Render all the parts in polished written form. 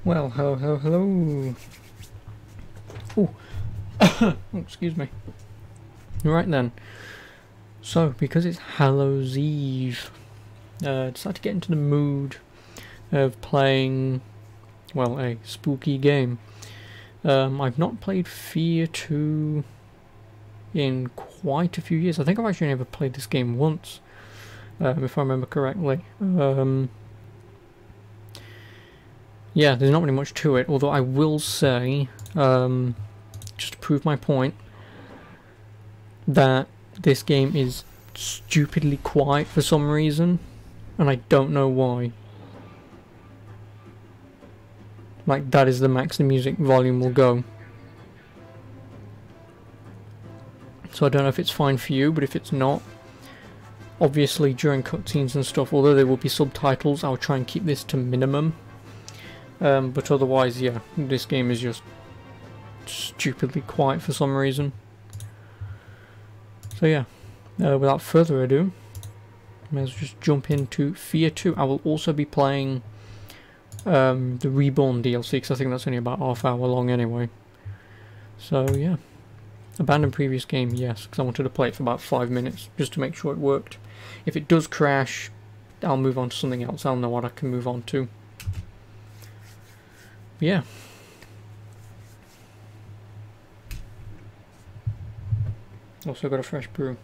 Well, hello, hello, hello. Oh, oh, excuse me. Right then. So, because it's Hallows Eve, decided to get into the mood of playing, well, a spooky game. I've not played F.E.A.R 2 in quite a few years. I think I've actually never played this game once, if I remember correctly. Yeah, there's not really much to it, although I will say, just to prove my point, that this game is stupidly quiet for some reason, and I don't know why. Like, that is the max the music volume will go. So I don't know if it's fine for you, but if it's not, obviously during cutscenes and stuff, although there will be subtitles, I'll try and keep this to minimum. But otherwise, yeah, this game is just stupidly quiet for some reason. So yeah, without further ado, may as well just jump into F.E.A.R 2. I will also be playing the Reborn DLC, because I think that's only about half-hour long anyway. So yeah, abandoned previous game, yes, because I wanted to play it for about 5 minutes, just to make sure it worked. If it does crash, I'll move on to something else. I'll know what I can move on to. Yeah. Also got a fresh brew.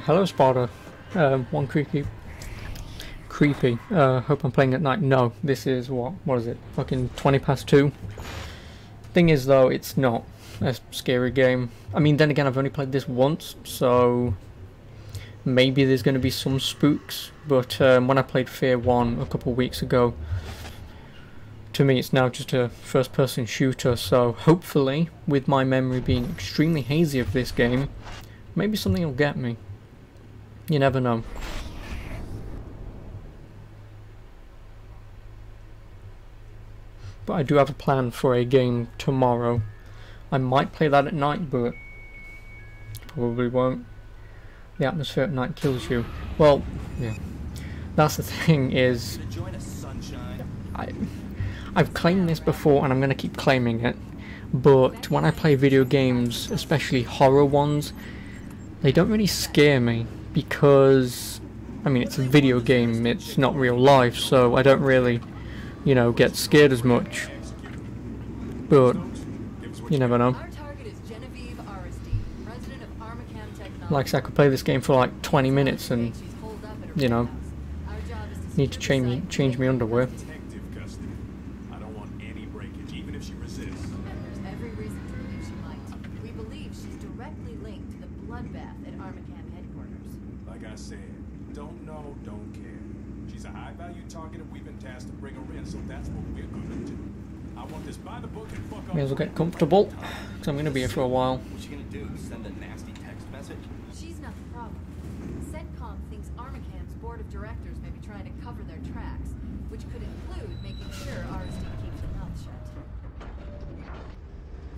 Hello Sparta. One creepy. Hope I'm playing at night. No, this is what is it? Fucking 2:20. Thing is though, it's not a scary game. I mean, then again, I've only played this once, so maybe there's going to be some spooks. But when I played F.E.A.R 1 a couple of weeks ago, to me it's now just a first-person shooter. So hopefully, with my memory being extremely hazy of this game, maybe something will get me. You never know. But I do have a plan for a game tomorrow. I might play that at night, but probably won't. The atmosphere at night kills you. Well, yeah. That's the thing is, I've claimed this before and I'm going to keep claiming it. But when I play video games, especially horror ones, they don't really scare me because, I mean, it's a video game, it's not real life, so I don't really, you know, get scared as much. But you never know. Like I said, I could play this game for like 20 minutes and, you know, need to change my underwear. May as well get comfortable, because I'm going to be here for a while. What's she going to do? Send a nasty text message? She's not the problem. CENTCOM thinks Armacan's board of directors may be trying to cover their tracks, which could include making sure RSD keeps their mouth shut.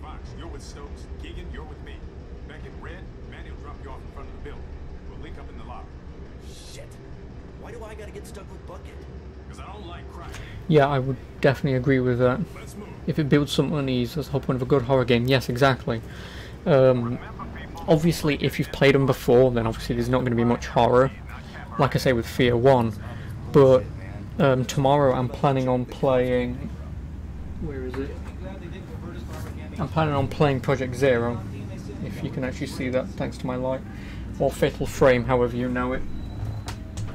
Fox, you're with Stokes. Keegan, you're with me. Beckett, Red, Manny will drop you off in front of the building. We'll link up in the lobby. Shit. Why do I gotta get stuck with Bucket? Because I don't like crime. Yeah, I would definitely agree with that. Let's move. If it builds some unease, that's the whole point of a good horror game. Yes, exactly. Obviously, if you've played them before, then obviously there's not going to be much horror. Like I say with F.E.A.R 1. But tomorrow I'm planning on playing... Where is it? I'm planning on playing Project Zero. If you can actually see that, thanks to my light. Or Fatal Frame, however you know it.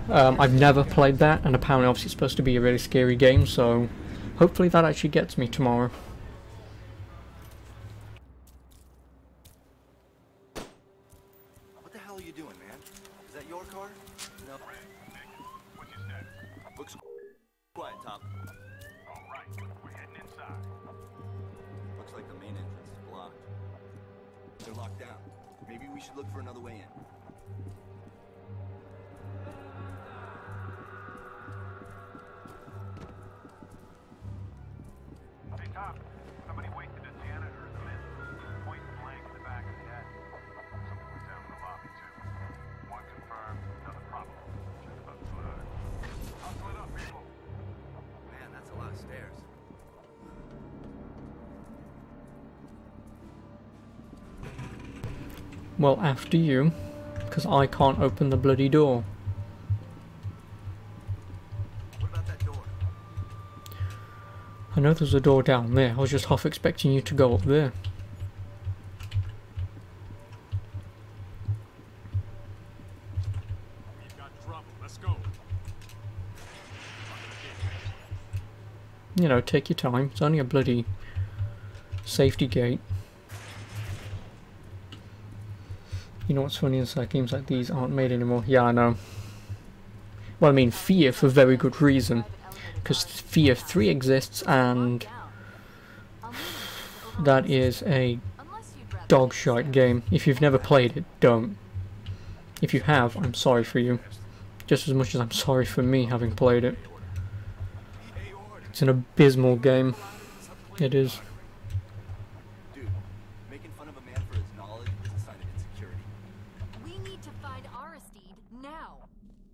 I've never played that, and apparently obviously it's supposed to be a really scary game, so hopefully that actually gets me tomorrow. What the hell are you doing, man? Is that your car? No. What's your status? Looks quiet, Tom. All right, we're heading inside. locked down. Maybe we should look for another way in. Hey, Tom. Somebody wasted a janitor in the mist. Point blank in the back of the head. Something went down in the lobby, too. One confirmed, another probable. Just about blood. Hustle it up, people. Man, that's a lot of stairs. Well, after you, because I can't open the bloody door. What about that door? I know there's a door down there. I was just half expecting you to go up there. We've got trouble. Let's go. You know, take your time. It's only a bloody safety gate. You know what's funny is that games like these aren't made anymore. Yeah, I know. Well, I mean, F.E.A.R for very good reason. Because F.E.A.R 3 exists, and that is a dog shite game. If you've never played it, don't. If you have, I'm sorry for you. Just as much as I'm sorry for me having played it. It's an abysmal game. It is. Dude, making fun of a man for his knowledge is a sign of insecurity. We need to find Aristide now.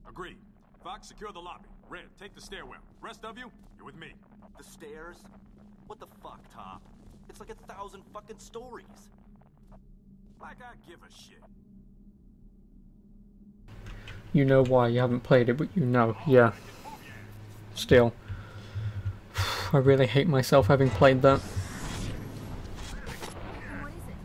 Agreed. Fox, secure the lobby. Red, take the stairwell. Rest of you, you're with me. The stairs? What the fuck, Top? It's like 1,000 fucking stories. Like I give a shit. You know why you haven't played it, but you know. Yeah. Still. I really hate myself having played that. What is it?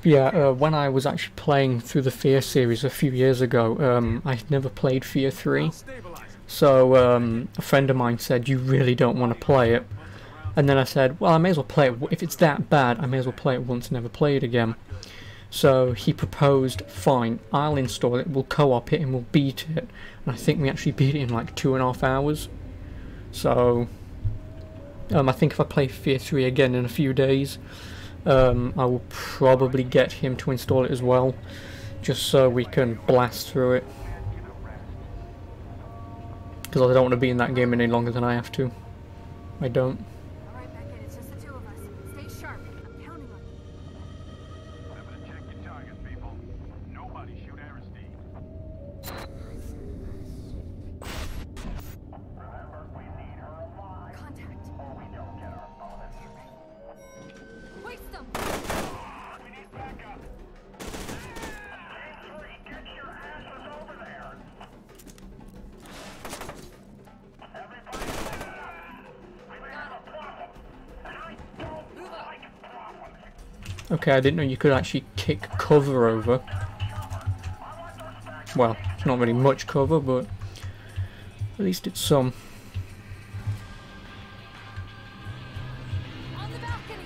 Yeah, when I was actually playing through the F.E.A.R series a few years ago, I had never played F.E.A.R 3. So a friend of mine said, you really don't want to play it. And then I said, well, I may as well play it. If it's that bad, I may as well play it once and never play it again. So he proposed, fine, I'll install it, we'll co-op it and we'll beat it. And I think we actually beat it in like 2.5 hours. So I think if I play F.E.A.R 3 again in a few days, I will probably get him to install it as well, just so we can blast through it. Because I don't want to be in that game any longer than I have to. I don't. All right, Beckett, it's just the two of us. Stay sharp. I'm counting on you. Remember to check your targets, people. Nobody shoot Aristide. Remember, we need her alive. Contact. Or we don't get our bonus. Waste them. We need backup. Team 3, get your asses over there. Everybody listen up. We may have a problem. And I don't like problems. Okay, I didn't know you could actually kick cover over. Well, it's not really much cover, but at least it's some. On the balcony.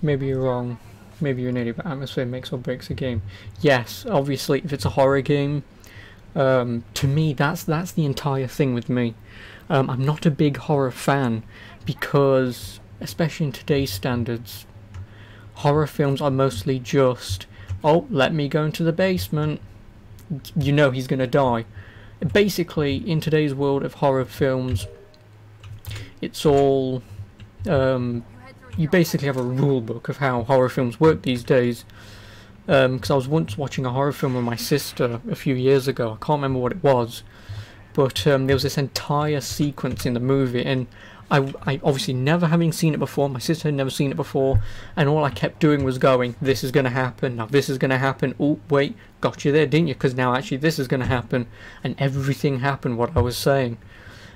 Maybe you're wrong. Maybe you're an idiot, but atmosphere makes or breaks a game. Yes, obviously, if it's a horror game, to me, that's the entire thing with me. I'm not a big horror fan because, especially in today's standards, horror films are mostly just, oh, let me go into the basement. You know he's gonna die. Basically, in today's world of horror films, it's all you basically have a rule book of how horror films work these days. Because I was once watching a horror film with my sister a few years ago. I can't remember what it was, but there was this entire sequence in the movie, and I obviously never having seen it before, my sister had never seen it before, and all I kept doing was going, this is going to happen, now this is going to happen, oh wait, got you there, didn't you, because now actually this is going to happen, and everything happened what I was saying.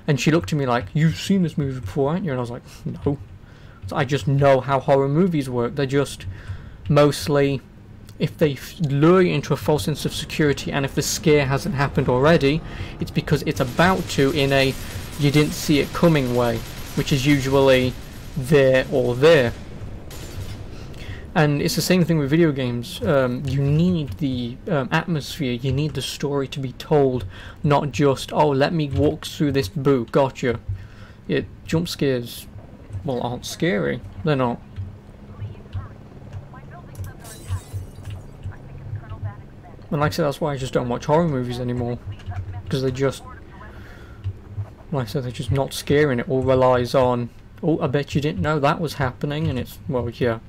And she looked at me like, you've seen this movie before, haven't you? And I was like, no. So I just know how horror movies work. They're just mostly, if they lure you into a false sense of security, and if the scare hasn't happened already, it's because it's about to in a you didn't see it coming way, which is usually there or there. And it's the same thing with video games. You need the atmosphere, you need the story to be told, not just, oh, let me walk through this boo, gotcha. Jump scares, well, aren't scary. They're not. And like I said, that's why I just don't watch horror movies anymore. Because they just, like I said, they're just not scary, and it all relies on, oh, I bet you didn't know that was happening, and it's, well, yeah.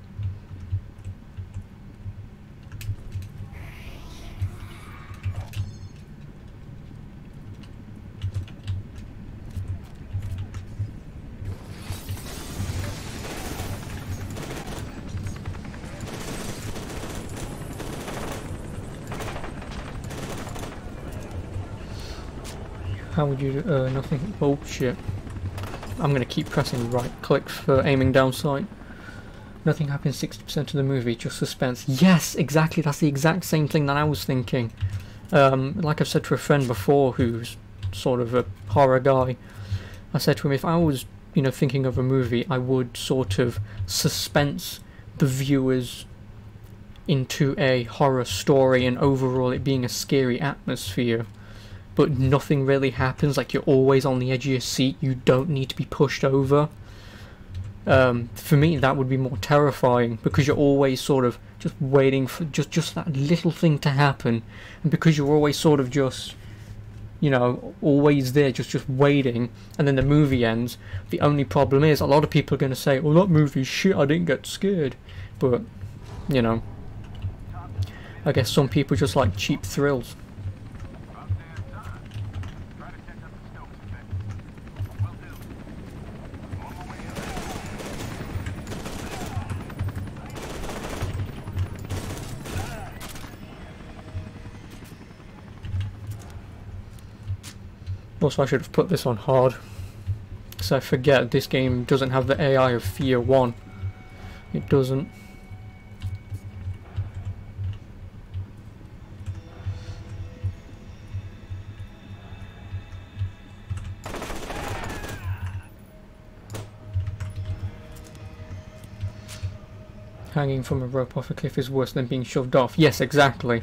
How would you do, nothing, oh shit. I'm gonna keep pressing right click for aiming down sight. Nothing happens 60% of the movie, just suspense. Yes, exactly, that's the exact same thing that I was thinking. Like I've said to a friend before who's sort of a horror guy, I said to him, if I was, you know, thinking of a movie, I would sort of suspense the viewers into a horror story and overall it being a scary atmosphere. But nothing really happens, like you're always on the edge of your seat, you don't need to be pushed over. For me that would be more terrifying, because you're always sort of just waiting for just that little thing to happen, and because you're always sort of just, you know, always there just waiting, and then the movie ends. The only problem is, a lot of people are going to say, oh, that movie's shit, I didn't get scared. But, you know, I guess some people just like cheap thrills. Also, I should have put this on hard, because I forget this game doesn't have the AI of F.E.A.R 1. It doesn't. Hanging from a rope off a cliff is worse than being shoved off. Yes, exactly.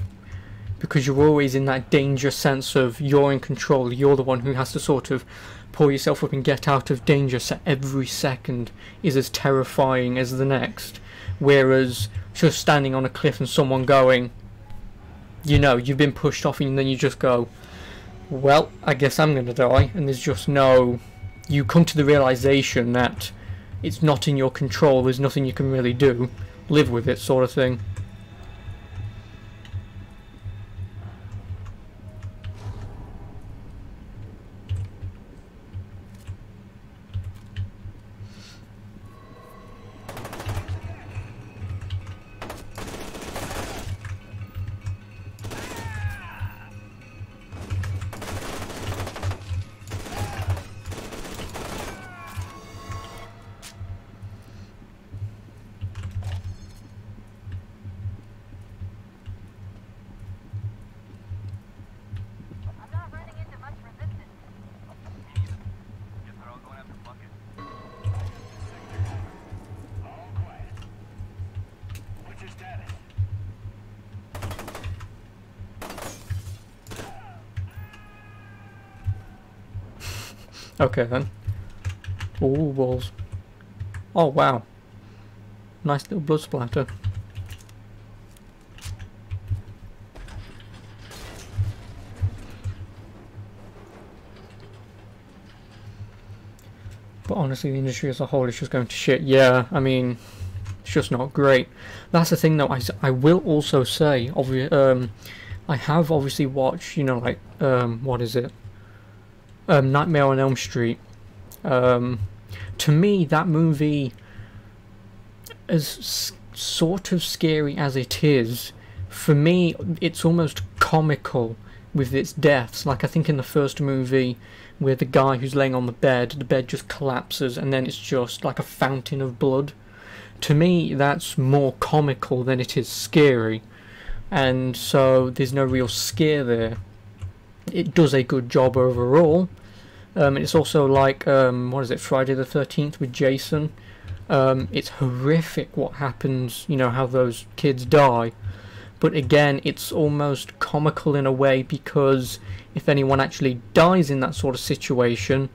Because you're always in that danger sense of you're in control, you're the one who has to sort of pull yourself up and get out of danger, so every second is as terrifying as the next. Whereas just standing on a cliff and someone going, you know, you've been pushed off, and then you just go, well, I guess I'm gonna die, and there's just no, you come to the realization that it's not in your control, there's nothing you can really do, live with it sort of thing. Okay then. Ooh, balls. Oh wow. Nice little blood splatter. But honestly, the industry as a whole is just going to shit. Yeah, I mean, it's just not great. That's the thing though, I will also say, I have obviously watched, you know, like, what is it? Nightmare on Elm Street. To me, that movie, as sort of scary as it is, for me, it's almost comical with its deaths. Like, I think in the first movie, where the guy who's laying on the bed just collapses, and then it's just like a fountain of blood. To me, that's more comical than it is scary, and so there's no real scare there. It does a good job overall, It's also like, what is it, Friday the 13th with Jason. It's horrific what happens, you know, how those kids die. But again, it's almost comical in a way, because if anyone actually dies in that sort of situation,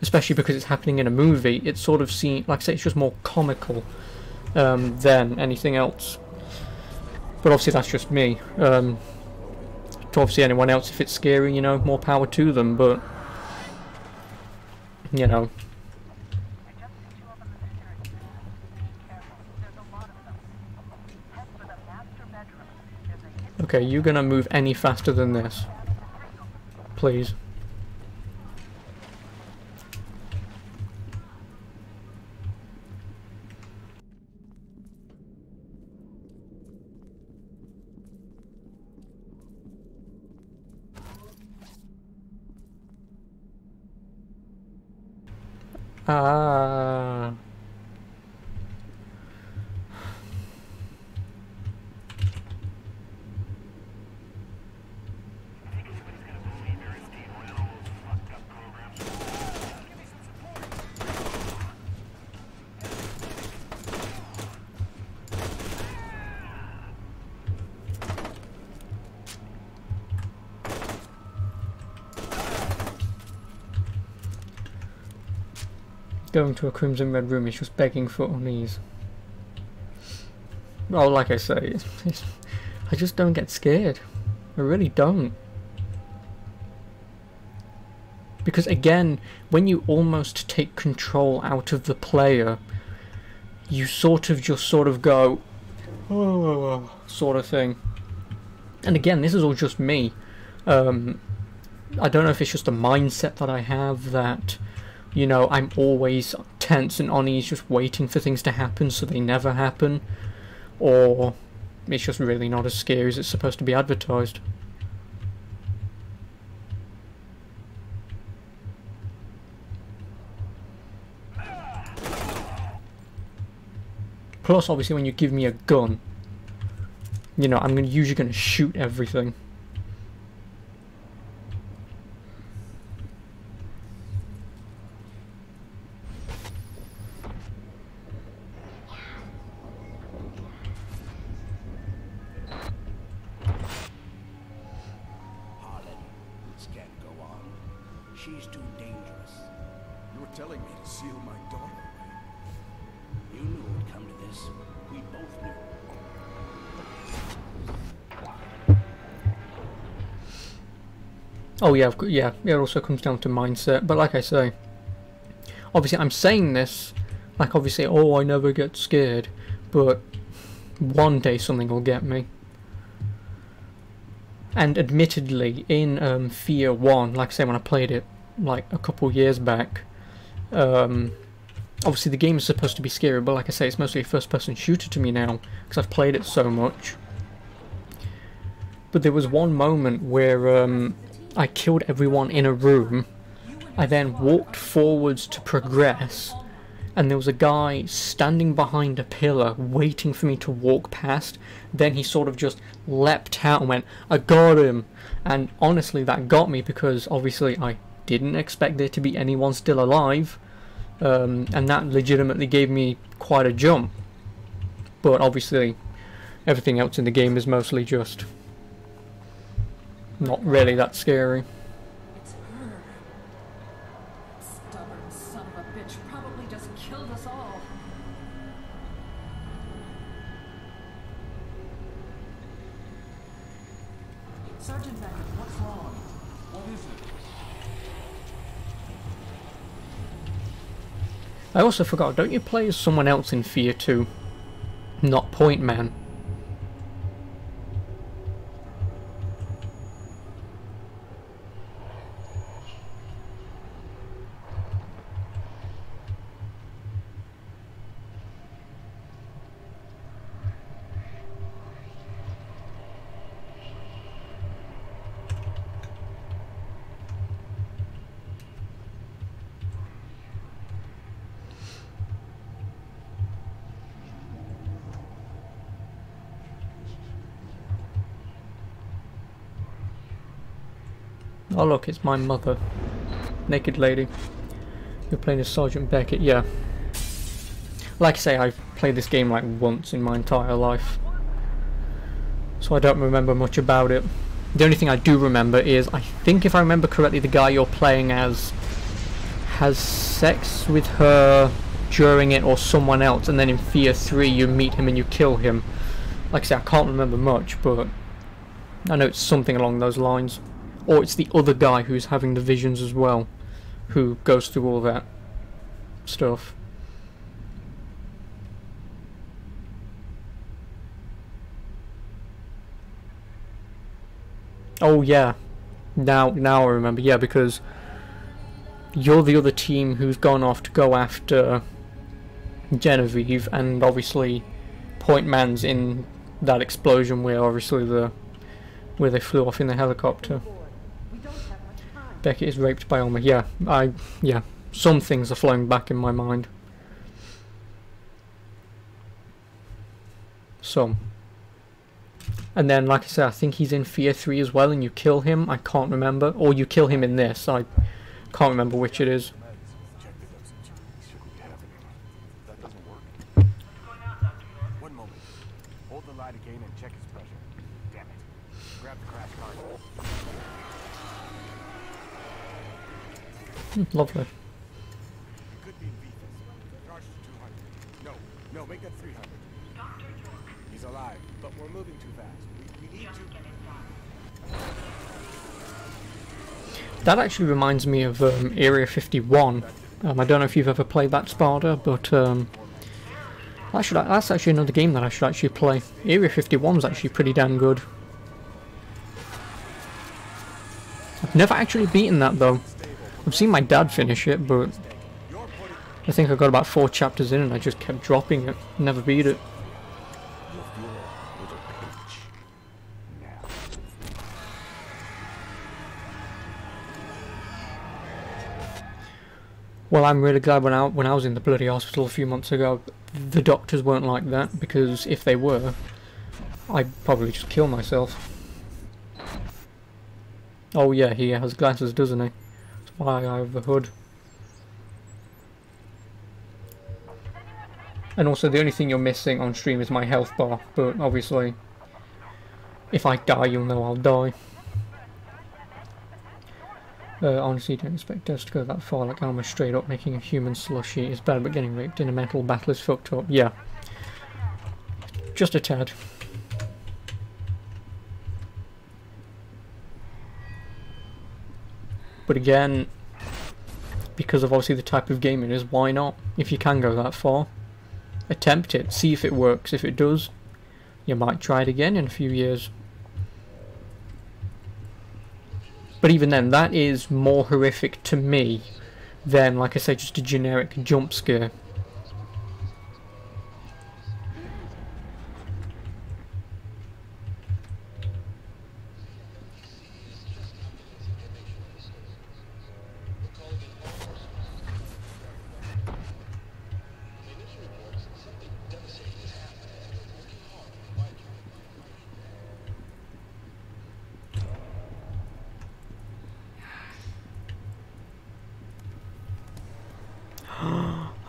especially because it's happening in a movie, it's sort of seen, like I say, it's just more comical than anything else. But obviously that's just me. To obviously anyone else, if it's scary, you know, more power to them, but, you know. Okay, you gonna move any faster than this? Please. Ah. Going to a crimson red room is just begging for unease. Well, like I say, I just don't get scared. I really don't. Because again, when you almost take control out of the player, you sort of go, oh, sort of thing. And again, this is all just me. I don't know if it's just a mindset that I have that, you know, I'm always tense and on edge, just waiting for things to happen so they never happen, or it's just really not as scary as it's supposed to be advertised. Plus, obviously, when you give me a gun, you know, I'm usually going to shoot everything. She's too dangerous. You're telling me to seal my daughter away. You knew it would come to this. We both knew. Oh yeah, yeah, it also comes down to mindset, but like I say, obviously I'm saying this, like obviously, oh, I never get scared, but one day something will get me. And admittedly, in F.E.A.R 1, like I say, when I played it like a couple years back, obviously the game is supposed to be scary, but like I say, it's mostly a first-person shooter to me now, because I've played it so much. But there was one moment where I killed everyone in a room, I then walked forwards to progress, and there was a guy standing behind a pillar waiting for me to walk past. Then he sort of just leapt out and went, I got him! And honestly that got me, because obviously I didn't expect there to be anyone still alive, and that legitimately gave me quite a jump. But obviously everything else in the game is mostly just not really that scary. It's her. Stubborn son of a bitch probably just killed us all. Sergeant Becker, what's wrong? What is it? I also forgot, don't you play as someone else in F.E.A.R 2? Not Point Man. Oh look, it's my mother. naked lady. You're playing as Sergeant Beckett, yeah. Like I say, I've played this game like once in my entire life, so I don't remember much about it. The only thing I do remember is, I think if I remember correctly, the guy you're playing as has sex with her during it or someone else, and then in F.E.A.R 3 you meet him and you kill him. Like I say, I can't remember much, but I know it's something along those lines. Or it's the other guy who's having the visions as well, who goes through all that stuff. Oh yeah, now I remember. Yeah, because you're the other team who's gone off to go after Genevieve, and obviously Point Man's in that explosion where obviously where they flew off in the helicopter. Beckett is raped by Alma. Yeah, yeah. Some things are flowing back in my mind. Some. And then, like I said, I think he's in F.E.A.R 3 as well, and you kill him. I can't remember. Or you kill him in this. I can't remember which it is. That doesn't work. One moment. Hold the light again and check his pressure. Damn it. Grab the crash card. Lovely. It could be Beefus. Charge to 200. No, make that 300. He's alive, but we're moving too fast. We need to... That actually reminds me of Area 51. I don't know if you've ever played that, Sparta, but that's actually another game that I should actually play. Area 51 is actually pretty damn good. I've never actually beaten that though. I've seen my dad finish it, but I think I got about 4 chapters in and I just kept dropping it. Never beat it. Well, I'm really glad when I was in the bloody hospital a few months ago, the doctors weren't like that, because if they were, I'd probably just kill myself. Oh yeah, he has glasses, doesn't he? That's why I have the hood. And also, the only thing you're missing on stream is my health bar, but obviously, if I die, you'll know I'll die. Honestly, don't expect us to go that far, like Alma straight up making a human slushy is bad, but getting raped in a mental battle is fucked up. Yeah. Just a tad. But again, because of obviously the type of game it is, why not? If you can go that far, attempt it, see if it works. If it does, you might try it again in a few years. But even then, that is more horrific to me than, like I say, just a generic jump scare.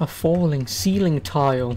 A falling ceiling tile.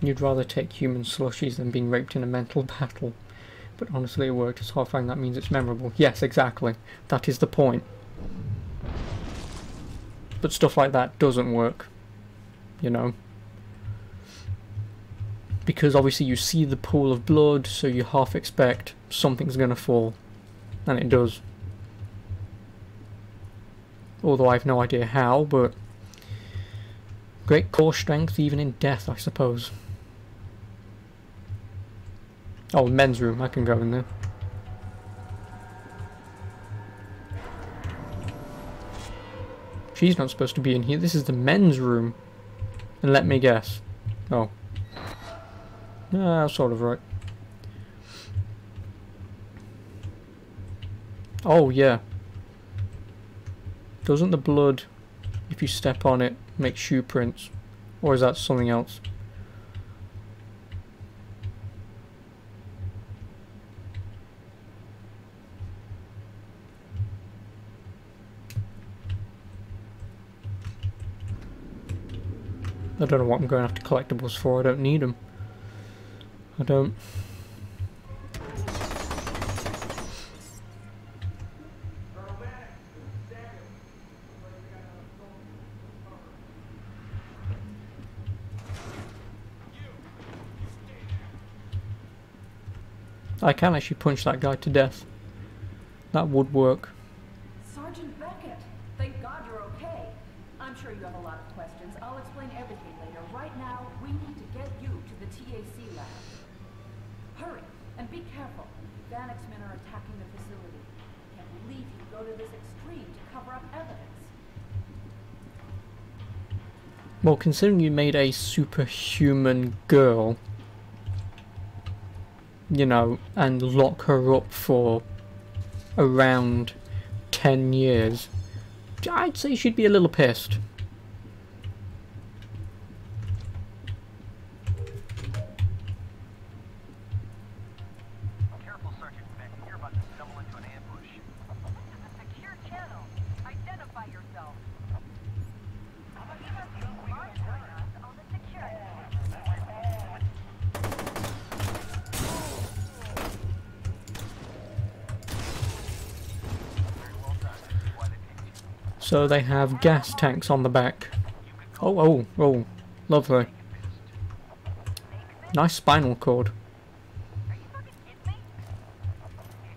You'd rather take human slushies than being raped in a mental battle. But honestly, it worked. It's horrifying. That means it's memorable. Yes, exactly. That is the point. But stuff like that doesn't work. You know? Because obviously you see the pool of blood, so you half expect something's gonna fall. And it does. Although I have no idea how, but... great core strength even in death, I suppose. Oh, men's room, I can go in there. She's not supposed to be in here. This is the men's room. And let me guess. Oh. Sort of right. Oh, yeah. Doesn't the blood, if you step on it, make shoe prints? Or is that something else? I don't know what I'm going after collectibles for. I don't need them. I don't. I can actually punch that guy to death. That would work. Sergeant Beckett, thank God you're okay. I'm sure you have a lot of questions. I'll explain everything later. Right now, we need to get you to the TAC lab. Hurry, and be careful. Vanek's men are attacking the facility. Can't believe you go to this extreme to cover up evidence. Well, considering you made a superhuman girl, you know, and lock her up for around 10 years, I'd say she'd be a little pissed. Careful, Sergeant Beckett. You're about to stumble into an ambush. This is a secure channel. Identify yourself. Monitoring us on the security. So they have gas tanks on the back. Oh, lovely. Nice spinal cord. Are you fucking kidding me?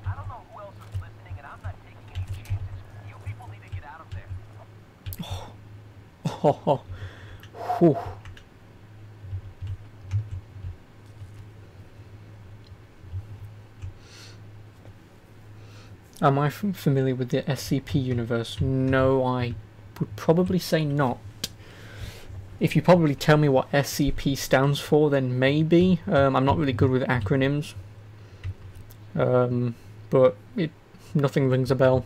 I don't know who else is listening, and I'm not taking any chances. You people need to get out of there. Whew. Am I familiar with the SCP universe? No, I would probably say not. If you probably tell me what SCP stands for, then maybe. I'm not really good with acronyms. But nothing rings a bell.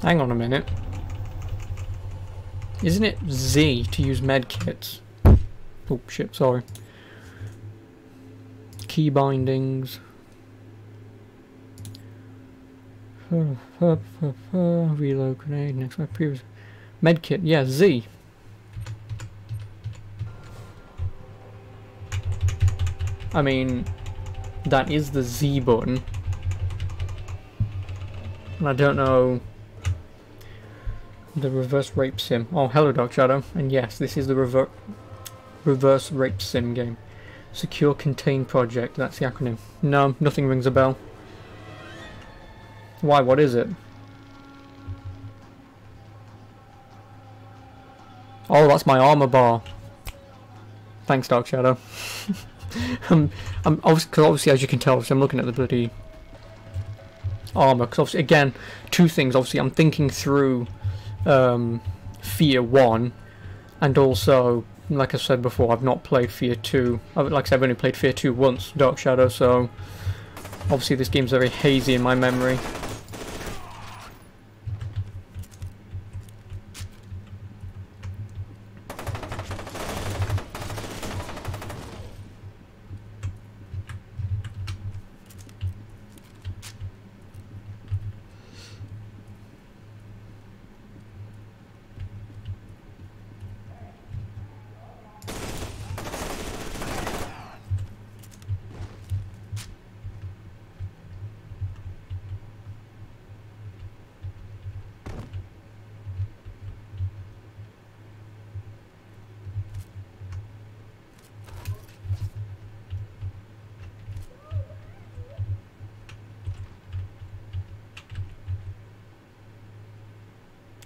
Hang on a minute. Isn't it Z to use medkits? Oh shit, sorry. Key bindings. Reload grenade, next one, previous. Medkit, yeah, Z. I mean, that is the Z button. And I don't know. The reverse rape sim. Oh, hello, Dark Shadow. And yes, this is the reverse rape sim game. Secure Contain Project. That's the acronym. No, nothing rings a bell. Why? What is it? Oh, that's my armor bar. Thanks, Dark Shadow. I'm obviously, as you can tell, I'm looking at the bloody armor. Because obviously, again, two things. Obviously, I'm thinking through F.E.A.R 1, and also, like I said before, I've not played F.E.A.R 2. Like I said, I've only played F.E.A.R 2 once, Dark Shadow, so obviously this game's very hazy in my memory.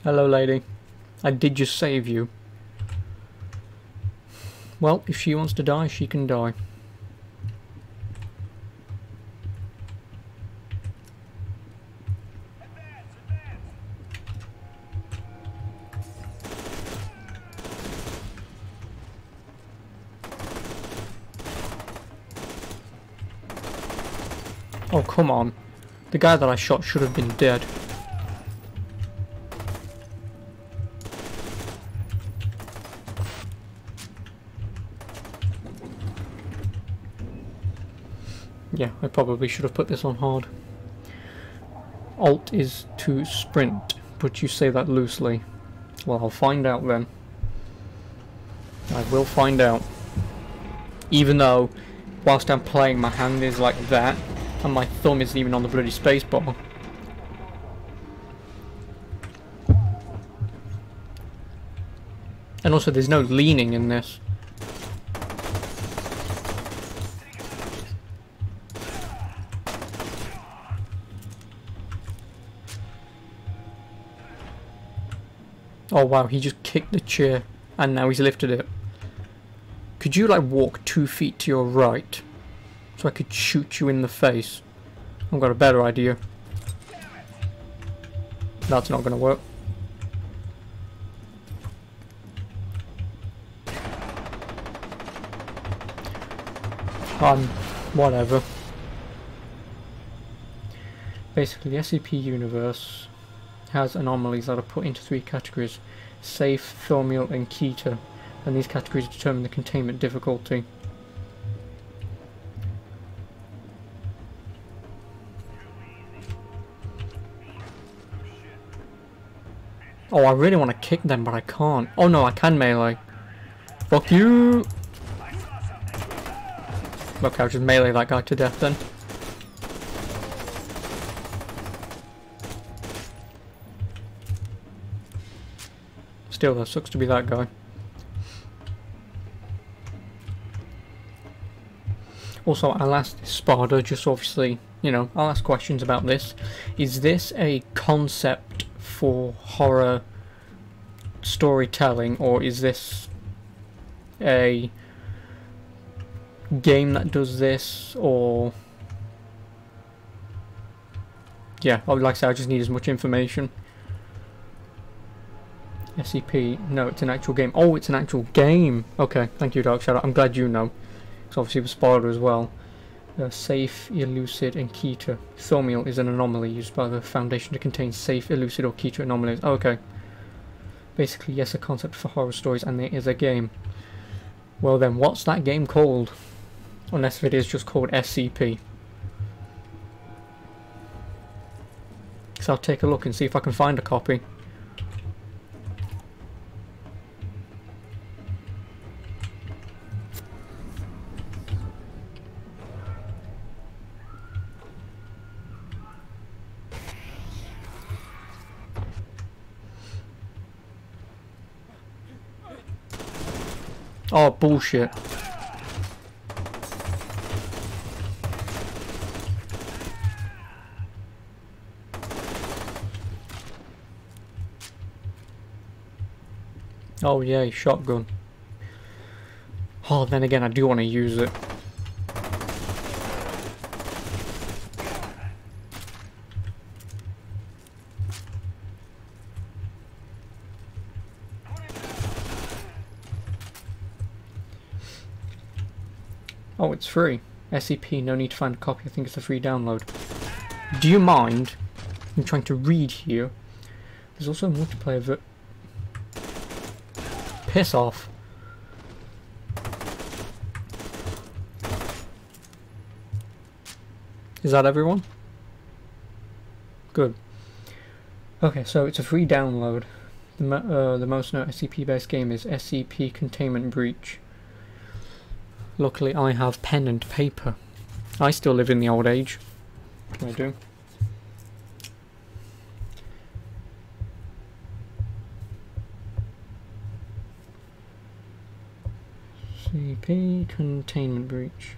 Hello, lady. I did just save you. Well, if she wants to die, she can die. Oh, come on. The guy that I shot should have been dead. Yeah, I probably should have put this on hard. Alt is to sprint, but you say that loosely. Well, I'll find out then. I will find out. Even though, whilst I'm playing, my hand is like that, and my thumb isn't even on the bloody spacebar. And also, there's no leaning in this. Oh wow, he just kicked the chair, and now he's lifted it. Could you like walk 2 feet to your right, so I could shoot you in the face? I've got a better idea. That's not gonna work. Whatever. Basically, the SCP universe has anomalies that are put into 3 categories: safe, thermal, and Keter, and these categories determine the containment difficulty. Oh, I really want to kick them, but I can't. Oh no, I can melee. Fuck you! Okay, I'll just melee that guy to death then. Still, that sucks to be that guy. Also, I'll ask Sparda, just obviously, you know, I'll ask questions about this. Is this a concept for horror storytelling, or is this a game that does this, or... Yeah, I would like to say I just need as much information. SCP, no, it's an actual game. Oh, it's an actual game! Okay, thank you, Dark Shadow. I'm glad you know. It's obviously with Sparda as well. Safe, elucid, and Keter. Thermal is an anomaly used by the Foundation to contain safe, elucid, or Keter anomalies. Oh, okay. Basically, yes, a concept for horror stories, and there is a game. Well then, what's that game called? Unless it is just called SCP. So I'll take a look and see if I can find a copy. Oh, bullshit. Oh yay, shotgun. Oh, then again, I do want to use it. Oh, it's free. SCP, no need to find a copy. I think it's a free download. Do you mind? I'm trying to read here. There's also a multiplayer that... Piss off. Is that everyone? Good. Okay, so it's a free download. The most known SCP-based game is SCP Containment Breach. Luckily, I have pen and paper. I still live in the old age. I do. SCP Containment Breach.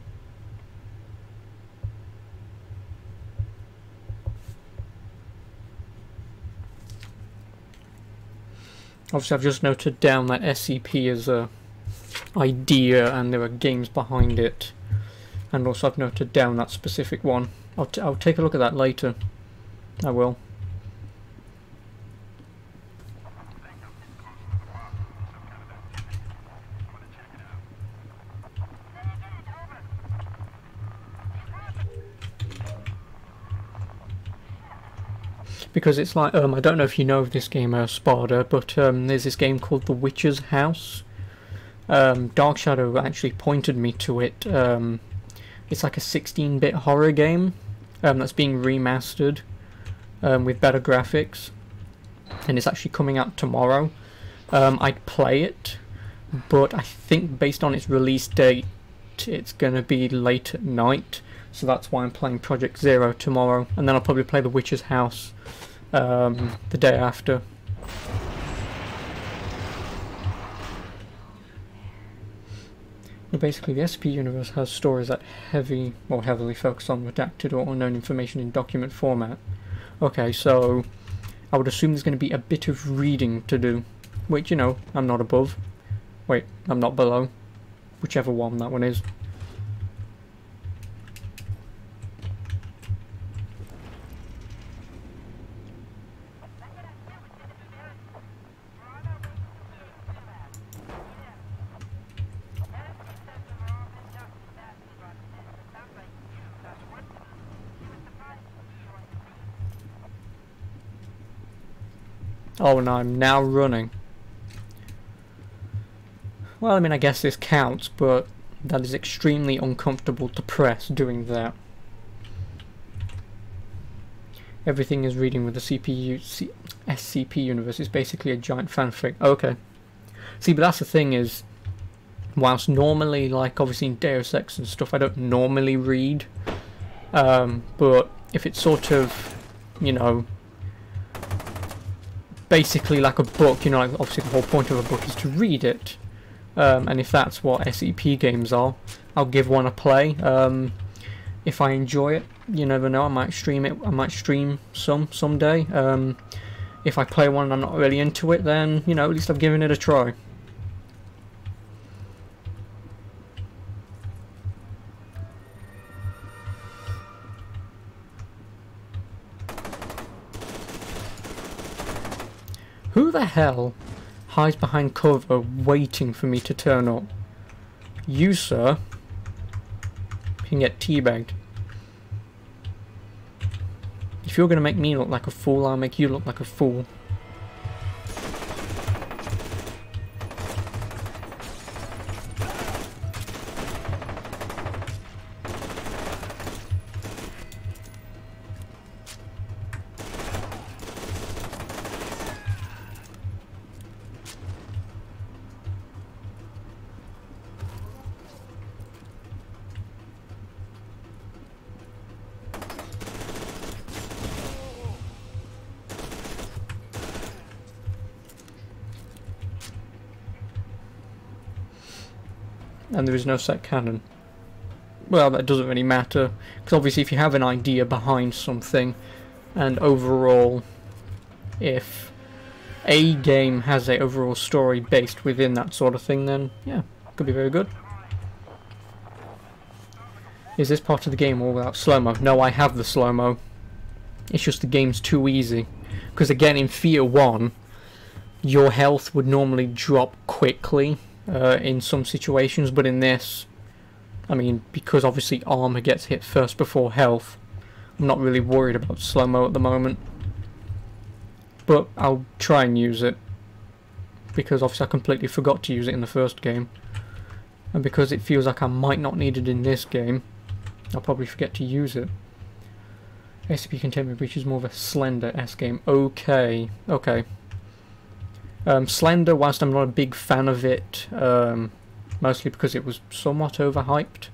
Obviously I've just noted down that SCP is a idea and there are games behind it, and also I've noted down that specific one. I'll take a look at that later. I will. Because it's like, I don't know if you know of this game, Sparta, but there's this game called The Witcher's House. Dark Shadow actually pointed me to it. It's like a 16-bit horror game that's being remastered with better graphics, and it's actually coming out tomorrow. I'd play it, but I think based on its release date, it's going to be late at night, so that's why I'm playing Project Zero tomorrow, and then I'll probably play The Witcher's House the day after. But basically, the SCP universe has stories that heavily focus on redacted or unknown information in document format. Okay, so I would assume there's going to be a bit of reading to do, which, you know, I'm not above. Wait, I'm not below. Whichever one that one is. Oh, and I'm now running. Well, I mean, I guess this counts, but that is extremely uncomfortable to press doing that. Everything is reading with the SCP universe. It's basically a giant fanfic. Okay. See, but that's the thing is, whilst normally, like, obviously in Deus Ex and stuff, I don't normally read, but if it's sort of, you know, basically like a book, you know, like obviously the whole point of a book is to read it, and if that's what SCP games are, I'll give one a play. If I enjoy it, you never know, I might stream it. I might stream someday. If I play one and I'm not really into it, then, you know, at least I've given it a try. Who the hell hides behind cover waiting for me to turn up? You, sir, can get teabagged. If you're going to make me look like a fool, I'll make you look like a fool. And there is no set canon. Well, that doesn't really matter, because obviously if you have an idea behind something, and overall, if a game has a overall story based within that sort of thing, then yeah, could be very good. Is this part of the game all without slow-mo? No, I have the slow-mo. It's just the game's too easy. Because again, in F.E.A.R 1, your health would normally drop quickly in some situations, but in this, I mean, because obviously armor gets hit first before health, I'm not really worried about slow-mo at the moment. But I'll try and use it, because obviously I completely forgot to use it in the first game. And because it feels like I might not need it in this game, I'll probably forget to use it. SCP Containment Breach is more of a Slender-S game. Okay, okay. Slender, whilst I'm not a big fan of it, mostly because it was somewhat overhyped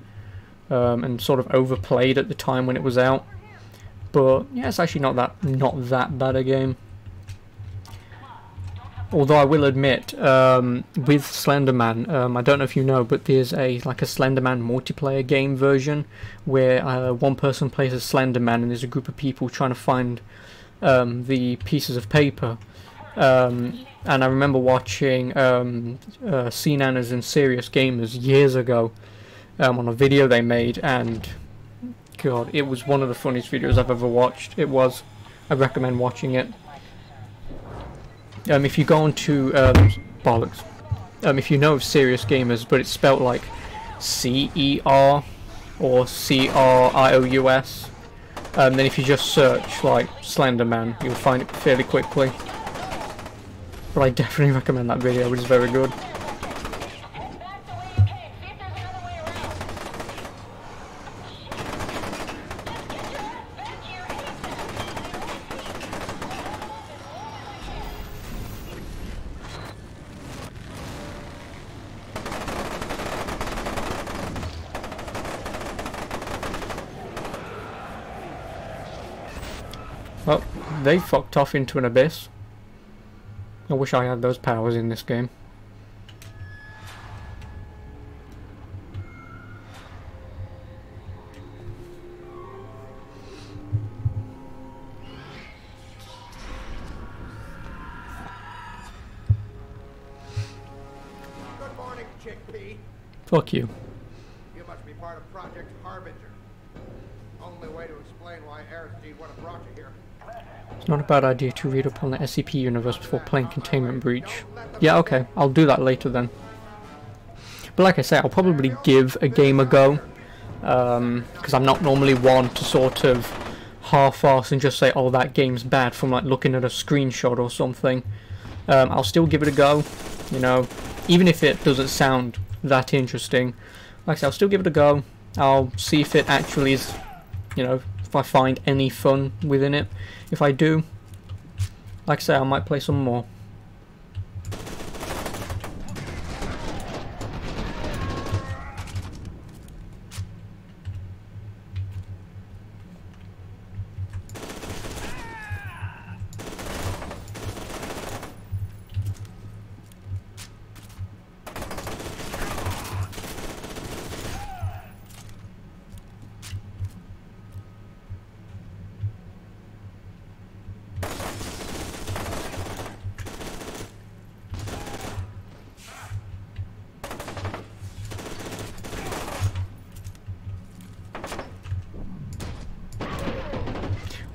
and sort of overplayed at the time when it was out. But yeah, it's actually not that bad a game. Although I will admit, with Slenderman, I don't know if you know, but there's like a Slenderman multiplayer game version where one person plays as Slenderman and there's a group of people trying to find the pieces of paper. And I remember watching C-Nanners and Serious Gamers years ago on a video they made, and God, it was one of the funniest videos I've ever watched. It was. I recommend watching it. If you go on to bollocks, if you know of Serious Gamers, but it's spelt like C-E-R or C-R-I-O-U-S, then if you just search like Slender Man, you'll find it fairly quickly. But I definitely recommend that video, which is very good. Well, they fucked off into an abyss. I wish I had those powers in this game. Good morning, Chickpea. Fuck you. You must be part of Project Harbinger. Only way to explain why Aristide would have brought you here. It's not a bad idea to read up on the SCP universe before playing Containment Breach. Yeah, okay, I'll do that later then. But like I say, I'll probably give a game a go, because I'm not normally one to sort of half-ass and just say, oh, that game's bad from like looking at a screenshot or something. I'll still give it a go, you know, even if it doesn't sound that interesting. Like I say, I'll still give it a go. I'll see if it actually is, you know, if I find any fun within it. If I do, like I say, I might play some more.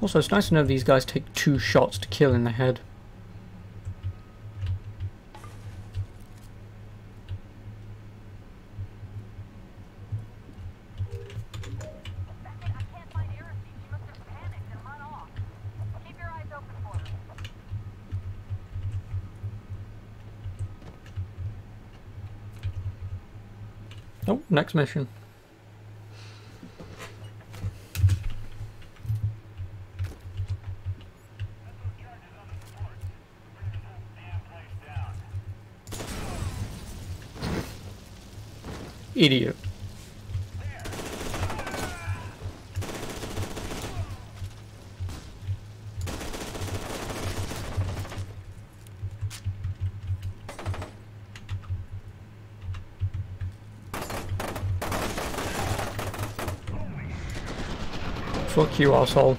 Also, it's nice to know these guys take 2 shots to kill in the head. I can't find Aristide. She must have panicked and run off. Keep your eyes open for her. Oh, next mission. Idiot. Fuck you, asshole.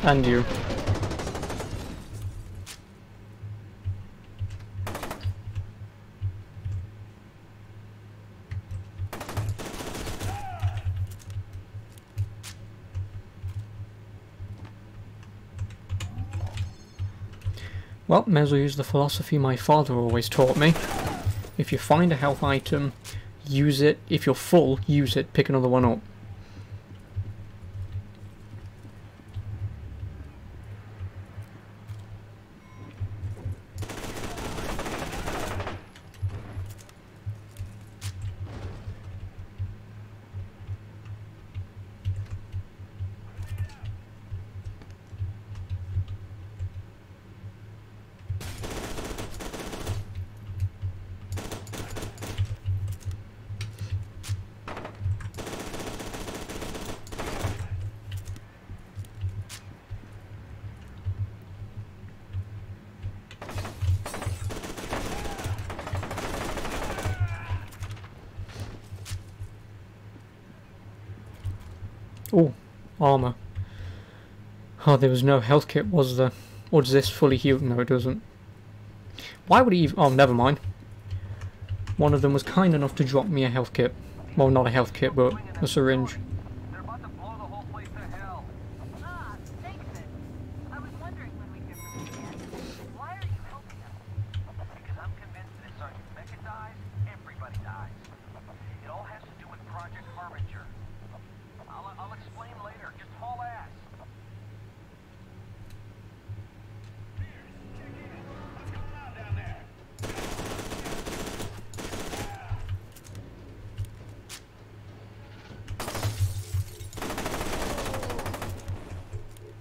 And you. Well, may as well use the philosophy my father always taught me. If you find a health item, use it. If you're full, use it. Pick another one up. Oh, armor. Oh, there was no health kit, was there? Or does this fully heal? No, it doesn't. Why would he even... Oh, never mind. One of them was kind enough to drop me a health kit. Well, not a health kit, but a syringe. They're about to blow the whole place to hell. Ah, thanks, Sid. I was wondering when we'd hear from you again. Why are you helping us? Because I'm convinced that if Sergeant Beckett dies, everybody dies. It all has to do with Project Harbinger. I'll explain later. Just haul ass.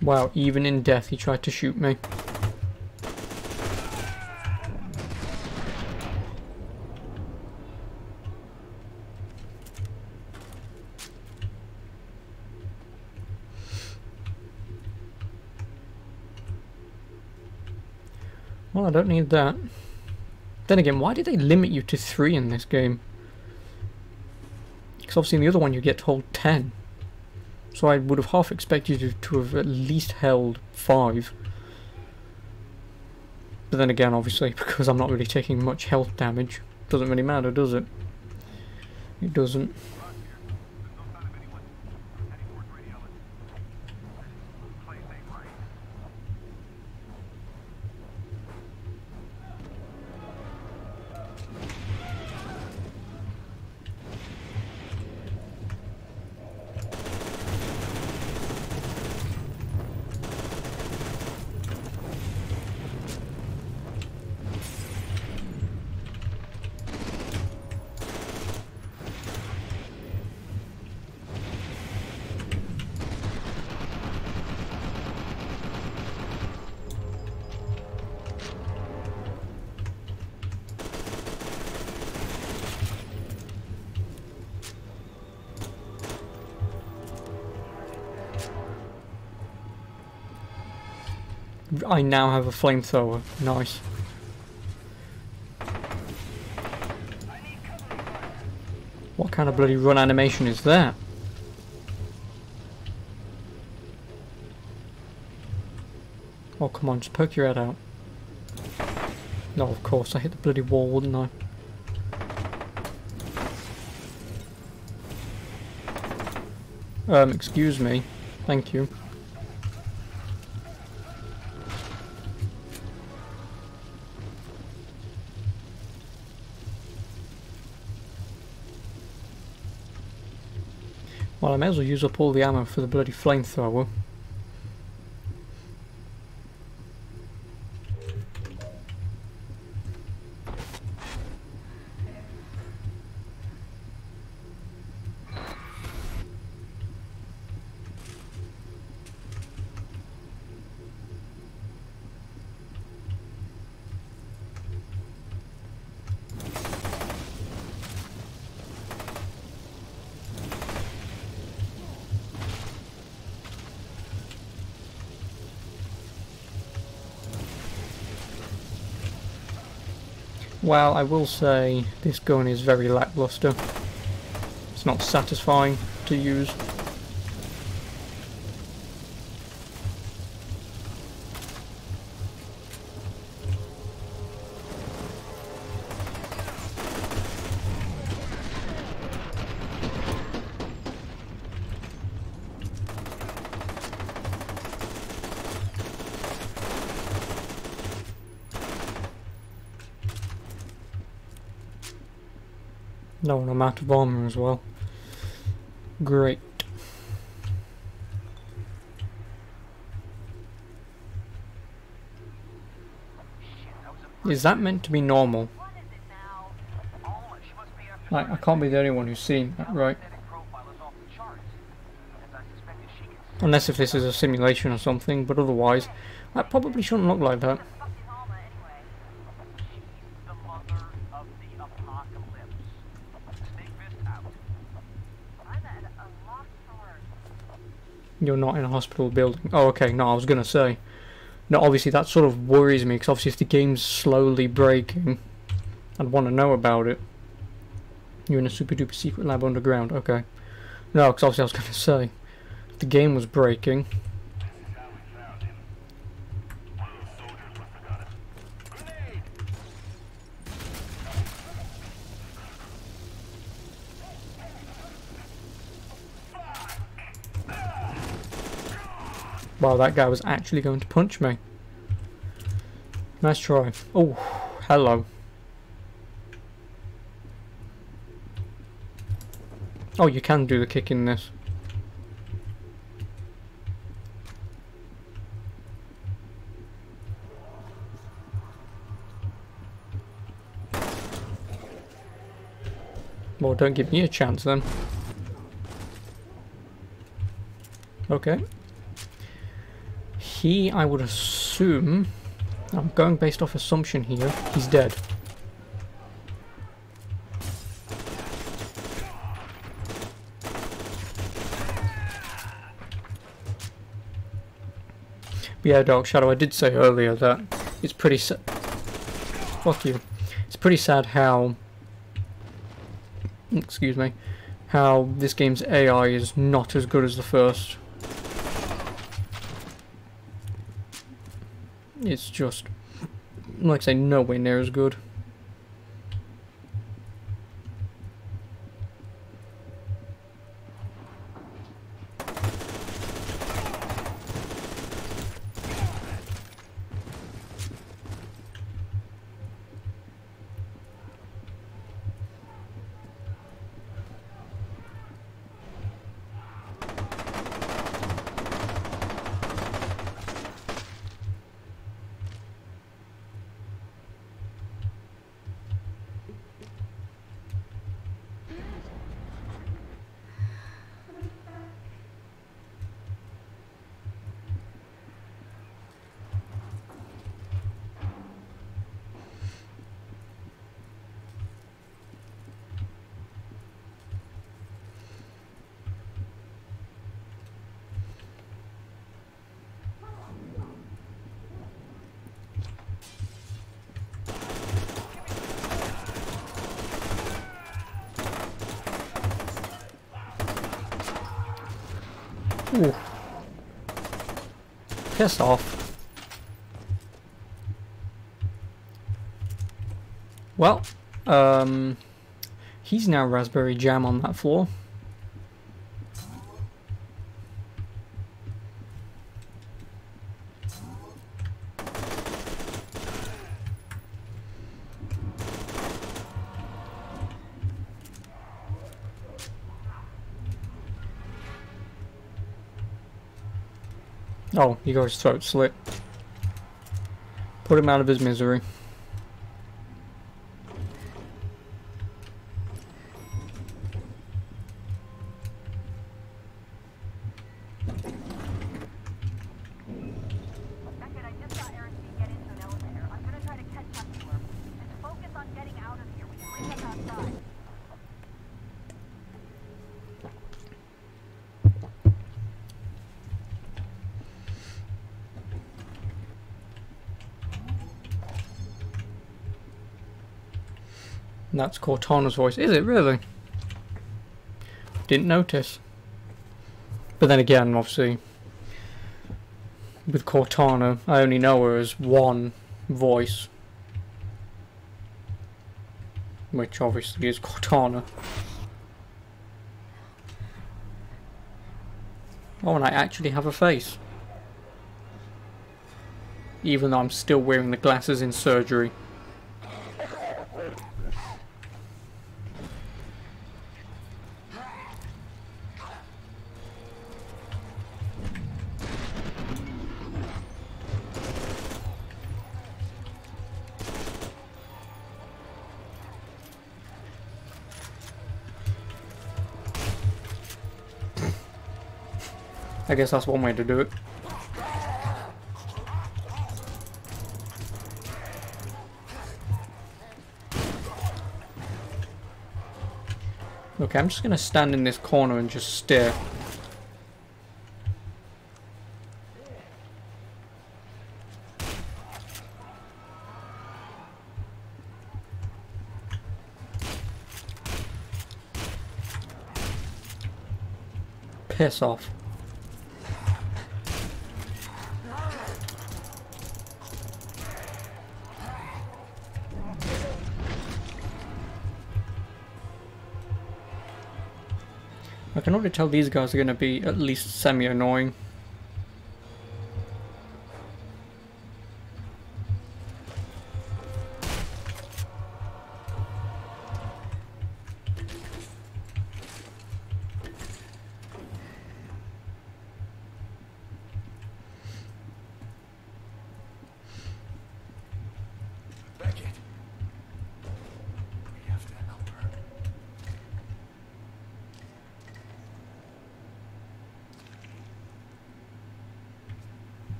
Wow, even in death he tried to shoot me. Well, I don't need that. Then again, why did they limit you to 3 in this game? Because obviously in the other one you get to hold 10. So I would have half expected you to have at least held 5. But then again, obviously, because I'm not really taking much health damage, doesn't really matter, does it? It doesn't. I now have a flamethrower. Nice. What kind of bloody run animation is that? Oh, come on, just poke your head out. No, of course, I hit the bloody wall, wouldn't I? Excuse me. Thank you. Well, I may as well use up all the ammo for the bloody flamethrower. Well, I will say this gun is very lackluster. It's not satisfying to use. No, and I'm out of armor as well. Great. Is that meant to be normal? Like, I can't be the only one who's seen that, right? Unless if this is a simulation or something, but otherwise, that probably shouldn't look like that. You're not in a hospital building. Oh, okay, no, I was gonna say. No, obviously that sort of worries me, because obviously if the game's slowly breaking, I'd want to know about it. You're in a super duper secret lab underground, okay. No, because obviously I was gonna say, if the game was breaking... Wow, that guy was actually going to punch me. Nice try. Oh, hello. Oh, you can do the kick in this. Well, don't give me a chance then. Okay. He, I would assume, I'm going based off assumption here, he's dead. But yeah, Dark Shadow, I did say earlier that it's pretty sad. Fuck you. It's pretty sad how, excuse me, how this game's AI is not as good as the first. It's just, like I say, nowhere near as good. Ooh. Piss off. Well, he's now raspberry jam on that floor. Oh, he got his throat slit. Put him out of his misery. Beckett, I just saw Aristide get into an elevator. I'm gonna try to catch up to her. Just focus on getting out of here. We can link up outside. That's Cortana's voice. Is it really? Didn't notice. But then again, obviously, with Cortana, I only know her as one voice. Which obviously is Cortana. Oh, and I actually have a face. Even though I'm still wearing the glasses in surgery. I guess that's one way to do it. Okay, I'm just gonna stand in this corner and just stare. Piss off. I can already tell these guys are going to be at least semi-annoying.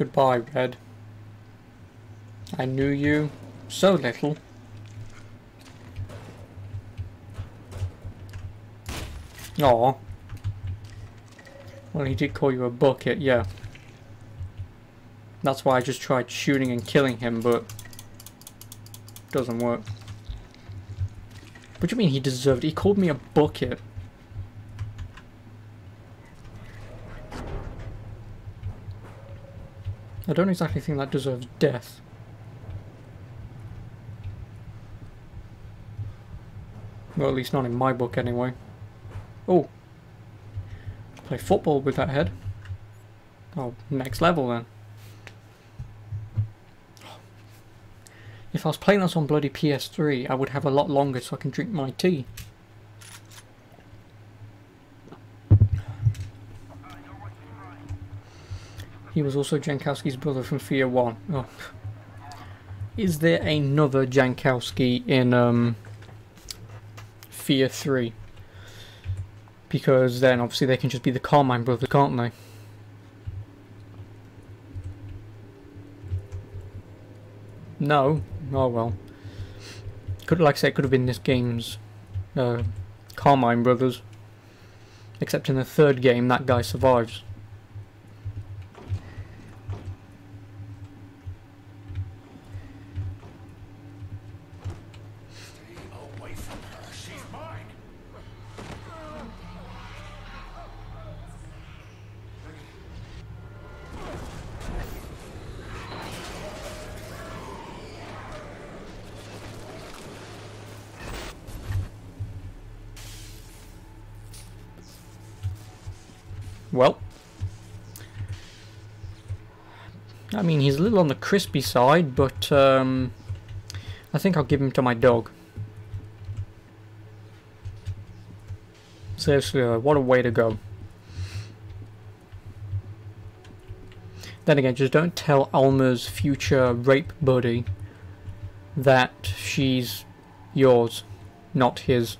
Goodbye, Red. I knew you so little. Aw. Well, he did call you a bucket, yeah. That's why I just tried shooting and killing him, but doesn't work. What do you mean he deserved it? He called me a bucket. I don't exactly think that deserves death. Well, at least not in my book anyway. Oh. Play football with that head. Oh, next level then. If I was playing this on bloody PS3, I would have a lot longer so I can drink my tea. He was also Jankowski's brother from F.E.A.R 1. Oh. Is there another Jankowski in F.E.A.R 3? Because then obviously they can just be the Carmine brothers, can't they? No. Oh well. Could, like I said, it could have been this game's Carmine brothers. Except in the third game, that guy survives. Away from her. She's mine. Well, I mean, he's a little on the crispy side, but I think I'll give him to my dog. Seriously, what a way to go. Then again, just don't tell Alma's future rape buddy that she's yours, not his.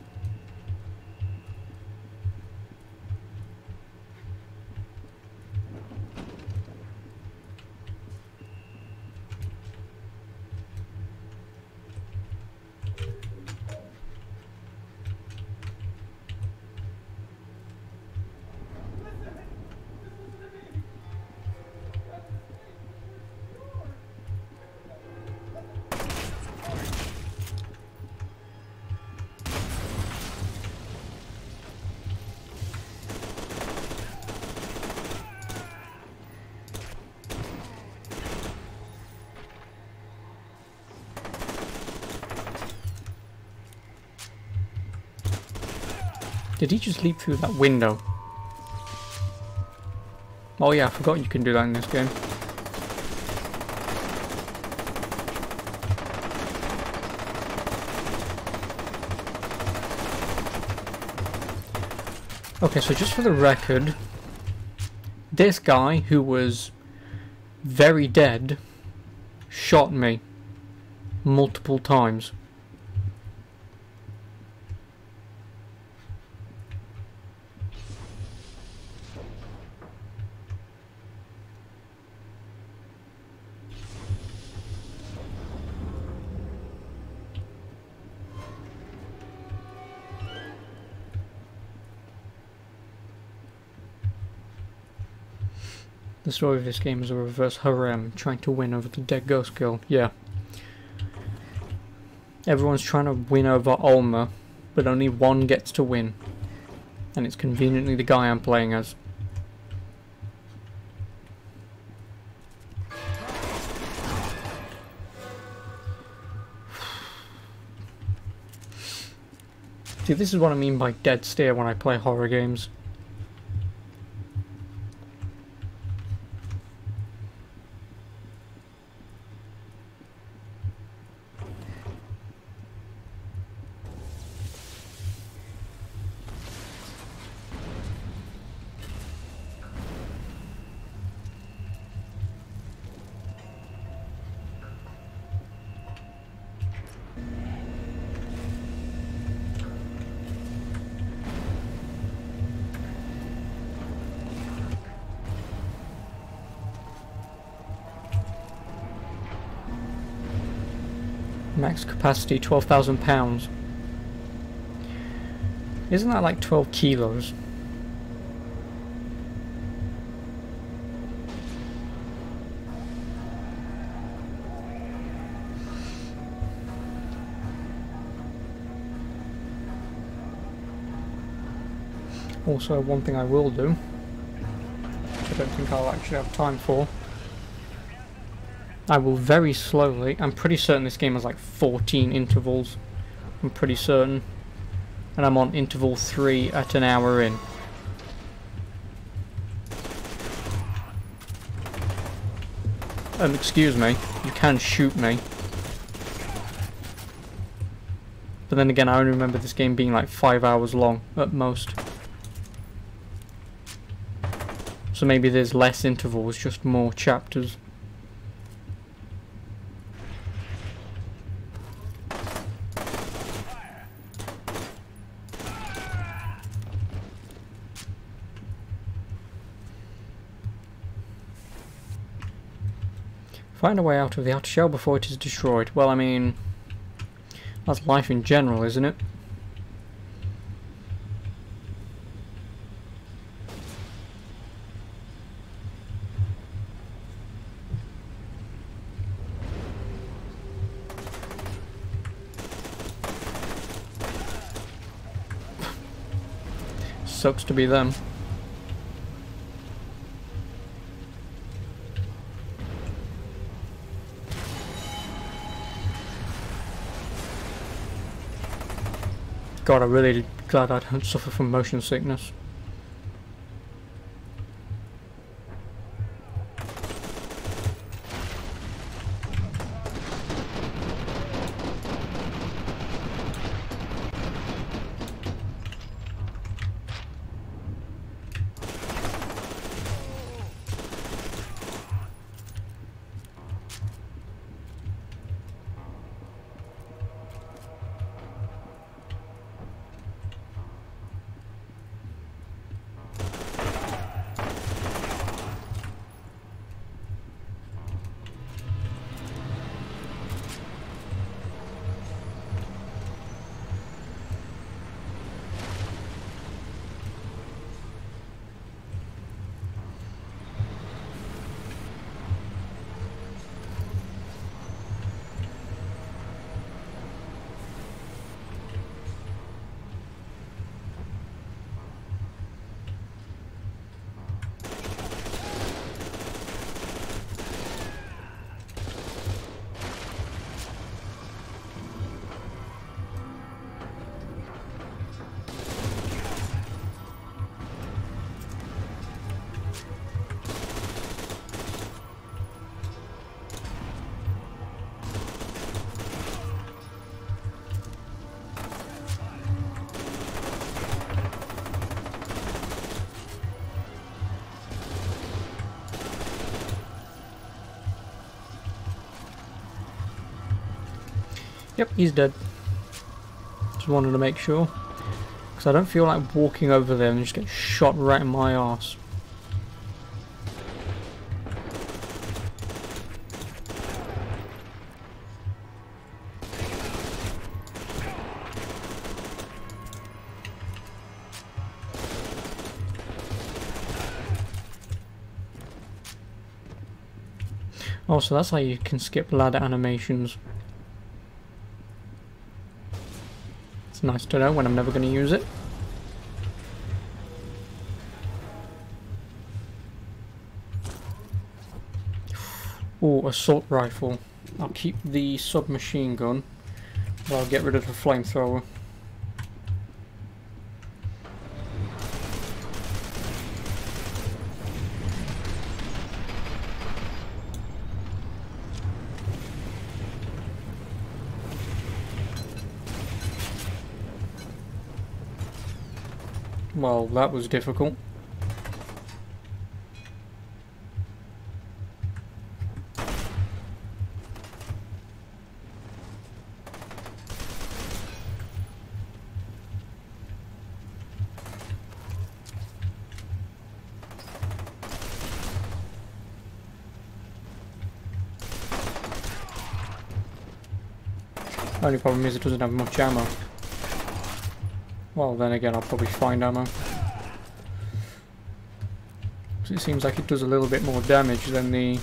Did he just leap through that window? Oh yeah, I forgot you can do that in this game. Okay, so just for the record, this guy who was very dead shot me multiple times. The story of this game is a reverse harem, trying to win over the dead ghost girl. Yeah. Everyone's trying to win over Alma, but only one gets to win. And it's conveniently the guy I'm playing as. See, this is what I mean by dead stare when I play horror games. Max capacity 12,000 pounds. Isn't that like 12 kilos? Also, one thing I will do, which I don't think I'll actually have time for, I will very slowly, I'm pretty certain this game has like 14 intervals, I'm pretty certain, and I'm on interval 3 at an hour in. Excuse me, you can shoot me. But then again, I only remember this game being like 5 hours long at most. So maybe there's less intervals, just more chapters. Find a way out of the outer shell before it is destroyed. Well, I mean, that's life in general, isn't it? Sucks to be them. God, I'm really glad I don't suffer from motion sickness. Yep, he's dead. Just wanted to make sure. Because I don't feel like walking over there and just get shot right in my arse. Oh, so that's how you can skip ladder animations. It's nice to know when I'm never going to use it. Oh, assault rifle. I'll keep the submachine gun, but I'll get rid of the flamethrower. Well, that was difficult. Only problem is it doesn't have much ammo. Well, then again, I'll probably find ammo. So it seems like it does a little bit more damage than the...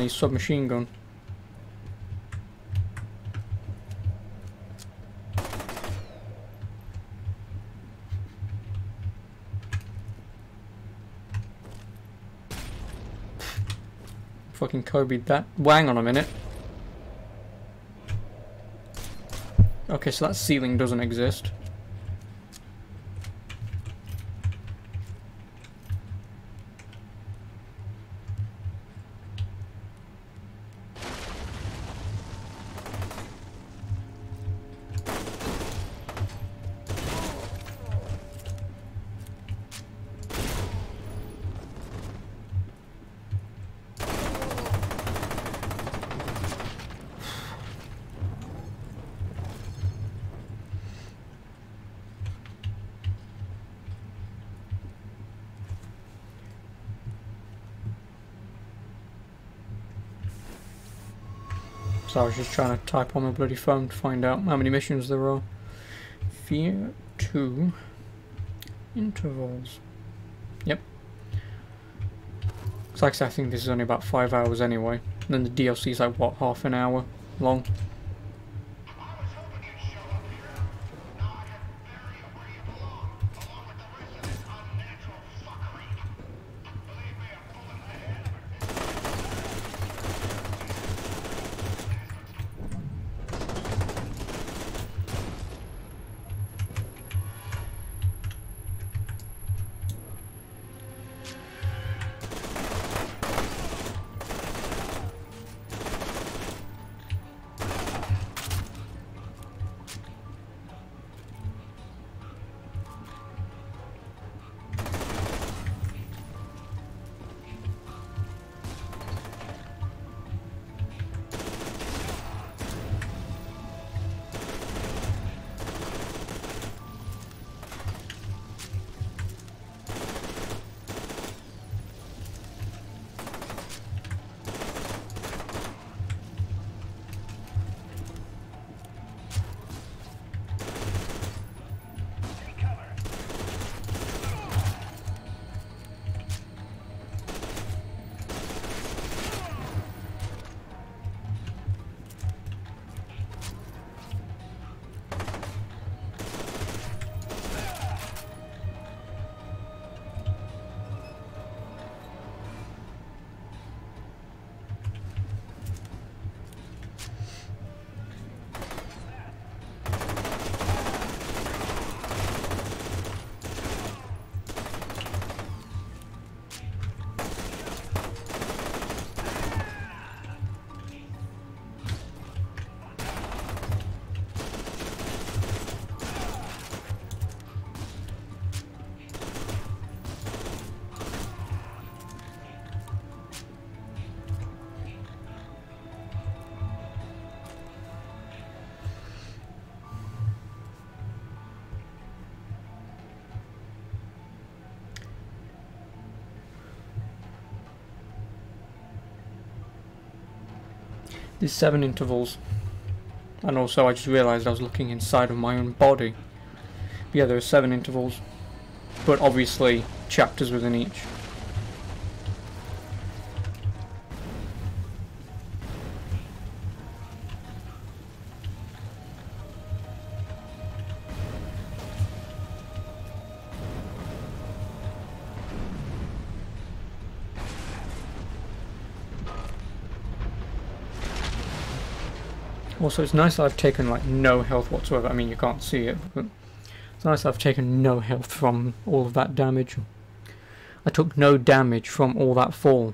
submachine gun. Fucking Kobe that. Hang on a minute. Okay, so that ceiling doesn't exist. So I was just trying to type on my bloody phone to find out how many missions there are. F.E.A.R. 2 intervals. Yep. So like I said, I think this is only about 5 hours anyway. And then the DLC is like, what, half an hour long? There's 7 intervals. And also I just realised I was looking inside of my own body. But yeah, there are 7 intervals. But obviously chapters within each. Also, it's nice that I've taken like no health whatsoever. I mean, you can't see it, but it's nice that I've taken no health from all of that damage. I took no damage from all that fall.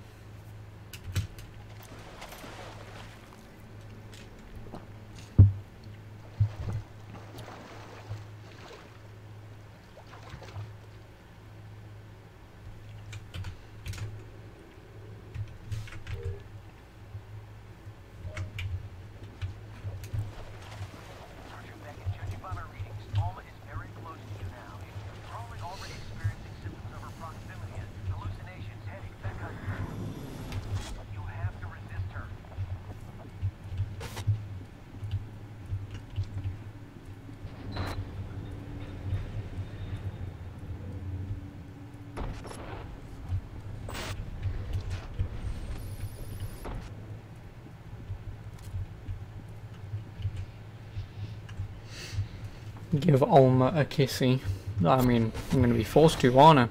Give Alma a kissy. I mean, I'm going to be forced to, aren't I?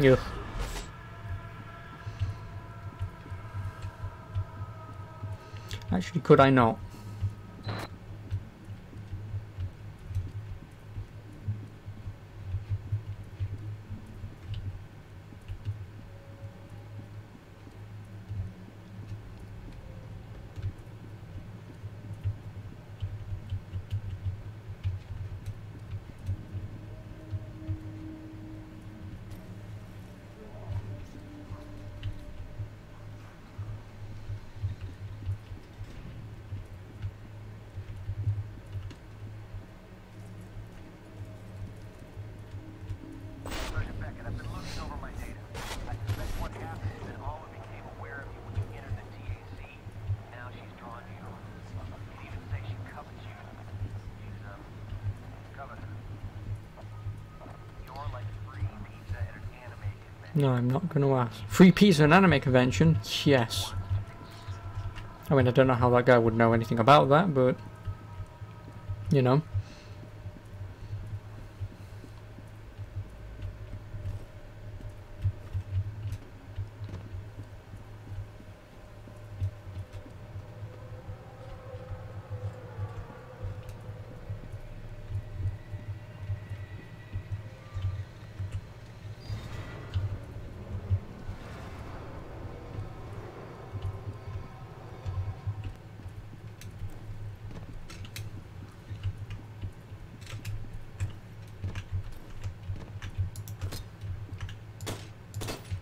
Ugh. Actually, could I not? Sergeant Beckett, I've been looking over my data. I suspect what happened is that Alma became aware of you when you entered the TAC. Now she's drawn to you. You'd even say she covets you. She's, coveted. You're like free pizza at an anime convention. No, I'm not going to ask. Free pizza and anime convention? Yes. I mean, I don't know how that guy would know anything about that, but... You know.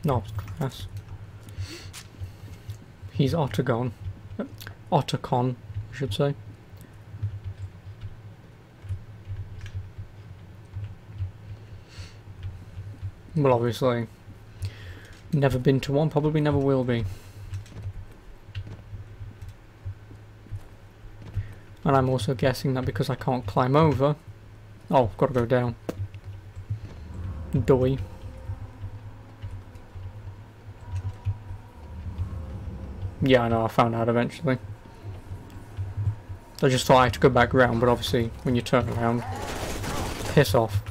No, class. He's Otacon. Otacon, I should say. Well, obviously, never been to one, probably never will be. And I'm also guessing that because I can't climb over... Oh, I've got to go down. Doy. Yeah, I know, I found out eventually. I just thought I had to go back round, but obviously, when you turn around, piss off.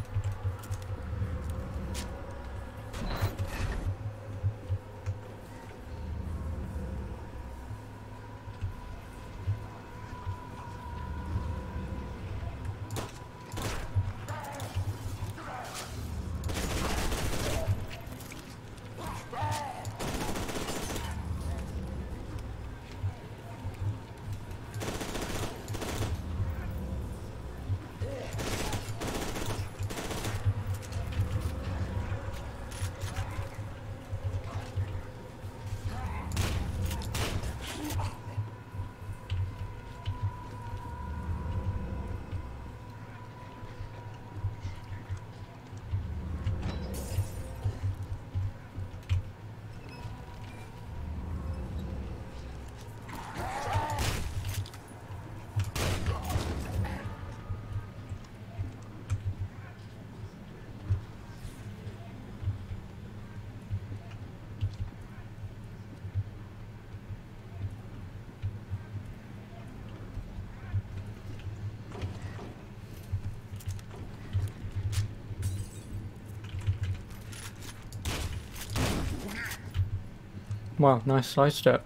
Wow, nice sidestep.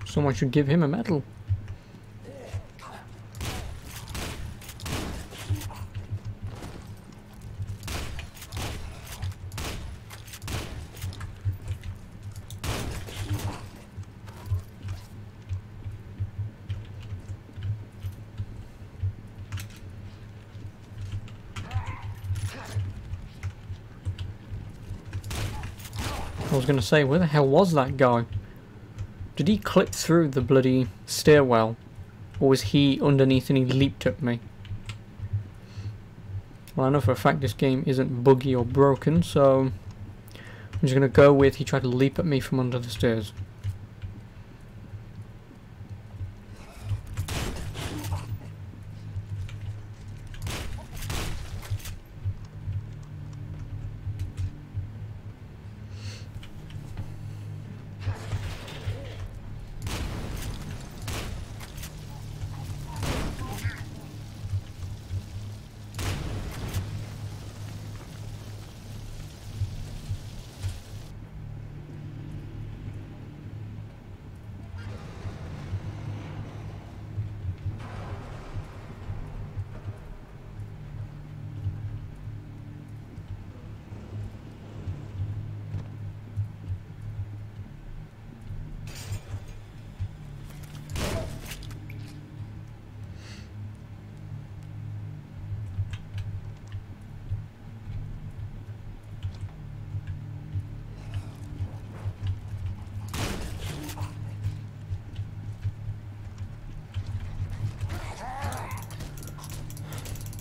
Someone should give him a medal. I was going to say, where the hell was that guy? Did he clip through the bloody stairwell? Or was he underneath and he leaped at me? Well, I know for a fact this game isn't buggy or broken, so I'm just going to go with he tried to leap at me from under the stairs.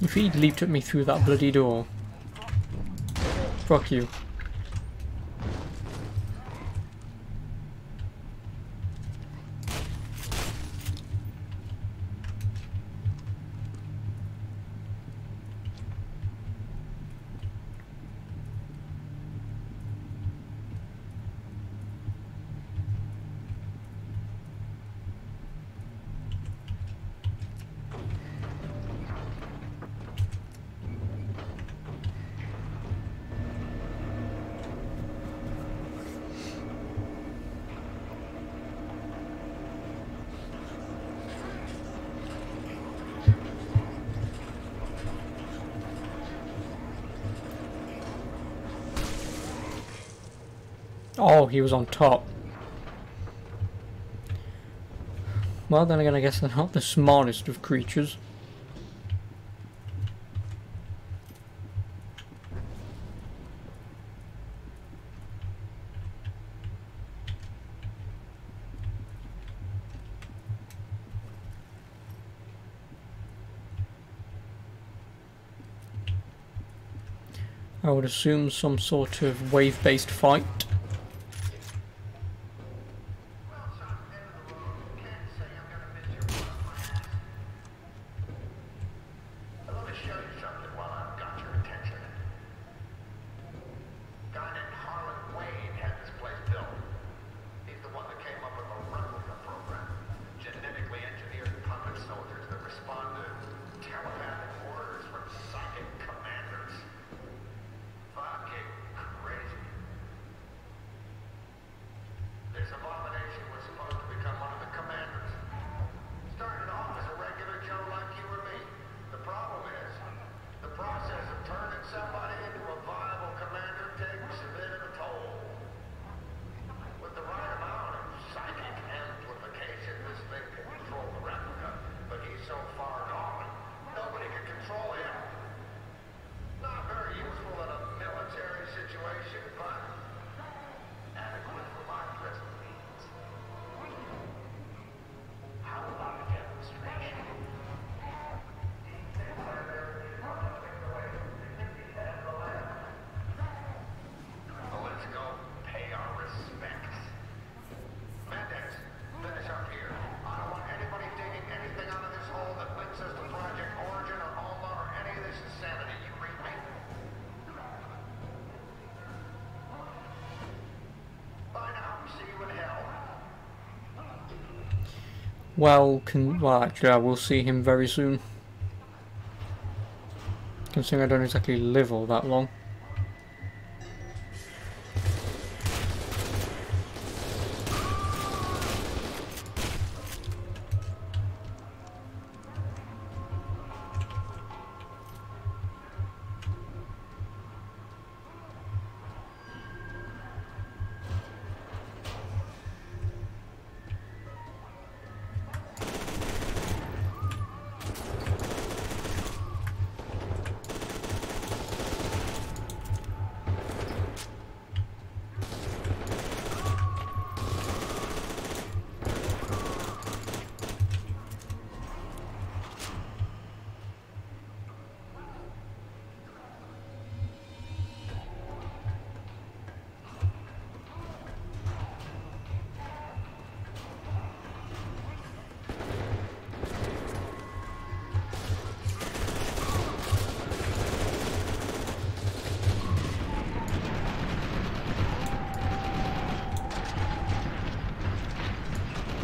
If he'd leaped at me through that bloody door. Fuck you. Oh, he was on top. Well, then again, I guess they're not the smartest of creatures. I would assume some sort of wave-based fight. Well, actually, I will see him very soon. Considering I don't exactly live all that long.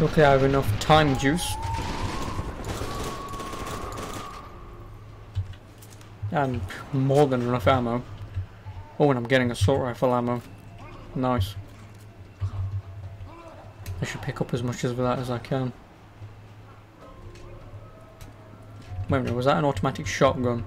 Luckily I have enough time juice. And more than enough ammo. Oh, and I'm getting assault rifle ammo. Nice. I should pick up as much of that as I can. Wait a minute, was that an automatic shotgun?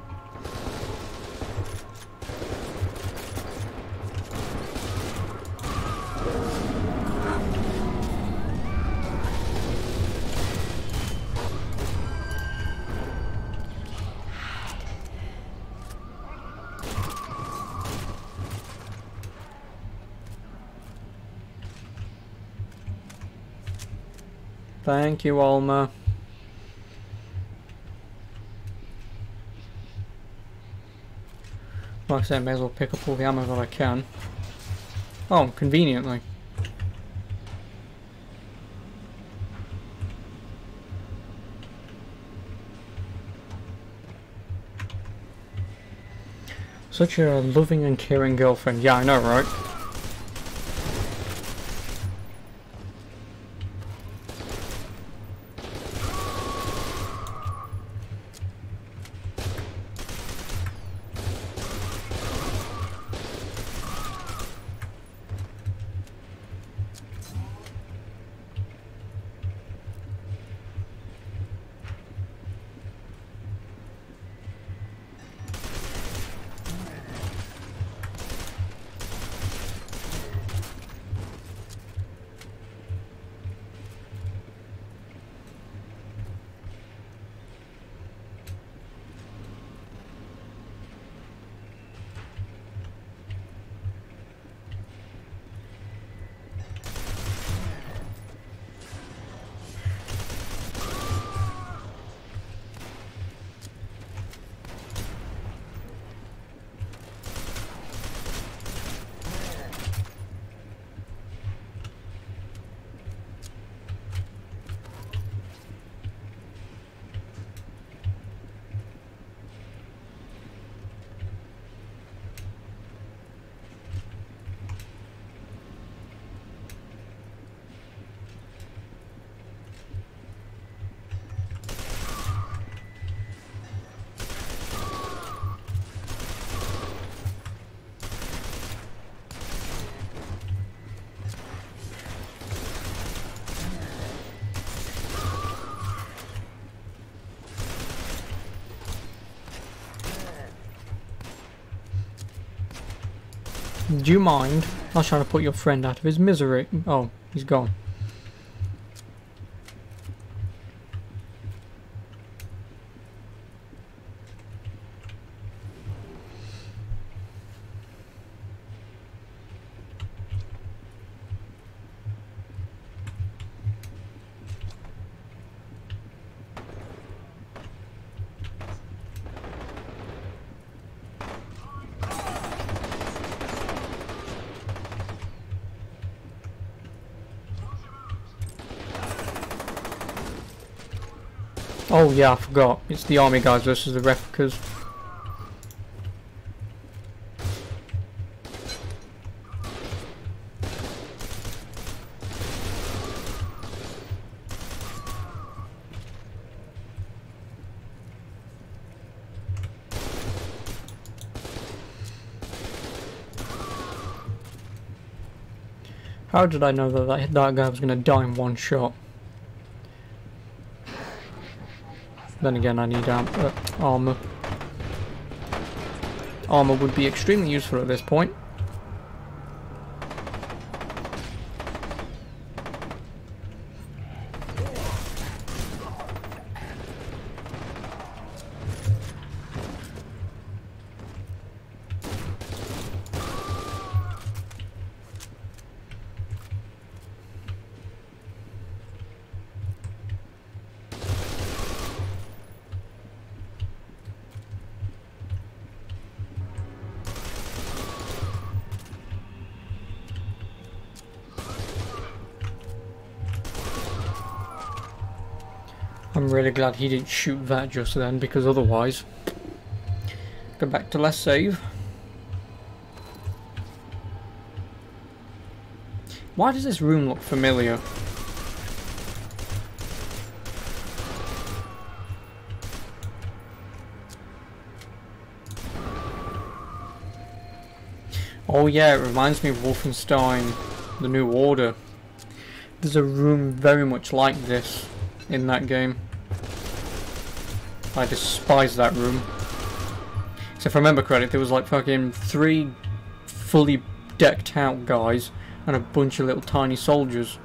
Thank you, Alma. Like I said, I may as well pick up all the ammo that I can. Oh, conveniently. Such a loving and caring girlfriend. Yeah, I know, right? Do you mind? I was trying to put your friend out of his misery. Oh, he's gone. Oh yeah, I forgot. It's the army guys versus the replicas. How did I know that guy was going to die in one shot? Then again, I need armor. Armor would be extremely useful at this point. I'm really glad he didn't shoot that just then, because otherwise... Go back to let's save. Why does this room look familiar? Oh yeah, it reminds me of Wolfenstein, The New Order. There's a room very much like this in that game. I despise that room. So if I remember correctly, there was like fucking 3 fully decked out guys and a bunch of little tiny soldiers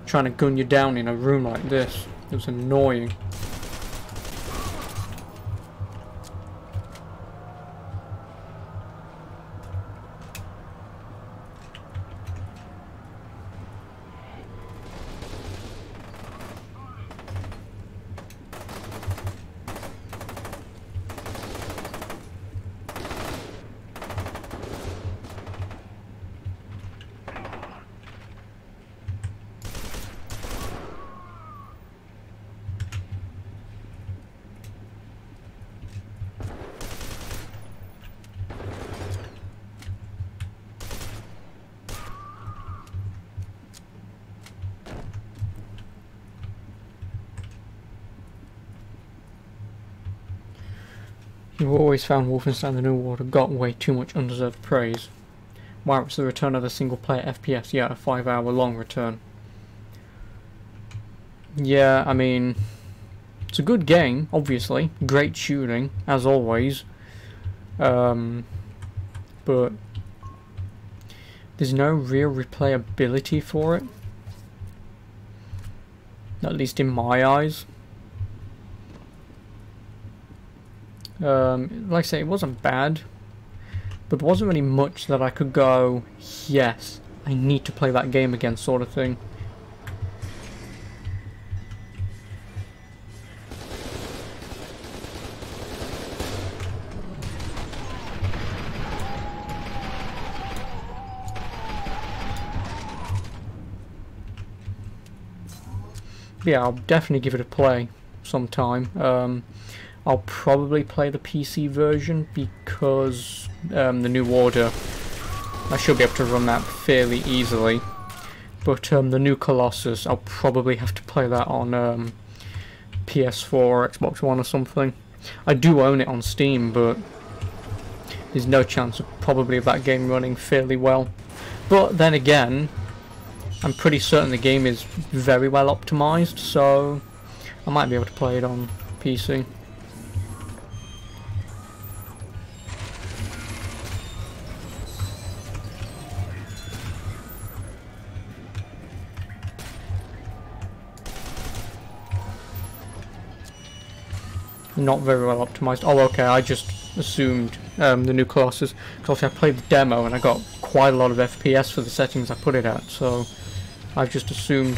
trying to gun you down in a room like this. It was annoying. You've always found Wolfenstein The New Order got way too much undeserved praise. Wow, it's the return of a single-player FPS, yeah, a 5-hour long return. Yeah, I mean, it's a good game, obviously. Great shooting, as always. But there's no real replayability for it. At least in my eyes. Like I say, it wasn't bad. But there wasn't really much that I could go, yes, I need to play that game again, sort of thing. Yeah, I'll definitely give it a play sometime. I'll probably play the PC version because the New Order, I should be able to run that fairly easily. But the new Colossus, I'll probably have to play that on PS4 or Xbox One or something. I do own it on Steam, but there's no chance of probably of that game running fairly well. But then again, I'm pretty certain the game is very well optimized, so I might be able to play it on PC. Not very well optimized. Oh, okay, I just assumed the new Colossus, because I played the demo and I got quite a lot of FPS for the settings I put it at, so I've just assumed.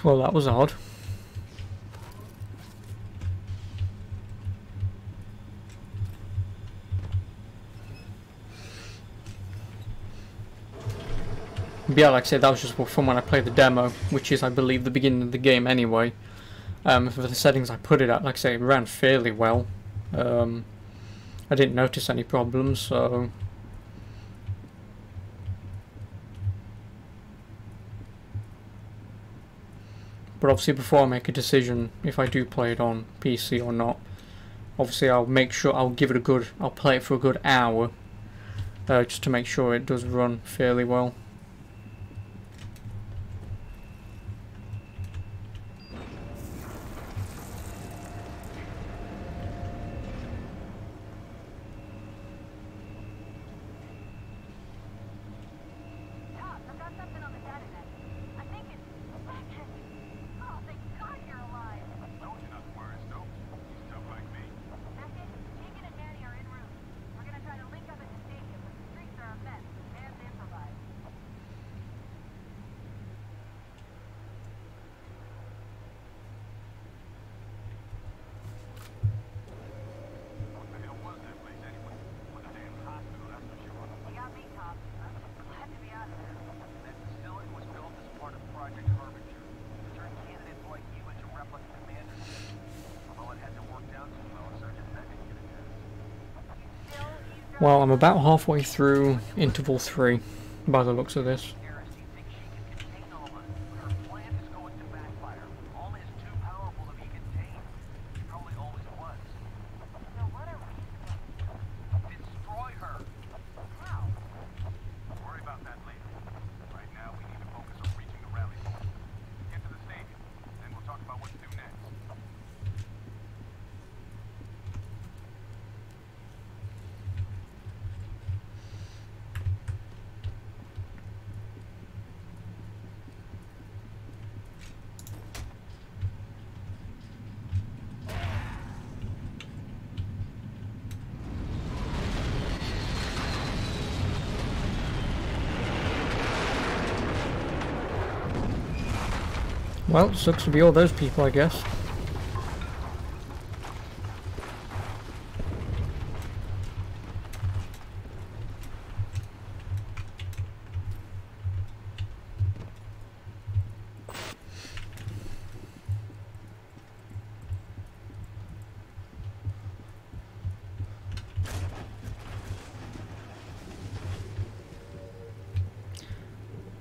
Well, that was odd. But yeah, like I said, that was just from when I played the demo, which is, I believe, the beginning of the game anyway. For the settings I put it at, like I say, it ran fairly well. I didn't notice any problems, so... But obviously before I make a decision if I do play it on PC or not, obviously I'll make sure, I'll play it for a good hour, just to make sure it does run fairly well. Well, I'm about halfway through Interval 3, by the looks of this. Well, sucks to be all those people, I guess.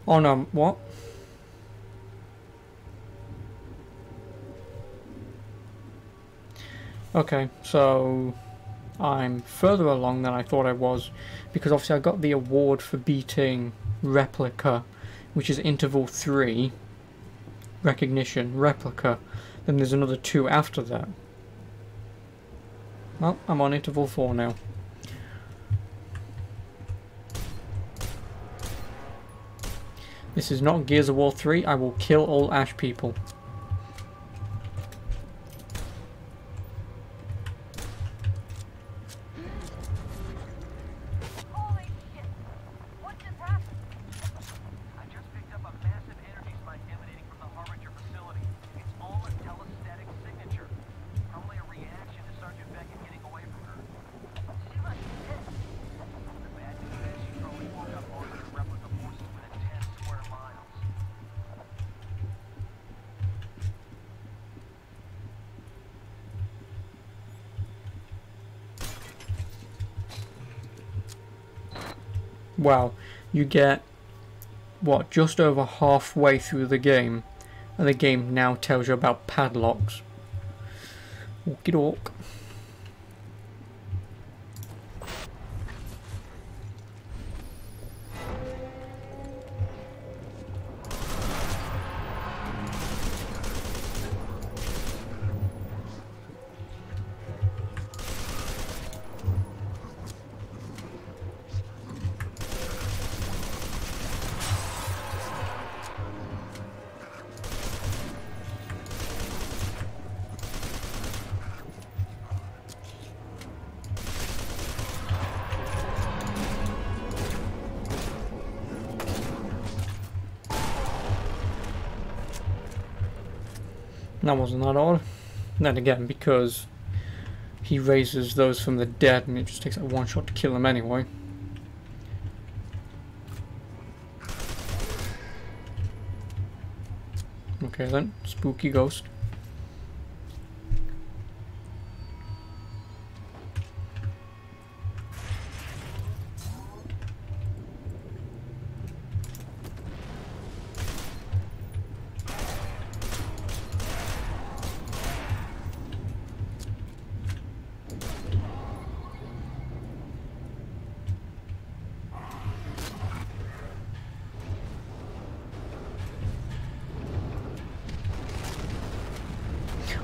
Oh no, what? Okay, so I'm further along than I thought I was, because obviously I got the award for beating Replica, which is interval 3, recognition, Replica. Then there's another 2 after that. Well, I'm on interval 4 now. This is not Gears of War 3, I will kill all Ash people. Holy shit! What just happened? I just picked up a massive energy spike emanating from the Harbinger facility. It's all a telestatic signature. Probably a reaction to Sergeant Beckett getting away from her. She must be pissed. The bad news is she probably woke up Harbinger replica forces within 10 square miles. Wow, you get, what, just over halfway through the game, and the game now tells you about padlocks. Okie doke. That wasn't that odd. Then again, because he raises those from the dead and it just takes like one shot to kill them anyway. Okay then, spooky ghost.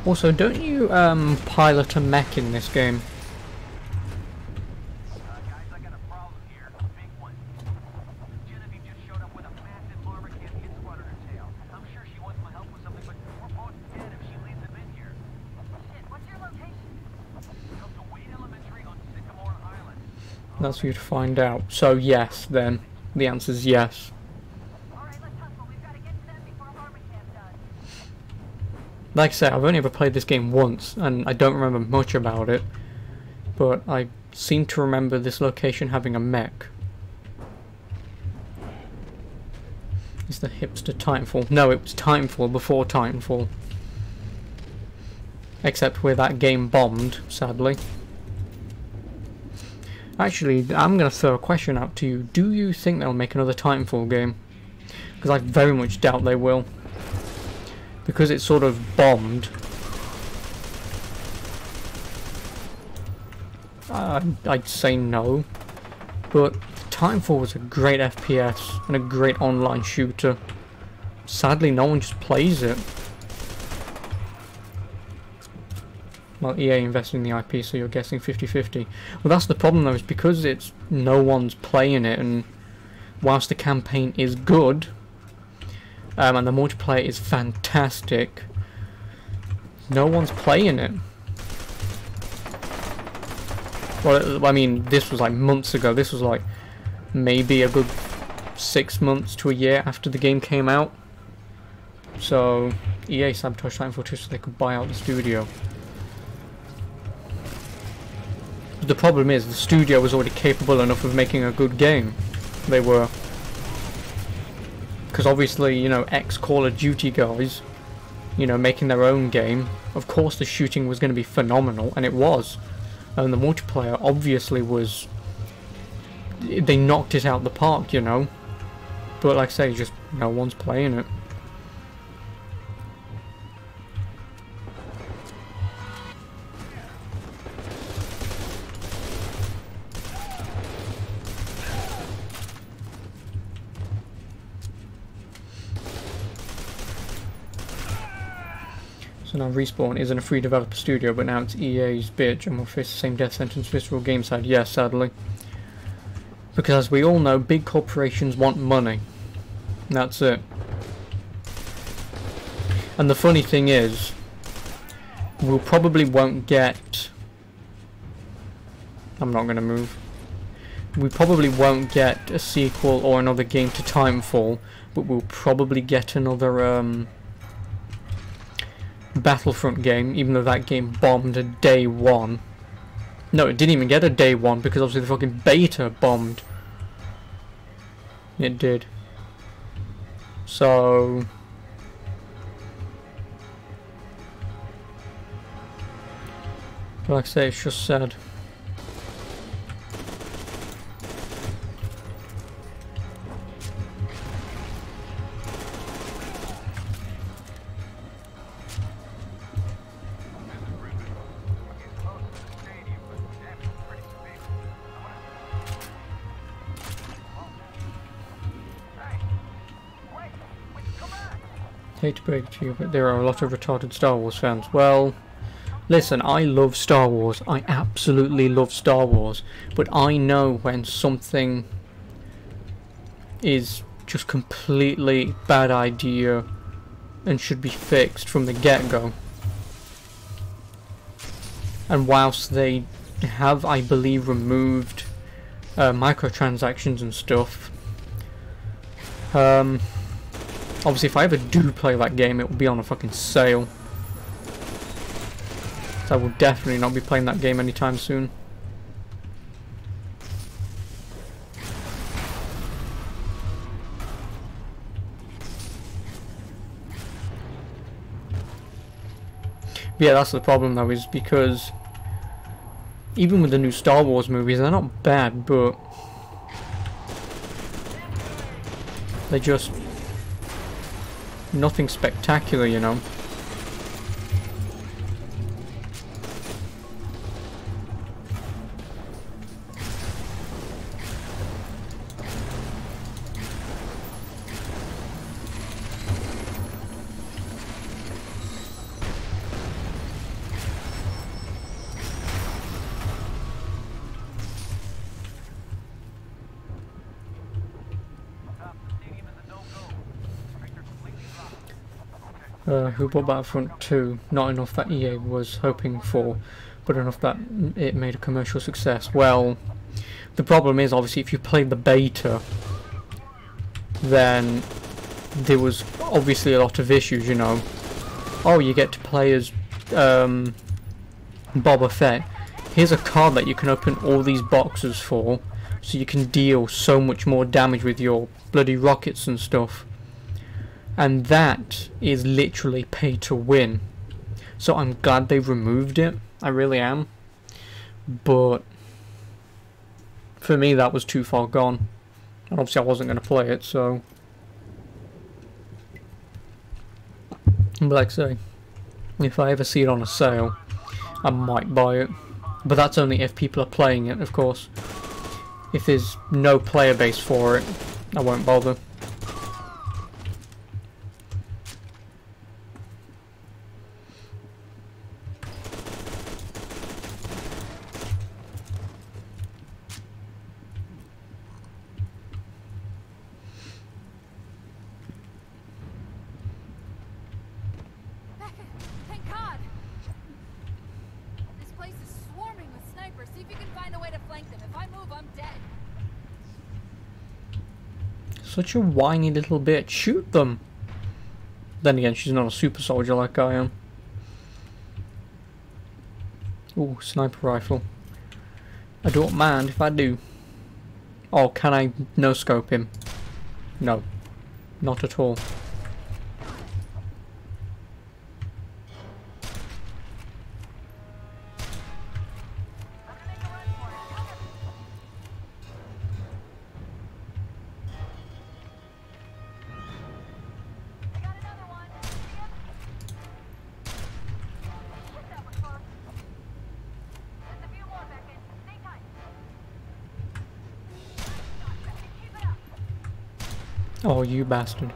Also, don't you pilot a mech in this game? Guys, I got a problem here. A big one. Genevieve just showed up with a massive armor camp hit squad on her tail. I'm sure she wants my help with something, but we're both dead if she leads them in here. Shit, what's your location? Come to Wade Elementary on Sycamore Island. That's for you to find out. So yes, then. The answer's yes. Alright, let's hustle. We've got to get to them before armor camp does. Like I said, I've only ever played this game once, and I don't remember much about it. But I seem to remember this location having a mech. Is the hipster Titanfall? No, it was Titanfall before Titanfall. Except where that game bombed, sadly. Actually, I'm going to throw a question out to you. Do you think they'll make another Titanfall game? Because I very much doubt they will. Because it sort of bombed. I'd say no. But Titanfall was a great FPS and a great online shooter. Sadly, no one just plays it. Well, EA invested in the IP, so you're guessing 50-50. Well, that's the problem though, is because it's no one's playing it, and whilst the campaign is good, and the multiplayer is fantastic, no one's playing it. Well, I mean, this was like months ago. This was like maybe a good 6 months to a year after the game came out. So EA sabotaged Titanfall 2 so they could buy out the studio. But the problem is, the studio was already capable enough of making a good game. They were. Because obviously, you know, ex-Call of Duty guys, you know, making their own game, of course the shooting was going to be phenomenal, and it was. And the multiplayer obviously was... They knocked it out the park, you know. But like I say, just no one's playing it. So now Respawn isn't a free developer studio, but now it's EA's bitch and will face the same death sentence Visceral Games had. Yes, sadly. Because as we all know, big corporations want money. That's it. And the funny thing is, we probably won't get... I'm not going to move. We probably won't get a sequel or another game to Titanfall, but we'll probably get another Battlefront game, even though that game bombed at day one. No, it didn't even get a day one because obviously the fucking beta bombed. It did. So... like I say, it's just sad. Hate to break it to you, but there are a lot of retarded Star Wars fans. Well, listen, I love Star Wars. I absolutely love Star Wars. But I know when something is just completely bad idea and should be fixed from the get-go. And whilst they have, I believe, removed microtransactions and stuff, obviously, if I ever do play that game, it will be on a fucking sale. So I will definitely not be playing that game anytime soon. But yeah, that's the problem though, is because even with the new Star Wars movies, they're not bad, but they just... nothing spectacular, you know. Who bought Battlefront 2? Not enough that EA was hoping for, but enough that it made a commercial success. Well, the problem is, obviously, if you played the beta, then there was obviously a lot of issues, you know. Oh, you get to play as Boba Fett. Here's a card that you can open all these boxes for, so you can deal so much more damage with your bloody rockets and stuff. And that is literally pay to win. So I'm glad they removed it. I really am. But for me, that was too far gone. And obviously I wasn't going to play it, so... But like I say, if I ever see it on a sale, I might buy it. But that's only if people are playing it, of course. If there's no player base for it, I won't bother. Such a whiny little bitch. Shoot them. Then again, she's not a super soldier like I am. Ooh, sniper rifle. I don't mind if I do. Oh, can I no-scope him? No. Not at all. Oh, you bastard.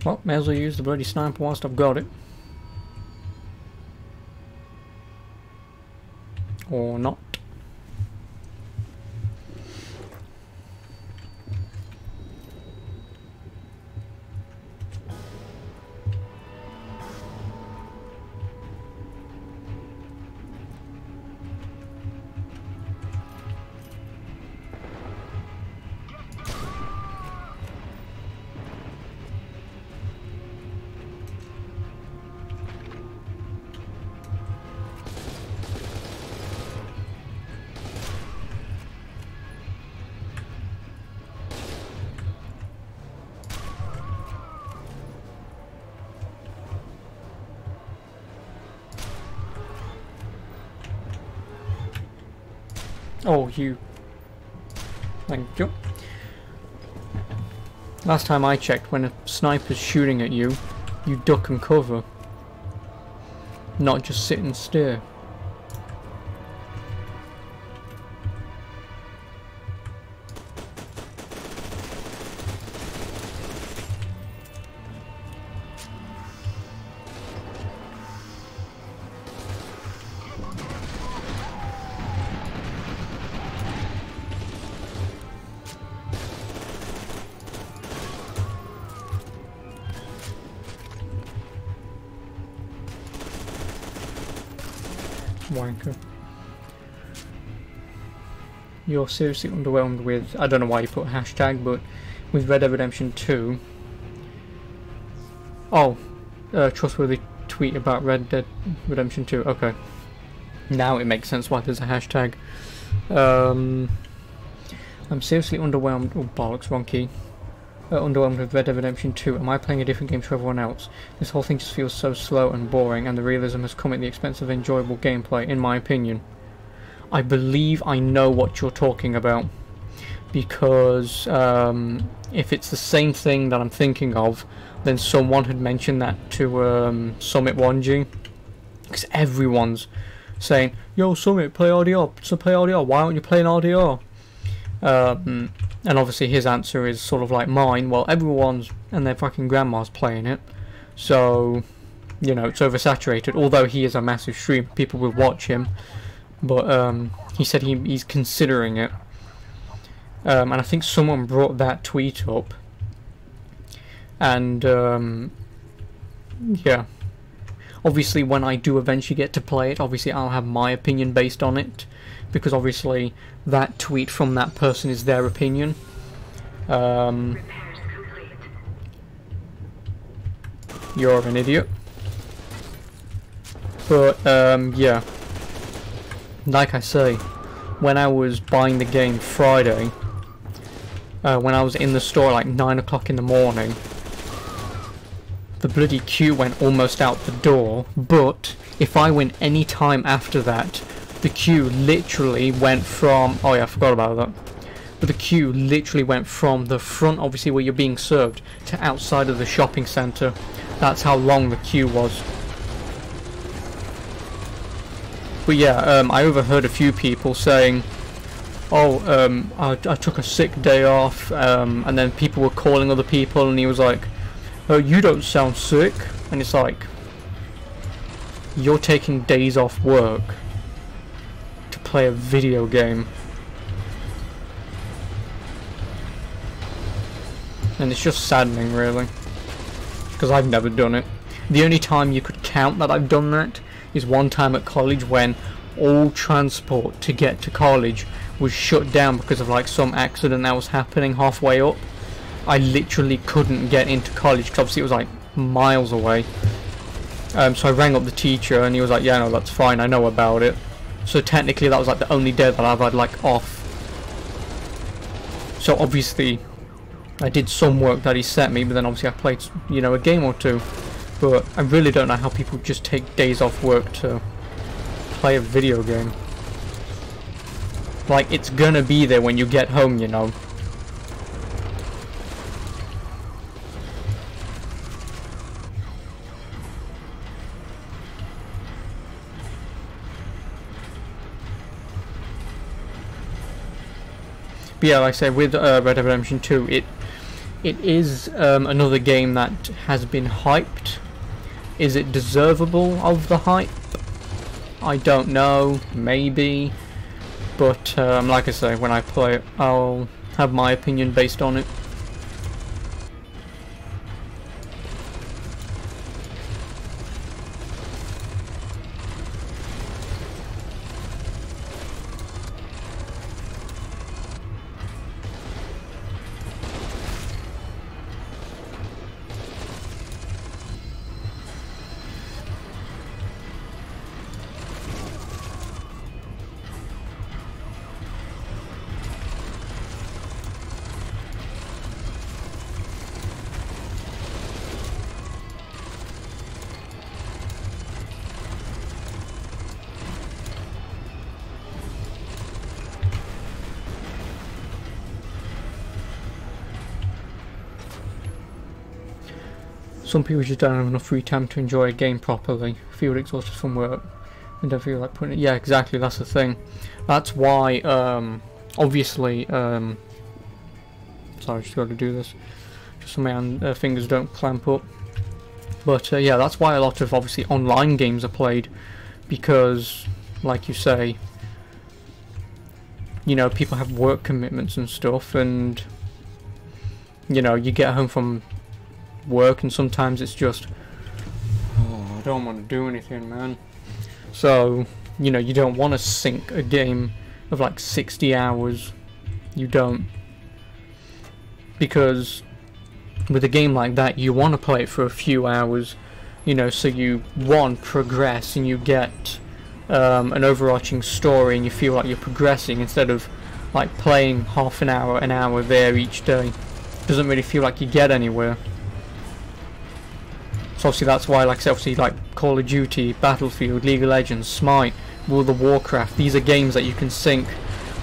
Well, may as well use the bloody sniper whilst I've got it. Or not. Oh, you. Thank you. Last time I checked, when a sniper's shooting at you, you duck and cover. Not just sit and stare. Wanker. You're seriously underwhelmed with, I don't know why you put hashtag, but with Red Dead Redemption 2. Oh, trustworthy tweet about Red Dead Redemption 2. Okay. Now it makes sense why there's a hashtag. I'm seriously underwhelmed. Oh, bollocks, wrong key. Underwhelmed with Red Dead Redemption 2. Am I playing a different game to everyone else? This whole thing just feels so slow and boring, and the realism has come at the expense of enjoyable gameplay, in my opinion. I believe I know what you're talking about, because if it's the same thing that I'm thinking of, then someone had mentioned that to Summit 1G, because everyone's saying, "Yo, Summit, play RDR, so play RDR, why aren't you playing RDR?" And obviously his answer is sort of like mine, well, everyone's and their fucking grandma's playing it, so you know, it's oversaturated. Although he is a massive streamer, people will watch him. But he said he's considering it. And I think someone brought that tweet up. And yeah. Obviously, when I do eventually get to play it, obviously I'll have my opinion based on it. Because obviously that tweet from that person is their opinion. You're an idiot. But yeah, like I say, when I was buying the game Friday, when I was in the store like 9 o'clock in the morning, the bloody queue went almost out the door. But if I went any time after that, the queue literally went from, oh yeah, I forgot about that. But the queue literally went from the front, obviously where you're being served, to outside of the shopping centre. That's how long the queue was. But yeah, I overheard a few people saying, oh, I took a sick day off, and then people were calling other people, and he was like, oh, you don't sound sick. And it's like, you're taking days off work to play a video game. And it's just saddening, really, because I've never done it. The only time you could count that I've done that is one time at college when all transport to get to college was shut down because of like some accident that was happening halfway up. I literally couldn't get into college because obviously it was like miles away. So I rang up the teacher and he was like, yeah, no, that's fine, I know about it. So technically that was like the only day that I've had like off. So obviously I did some work that he set me, but then obviously I played, you know, a game or two. But I really don't know how people just take days off work to play a video game. Like, it's gonna be there when you get home, you know. But yeah, like I say, with Red Dead Redemption 2, it is another game that has been hyped. Is it deservable of the hype? I don't know, maybe. But like I say, when I play it, I'll have my opinion based on it. Some people just don't have enough free time to enjoy a game properly, feel exhausted from work, and don't feel like putting it. Yeah, exactly, that's the thing. That's why, obviously, sorry, I just got to do this, just so my fingers don't clamp up. But yeah, that's why a lot of, obviously, online games are played, because, like you say, you know, people have work commitments and stuff, and, you know, you get home from work and sometimes it's just, oh, I don't want to do anything, man. So, you know, you don't want to sink a game of like 60 hours. You don't. Because with a game like that, you want to play it for a few hours, you know, so you, one, progress and you get an overarching story and you feel like you're progressing instead of like playing half an hour there each day. Doesn't really feel like you get anywhere. So obviously that's why, like I said, obviously like Call of Duty, Battlefield, League of Legends, Smite, World of Warcraft, these are games that you can sink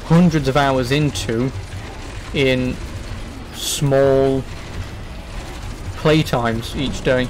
hundreds of hours into in small playtimes each day.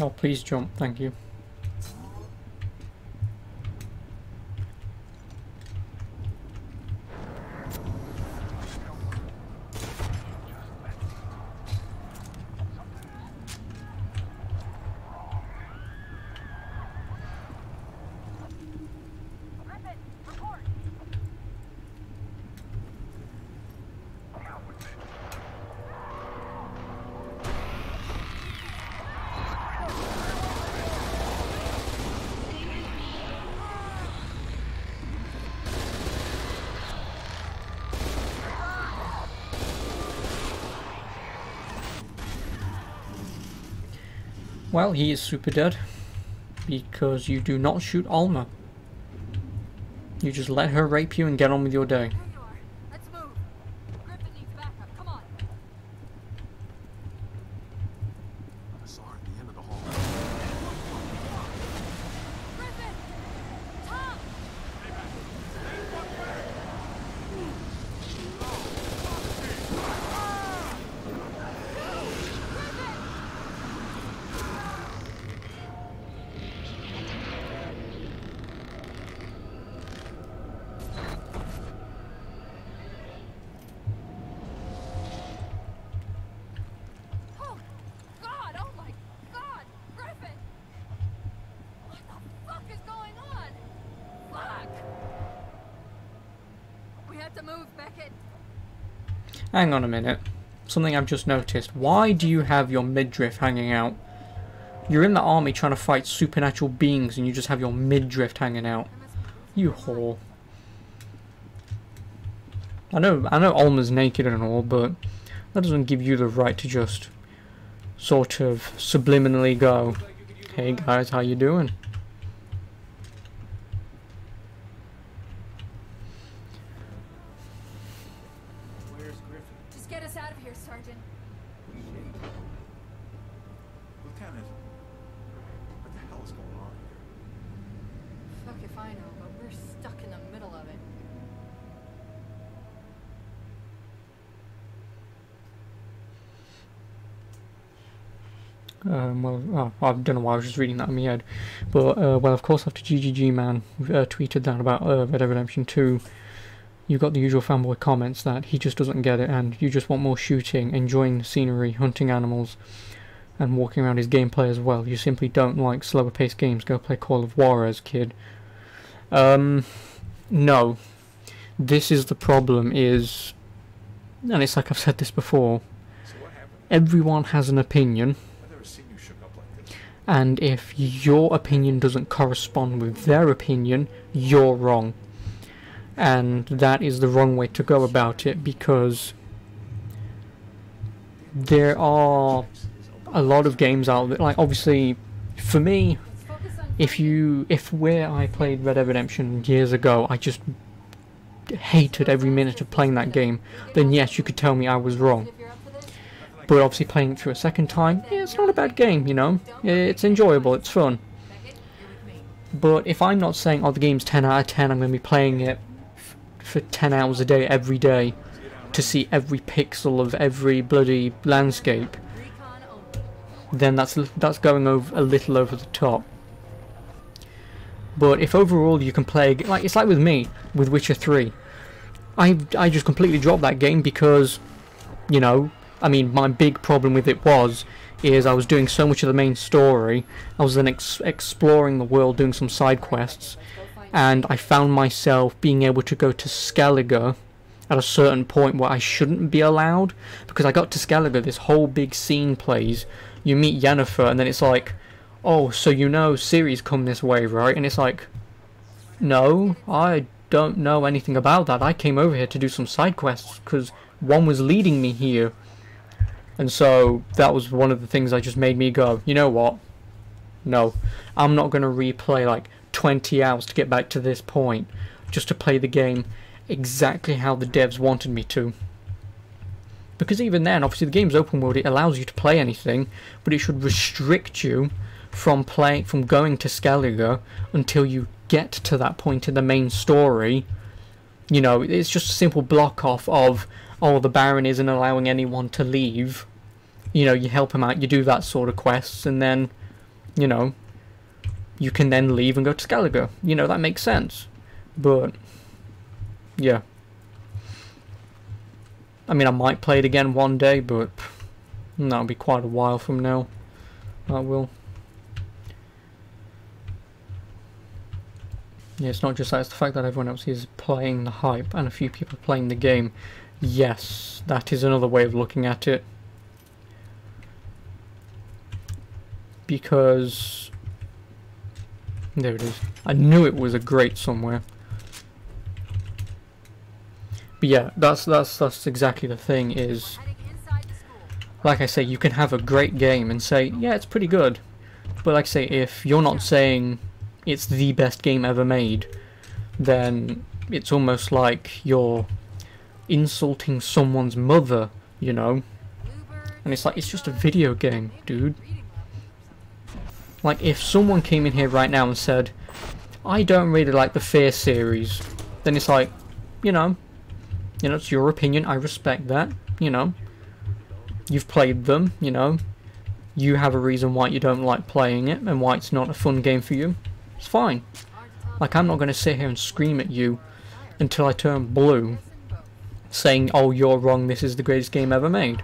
Oh, please jump, thank you. Griffin, report. Well, he is super dead because you do not shoot Alma. You just let her rape you and get on with your day. There you are. Let's move. Griffin needs backup. Come on. I saw her at the end of the hall. Griffin! Tom! Oh, God! Oh, my God! Griffin! What the fuck is going on? Fuck! We have to move, Beckett. Hang on a minute. Something I've just noticed. Why do you have your midriff hanging out? You're in the army trying to fight supernatural beings and you just have your midriff hanging out. You whore. I know Alma's naked and all, but that doesn't give you the right to just sort of subliminally go, "Hey guys, how you doing?" Where's Griffin? Just get us out of here, Sergeant. Lieutenant, what the hell is going on here? Fuck if I know, but we're stuck in the middle of it. I don't know why I was just reading that in my head. But, well, of course, after GGG Man tweeted that about Red Dead Redemption 2, you got the usual fanboy comments that he just doesn't get it and you just want more shooting, enjoying the scenery, hunting animals, and walking around his gameplay as well. You simply don't like slower paced games. Go play Call of Juarez, kid. No. This is the problem is, and it's like I've said this before, So what happened? everyone has an opinion. I've never seen you shook up like this. And if your opinion doesn't correspond with their opinion, you're wrong. And that is the wrong way to go about it, because there are a lot of games out there, like obviously for me, Let's focus on if where I played Red Dead Redemption years ago, I just hated every minute of playing that game, then yes, you could tell me I was wrong. if you're up for this. But obviously playing it through a second time, yeah, it's not a bad game, you know. It's enjoyable, it's fun. Beckett, you're with me. But if I'm not saying, oh, the game's 10 out of 10, I'm going to be playing it for 10 hours a day, every day, to see every pixel of every bloody landscape, Recon only. then that's going over a little over the top. But if overall you can play, like it's like with me, with Witcher 3, I just completely dropped that game because, you know, I mean, my big problem with it is I was doing so much of the main story, I was then exploring the world, doing some side quests, and I found myself being able to go to Skellige at a certain point where I shouldn't be allowed, because I got to Skellige, this whole big scene plays, you meet Yennefer, and then it's like, oh, so you know Ciri's come this way, right? And it's like, no, I don't know anything about that. I came over here to do some side quests, because one was leading me here. And so, that was one of the things that just made me go, you know what? No, I'm not going to replay like 20 hours to get back to this point, just to play the game exactly how the devs wanted me to. Because even then, obviously the game's open world, it allows you to play anything, but it should restrict you from going to Skellige until you get to that point in the main story. You know, it's just a simple block off of, oh, the Baron isn't allowing anyone to leave. You know, you help him out, you do that sort of quests, and then you know, you can then leave and go to Excalibur. You know, that makes sense. But, yeah. I mean, I might play it again one day, but that'll be quite a while from now. That will. Yeah, it's not just that, it's the fact that everyone else is playing the hype and a few people playing the game. Yes, that is another way of looking at it. Because... there it is. I knew it was a grate somewhere. But yeah, that's exactly the thing is... like I say, you can have a great game and say, yeah, it's pretty good. But like I say, if you're not saying it's the best game ever made, then it's almost like you're insulting someone's mother, you know? And it's like, it's just a video game, dude. Like, if someone came in here right now and said, I don't really like the F.E.A.R series, then it's like, you know, it's your opinion, I respect that, you know. You've played them, you know. You have a reason why you don't like playing it and why it's not a fun game for you. It's fine. Like, I'm not going to sit here and scream at you until I turn blue saying, oh, you're wrong, this is the greatest game ever made.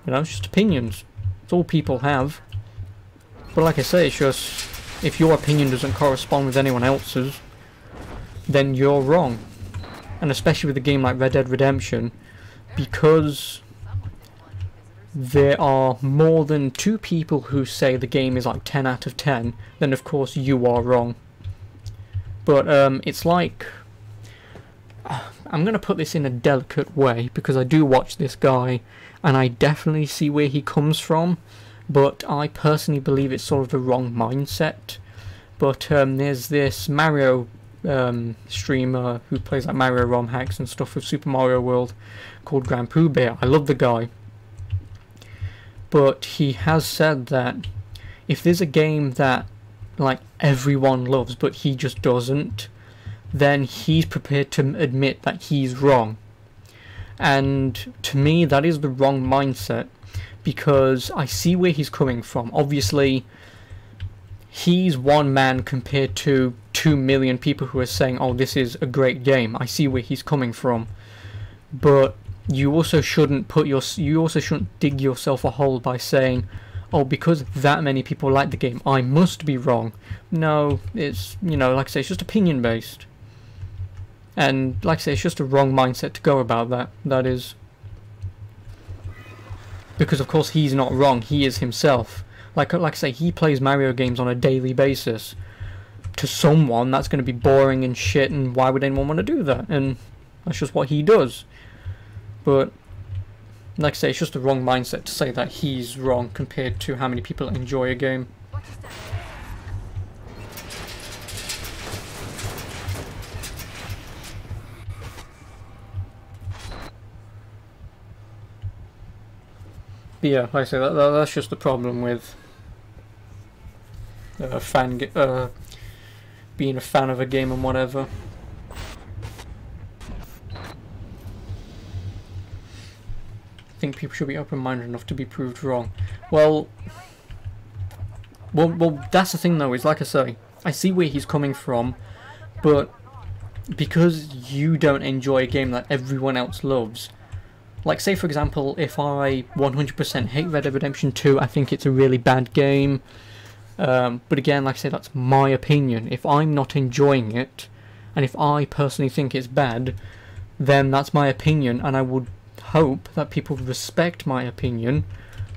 You know, it's just opinions. It's all people have. But like I say, it's just, if your opinion doesn't correspond with anyone else's, then you're wrong. And especially with a game like Red Dead Redemption, because there are more than 2 people who say the game is like 10 out of 10, then of course you are wrong. But it's like, I'm going to put this in a delicate way because I do watch this guy and I definitely see where he comes from, but I personally believe it's sort of the wrong mindset. But there's this Mario streamer who plays like Mario ROM hacks and stuff with Super Mario World called Grand Pooh Bear. I love the guy. But he has said that if there's a game that like everyone loves but he just doesn't, then he's prepared to admit that he's wrong. And to me that is the wrong mindset, because I see where he's coming from. Obviously he's one man compared to 2 million people who are saying, oh, this is a great game. I see where he's coming from. But you also shouldn't dig yourself a hole by saying, oh, because that many people like the game, I must be wrong. No, it's, you know, like I say, it's just opinion based. And like I say, it's just a wrong mindset to go about that. That is. Because of course he's not wrong, he is himself. Like I say, he plays Mario games on a daily basis. To someone, that's going to be boring and shit, and why would anyone want to do that? And that's just what he does. But, like I say, it's just the wrong mindset to say that he's wrong compared to how many people enjoy a game. But yeah, like I say, that's just the problem with being a fan of a game and whatever. I think people should be open-minded enough to be proved wrong. Well, that's the thing though, is like I say, I see where he's coming from, but because you don't enjoy a game that everyone else loves, like say for example, if I 100% hate Red Dead Redemption 2, I think it's a really bad game, but again, like I say, that's my opinion. If I'm not enjoying it, and if I personally think it's bad, then that's my opinion, and I would hope that people respect my opinion,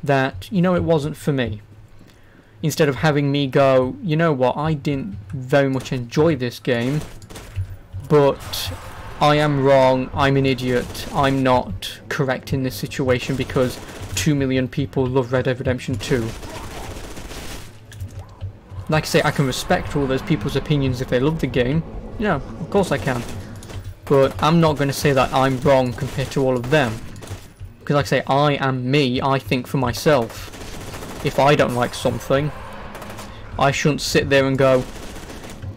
that, you know, it wasn't for me. Instead of having me go, you know what, I didn't very much enjoy this game, but I am wrong, I'm an idiot, I'm not correct in this situation because 2 million people love Red Dead Redemption 2. Like I say, I can respect all those people's opinions if they love the game. Yeah, of course I can. But I'm not going to say that I'm wrong compared to all of them. Because like I say, I am me, I think for myself. If I don't like something, I shouldn't sit there and go,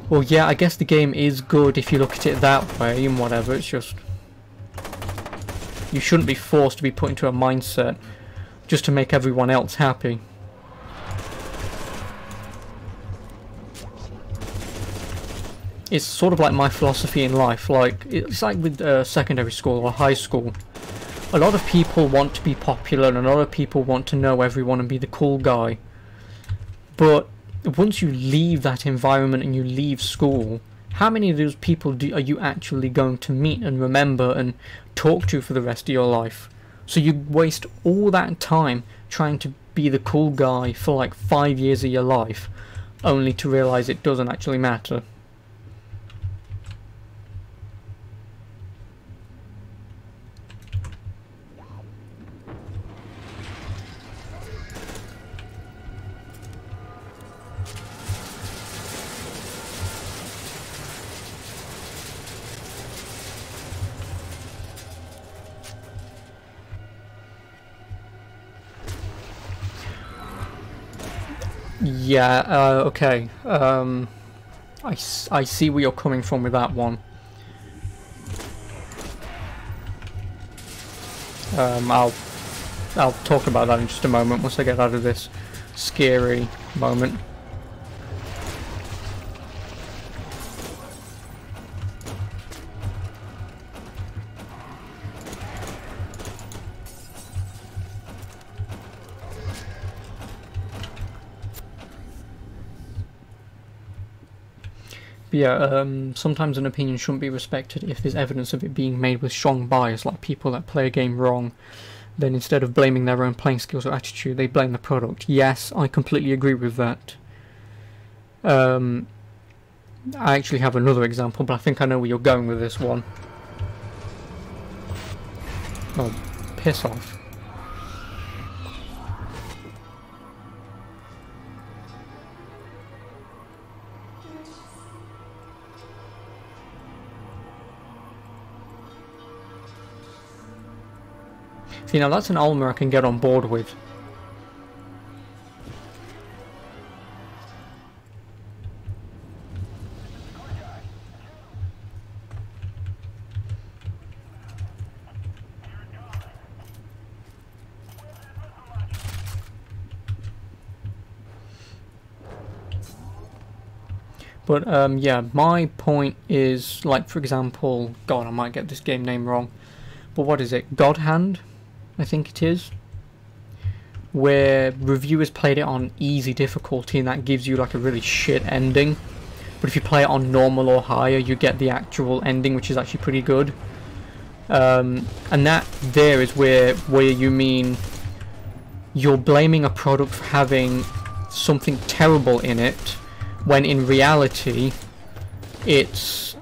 well yeah, I guess the game is good if you look at it that way and whatever. It's just, you shouldn't be forced to be put into a mindset just to make everyone else happy. it's sort of like my philosophy in life. Like, it's like with secondary school or high school. A lot of people want to be popular and a lot of people want to know everyone and be the cool guy. But once you leave that environment and you leave school, how many of those people are you actually going to meet and remember and talk to for the rest of your life? So you waste all that time trying to be the cool guy for like 5 years of your life, only to realise it doesn't actually matter. Yeah, okay. I see where you're coming from with that one. I'll talk about that in just a moment once I get out of this scary moment. But yeah, sometimes an opinion shouldn't be respected if there's evidence of it being made with strong bias, like people that play a game wrong. Then instead of blaming their own playing skills or attitude, they blame the product. Yes, I completely agree with that. I actually have another example, but I think I know where you're going with this one. Oh, piss off. See, now that's an Alma I can get on board with. But yeah, my point is, like, for example, God, I might get this game name wrong, but what is it? God Hand, I think it is, where reviewers played it on easy difficulty and that gives you like a really shit ending, but if you play it on normal or higher you get the actual ending, which is actually pretty good. And that there is where you mean you're blaming a product for having something terrible in it, when in reality it's,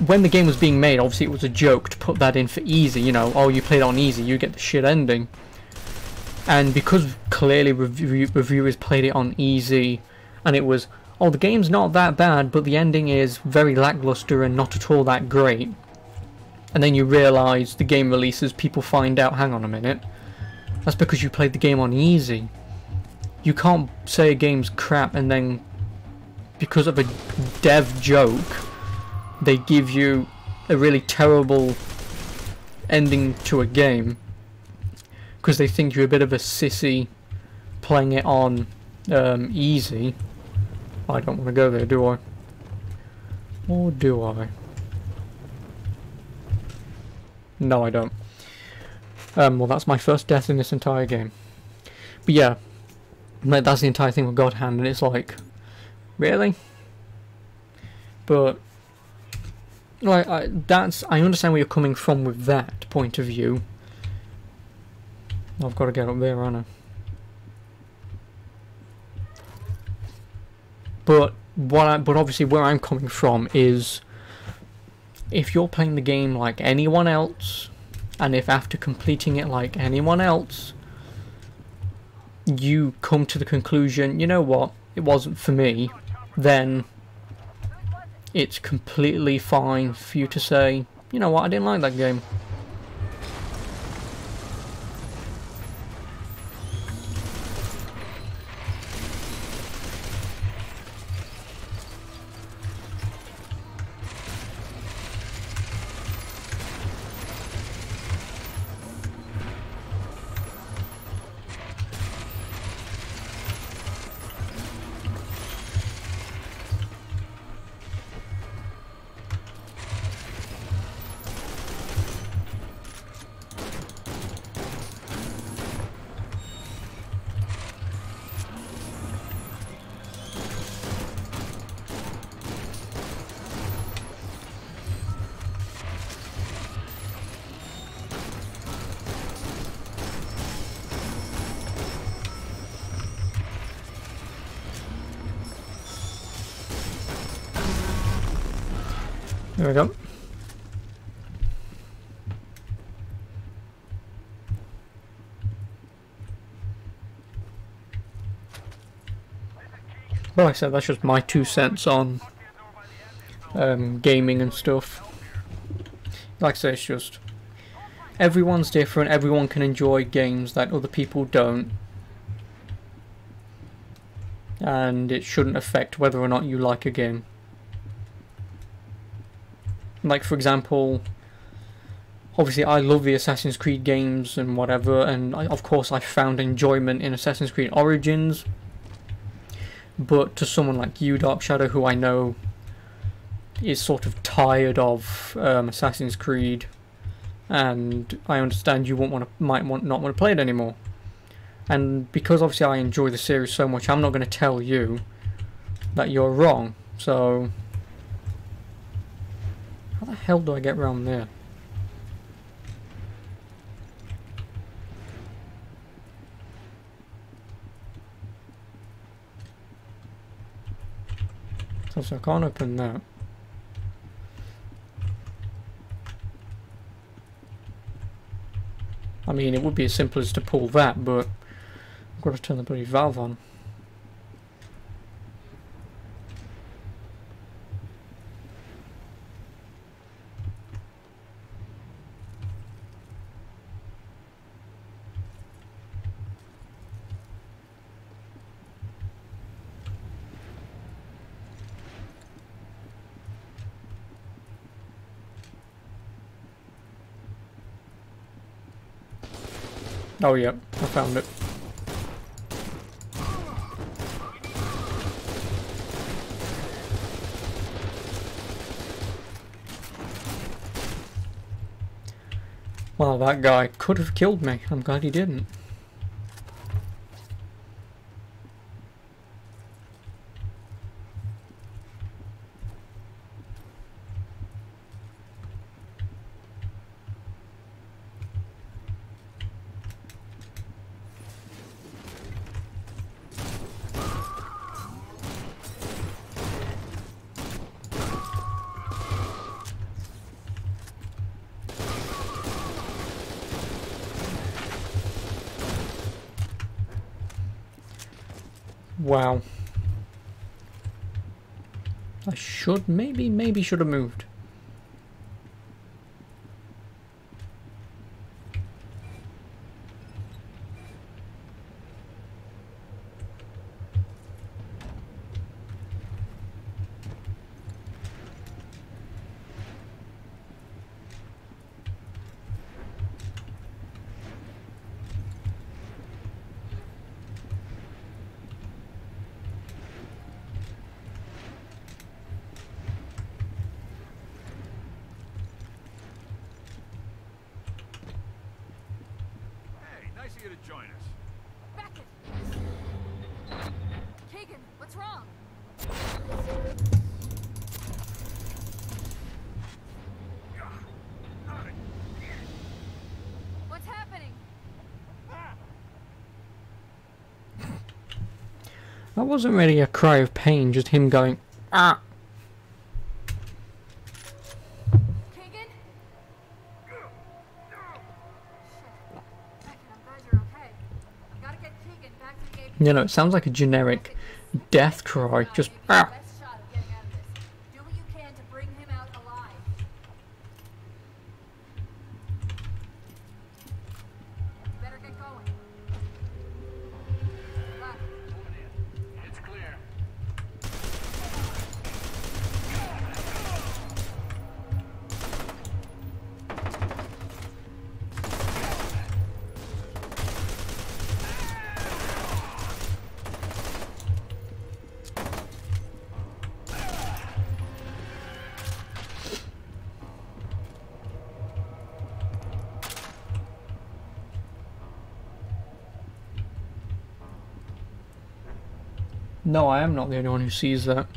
when the game was being made, obviously it was a joke to put that in for easy, you know, oh, you played on easy, you get the shit ending. And because clearly reviewers played it on easy, and it was, oh, the game's not that bad, but the ending is very lackluster and not at all that great. And then you realise the game releases, people find out, hang on a minute, that's because you played the game on easy. You can't say a game's crap and then, because of a dev joke, they give you a really terrible ending to a game because they think you're a bit of a sissy playing it on easy. I don't want to go there, do I? Or do I? No, I don't. Well, that's my first death in this entire game. But yeah, that's the entire thing with God Hand, and it's like, really? But like, I understand where you're coming from with that point of view. I've got to get up there, haven't I? But obviously where I'm coming from is, if you're playing the game like anyone else, and if after completing it like anyone else, you come to the conclusion, you know what, it wasn't for me, then it's completely fine for you to say, you know what, I didn't like that game. There we go. Well, like I said, that's just my 2 cents on gaming and stuff. Like I say, it's just everyone's different. Everyone can enjoy games that other people don't, and it shouldn't affect whether or not you like a game. Like, for example, obviously I love the Assassin's Creed games and whatever, and of course I found enjoyment in Assassin's Creed Origins. But to someone like you, Dark Shadow, who I know is sort of tired of Assassin's Creed, and I understand you not want to play it anymore. And because obviously I enjoy the series so much, I'm not going to tell you that you're wrong. So how the hell do I get around there? So I can't open that. I mean, it would be as simple as to pull that, but I've got to turn the bloody valve on. Oh, yep, I found it. Well, that guy could have killed me. I'm glad he didn't. Wow. I should, maybe should have moved. Nice of you to join us. Beckett! Keegan, what's wrong? What's happening? That wasn't really a cry of pain, just him going, ah! Keegan? Shit. Beckett, I'm glad you're okay. We gotta get Keegan back to the AP. You know, it sounds like a generic death cry, just ah! Best shot of getting out of this. Do what you can to bring him out alive. Better get going. Left. It's clear. No, I am not the only one who sees that.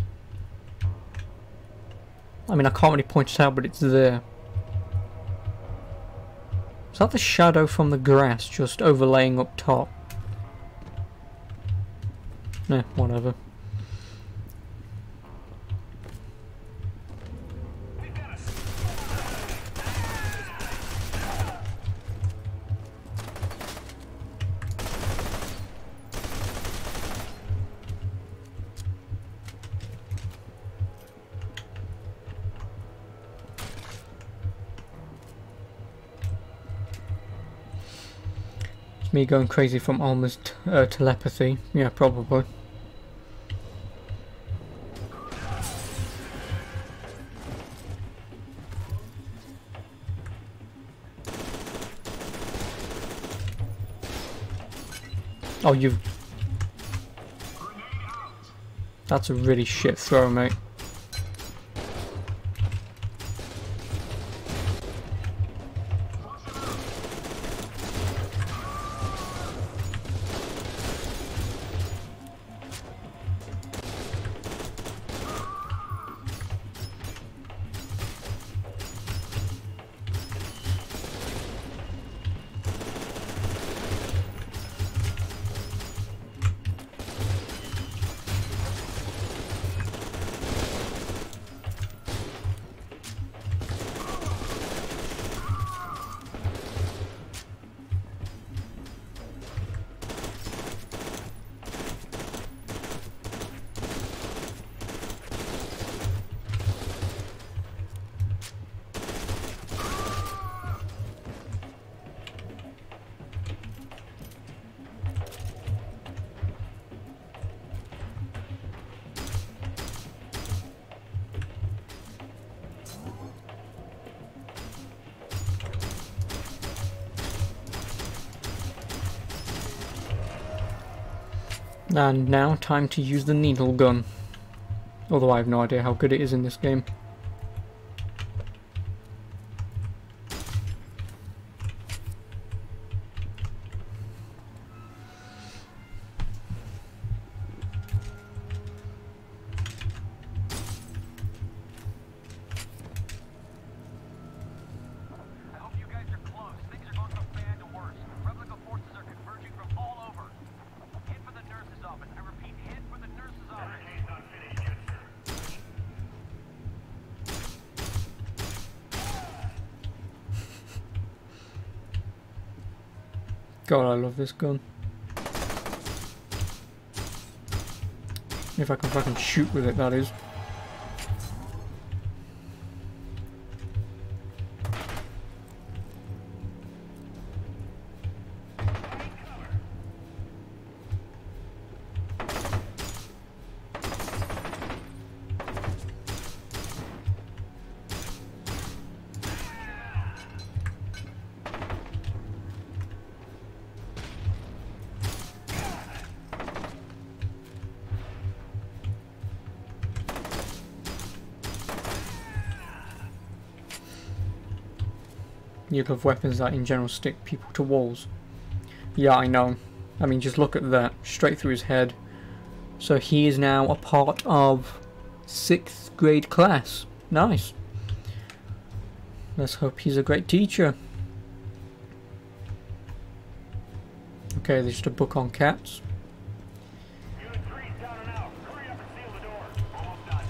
I mean, I can't really point it out, but it's there. Is that the shadow from the grass just overlaying up top? Eh, whatever. We've got a Me going crazy from almost telepathy. Yeah, probably. Oh, you... That's a really shit throw, mate. And now, time to use the needle gun. Although I have no idea how good it is in this game. I hope you guys are close. Things are going from bad to worse. Replica forces are converging from all over. Head for the nurse's office. I repeat, head for the nurse's office. God, I love this gun. If I can fucking shoot with it, that is. You love weapons that in general stick people to walls. Yeah, I know. I mean, just look at that. Straight through his head. So he is now a part of 6th grade class. Nice. Let's hope he's a great teacher. Okay, there's just a book on cats. Unit 3's down and out. Hurry up and seal the door. Almost done.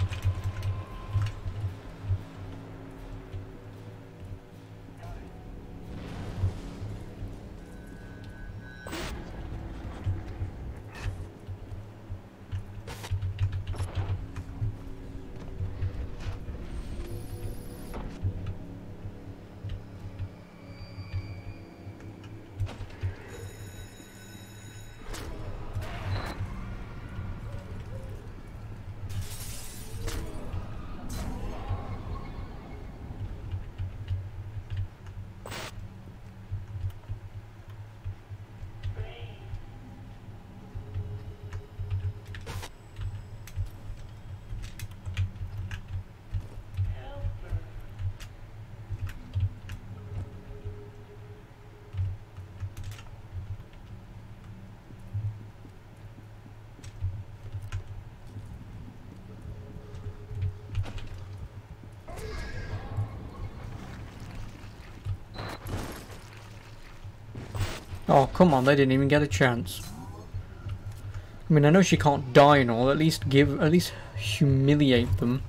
Oh, come on, they didn't even get a chance. I mean, I know she can't die and all, at least humiliate them.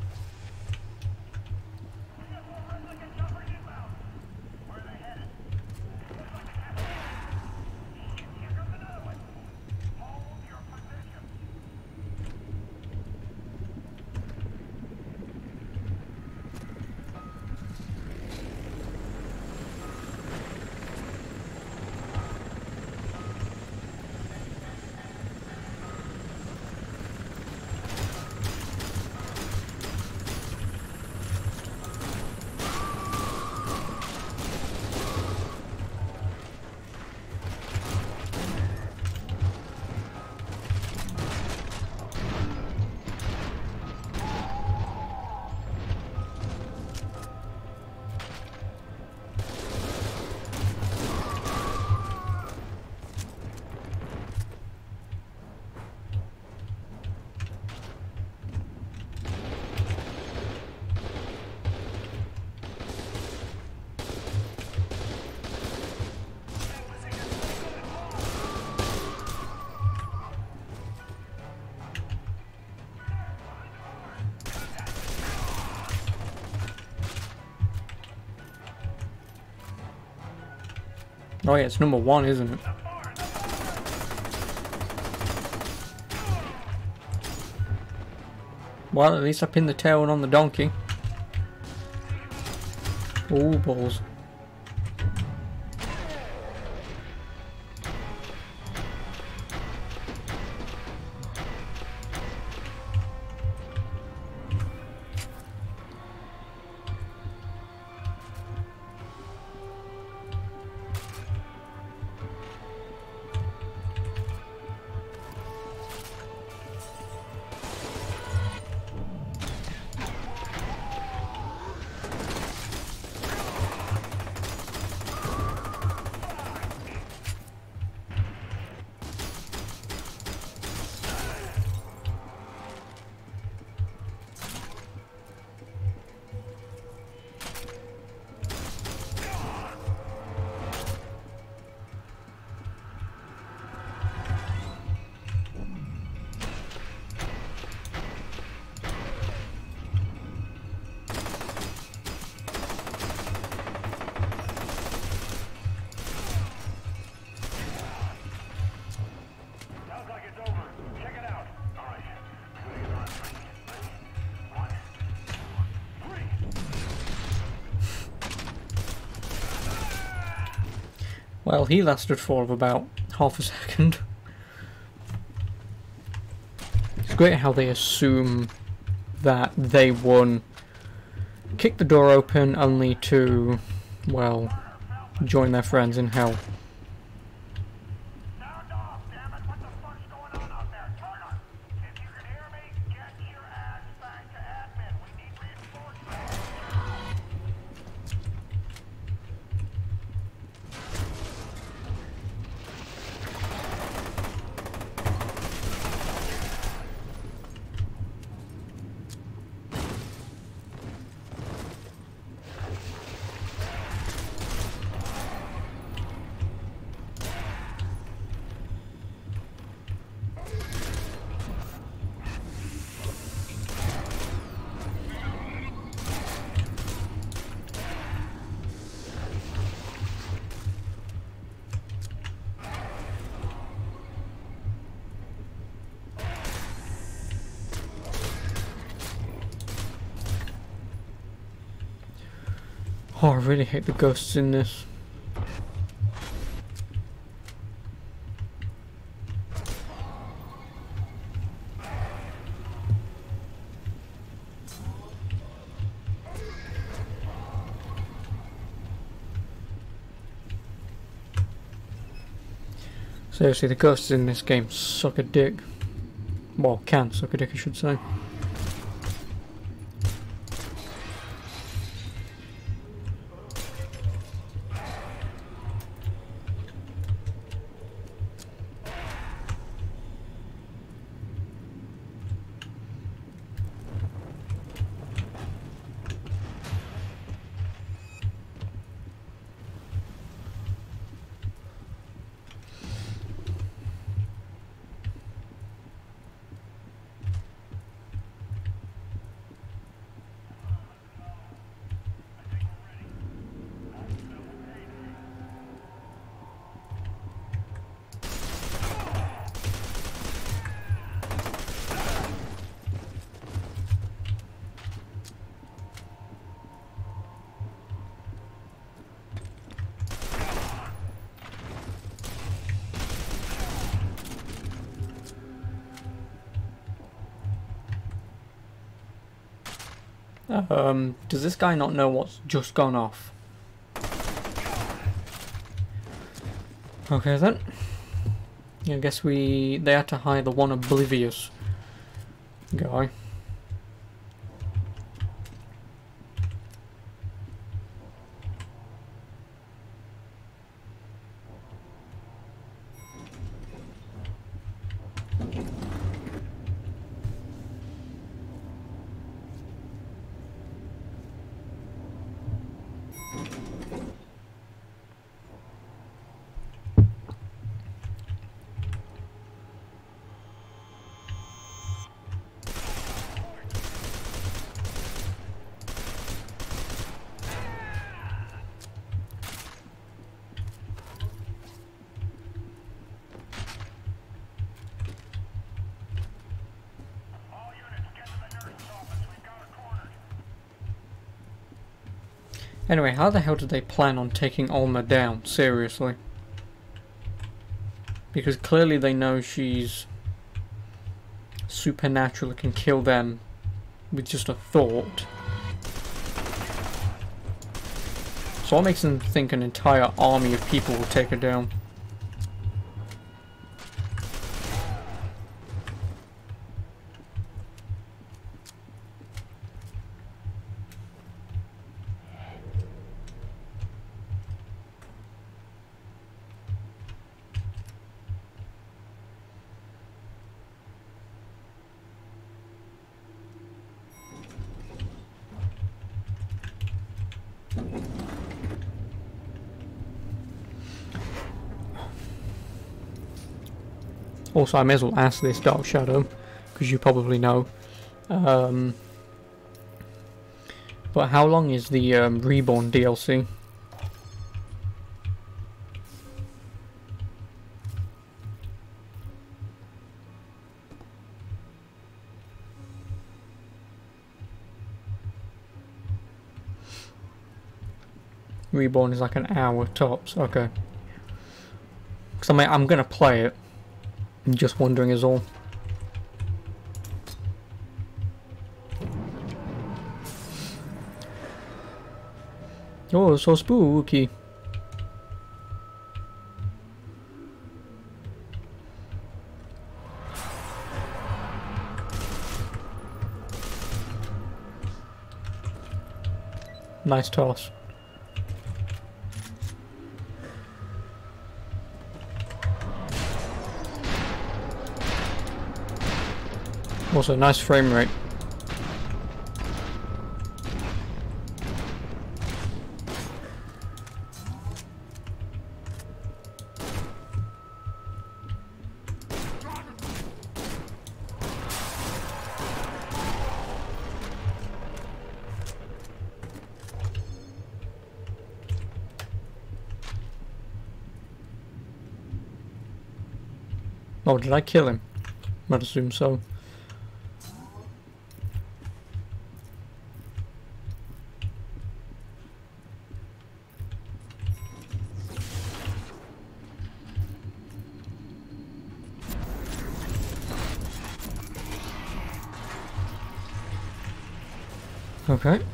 Oh yeah, it's number 1, isn't it? Well, at least I pinned the tail one on the donkey. Ooh, balls. Sounds like it's over. Check it out. All right. Swing on three. Ready? 1, 2, 3. Well, he lasted for about half a second. It's great how they assume that they won. Kick the door open only to, well, join their friends in hell. Sound off, damn it. What the fuck's going on out there? Turner, if you can hear me, get your ass back to admin. We need reinforcements. Oh, I really hate the ghosts in this. Seriously, the ghosts in this game suck a dick. Well, can suck a dick, I should say. Does this guy not know what's just gone off? Okay then. I guess they had to hire the one oblivious guy. Anyway, how the hell did they plan on taking Alma down? Seriously. Because clearly they know she's supernatural, can kill them with just a thought. So what makes them think an entire army of people will take her down? Also, I may as well ask this, Dark Shadow, because you probably know. But how long is the Reborn DLC? Reborn is like an hour tops, okay. Because I'm gonna play it. I'm just wondering is all. Oh, so spooky. Nice toss. Also, nice frame rate. Oh, did I kill him? I'd assume so. Okay. Beckett,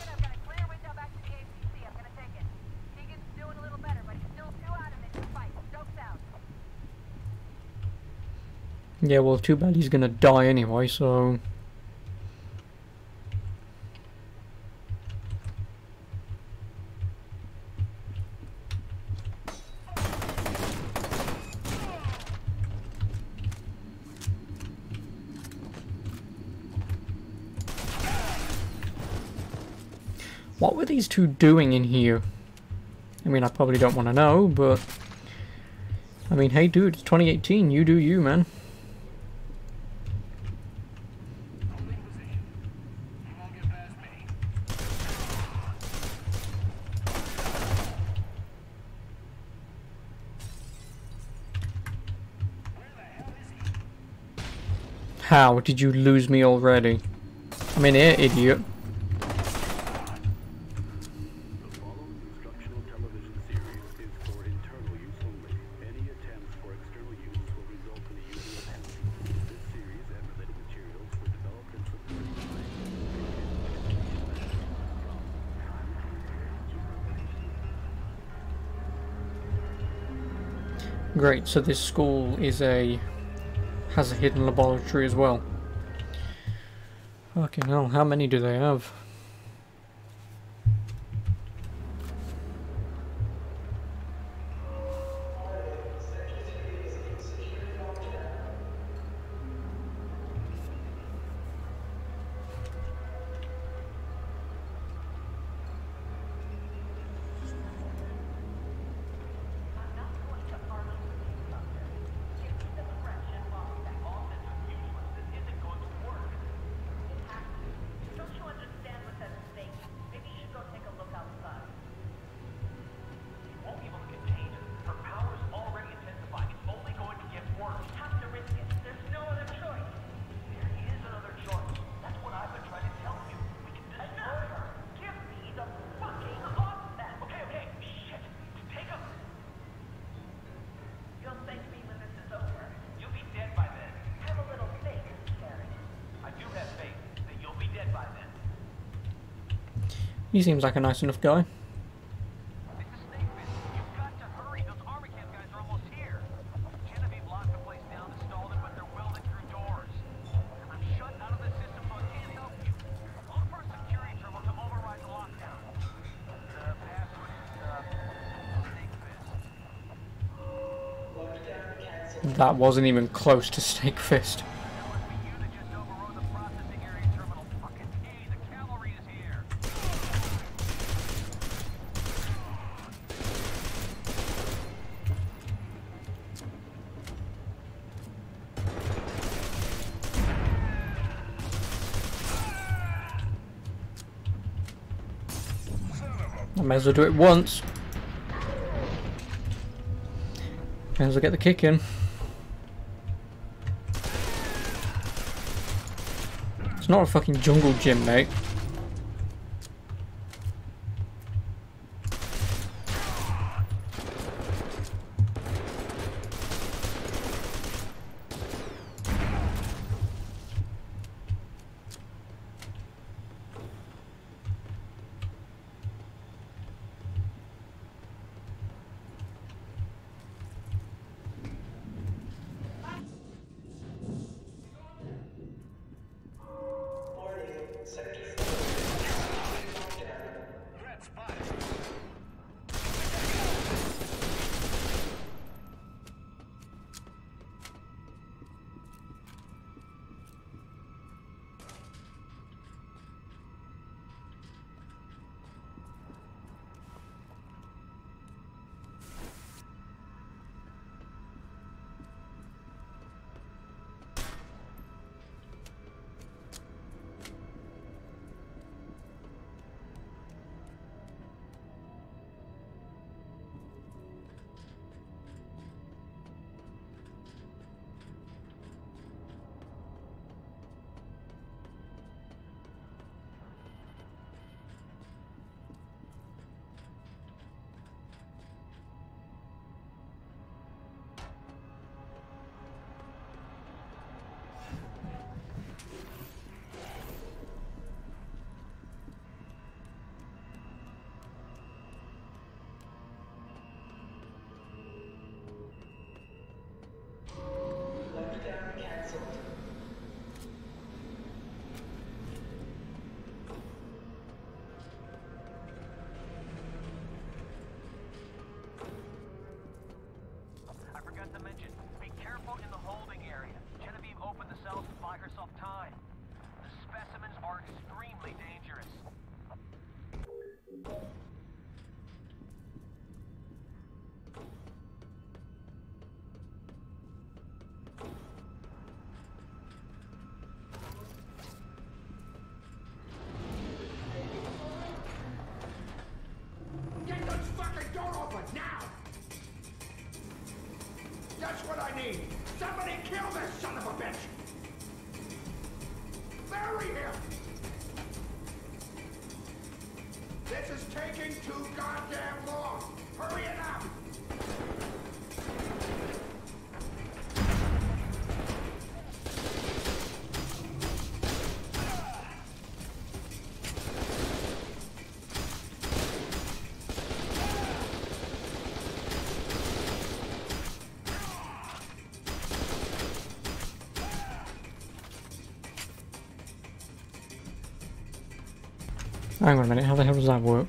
I've got a clear window back to the APC. I'm gonna take it. Keegan's doing a little better, but he's still too adamant to fight. Stokes out. Yeah, well, too bad he's gonna die anyway, so... What were these two doing in here? I mean, I probably don't want to know, but... I mean, hey dude, it's 2018, you do you, man. How did you lose me already? I'm in here, idiot. The following instructional television series is for internal use only. Any attempts for external use will result in the use of a penalty. This series and related materials were developed and supported by... Great, so this school is has a hidden laboratory as well. Fucking hell, how many do they have? Don't you understand He seems like a nice enough guy. This is Snakefist. You've got to hurry. Those Armacam guys are almost here. Genevieve locked the place down to stall them, but they're welding through doors. I'm shut out of the system, so I can't help you. Look for a security terminal to override the lockdown. The password is Snakefist. That wasn't even close to Snake Fist. That must be you that just overrode the processing area terminal. Fucking A, the cavalry is here. I may as well do it once. May as well get the kick in. It's not a fucking jungle gym, mate. I forgot to mention, be careful in the holding area. Genevieve opened the cells to buy herself time. The specimens are extremely dangerous. Get those fucking door open now! That's what I need! Somebody kill this son of a bitch! Bury him! This is taking too goddamn long! Hurry it up! Hang on a minute, how the hell does that work?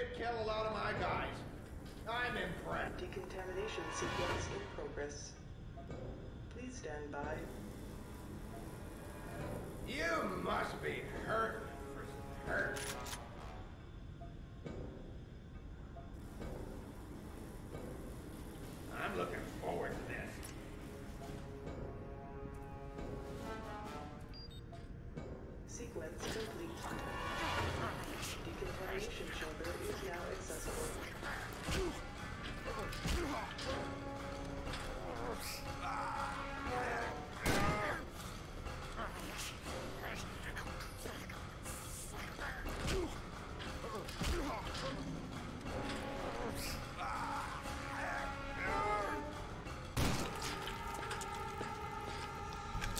did kill a lot of my guys. I'm impressed. Decontamination sequence in progress. Please stand by. You must be hurt for some hurt. I'm looking forward to this. Sequence complete. Decontamination chamber is now accessible.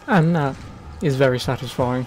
And that is very satisfying.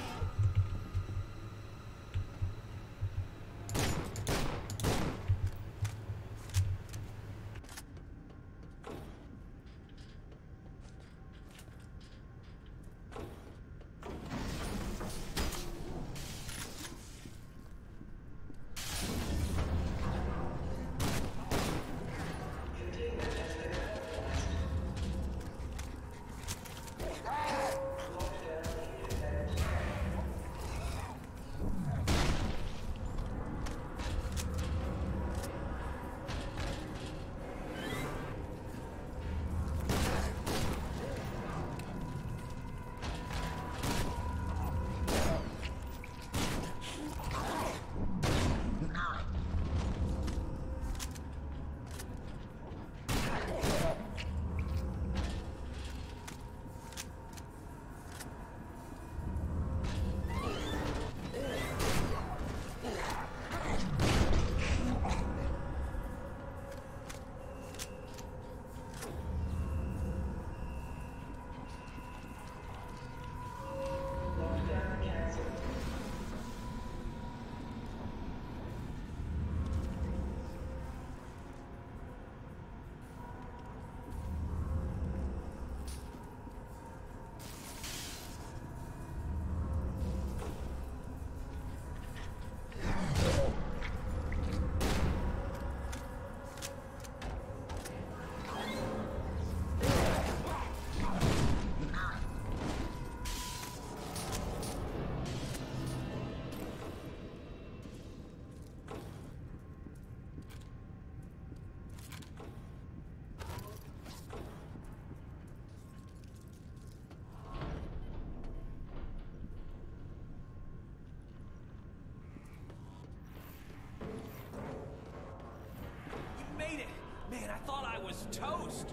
Man, I thought I was toast.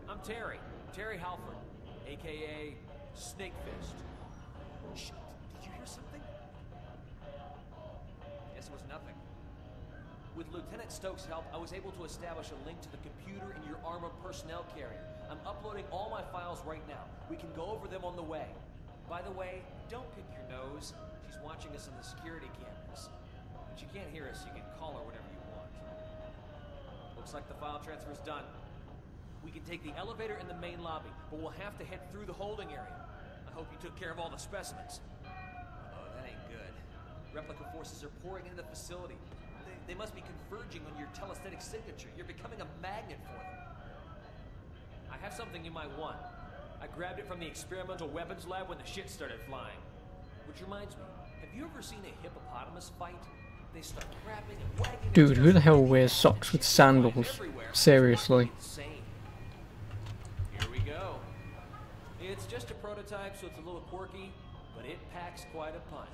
I'm Terry Halford, aka Snakefist. Shh, did you hear something? Guess it was nothing. With Lieutenant Stokes' help, I was able to establish a link to the computer in your armored personnel carrier. I'm uploading all my files right now. We can go over them on the way. By the way, don't pick your nose. She's watching us on the security cameras. But she can't hear us, so you can call her whenever you want. Looks like the file transfer is done. We can take the elevator in the main lobby, but we'll have to head through the holding area. I hope you took care of all the specimens. Oh, that ain't good. Replica forces are pouring into the facility. They must be converging on your telesthetic signature. You're becoming a magnet for them. I have something you might want. I grabbed it from the experimental weapons lab when the shit started flying. Which reminds me, have you ever seen a hippopotamus fight? They start crapping and wagging. Dude, who the hell wears socks with sandals? Seriously. Here we go. It's just a prototype, so it's a little quirky, but it packs quite a punch.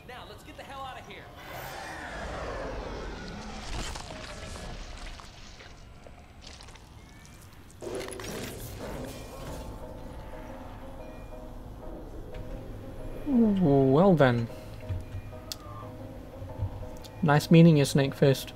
Now, let's get the hell out of here. Well then. Nice meeting you, Snakefist.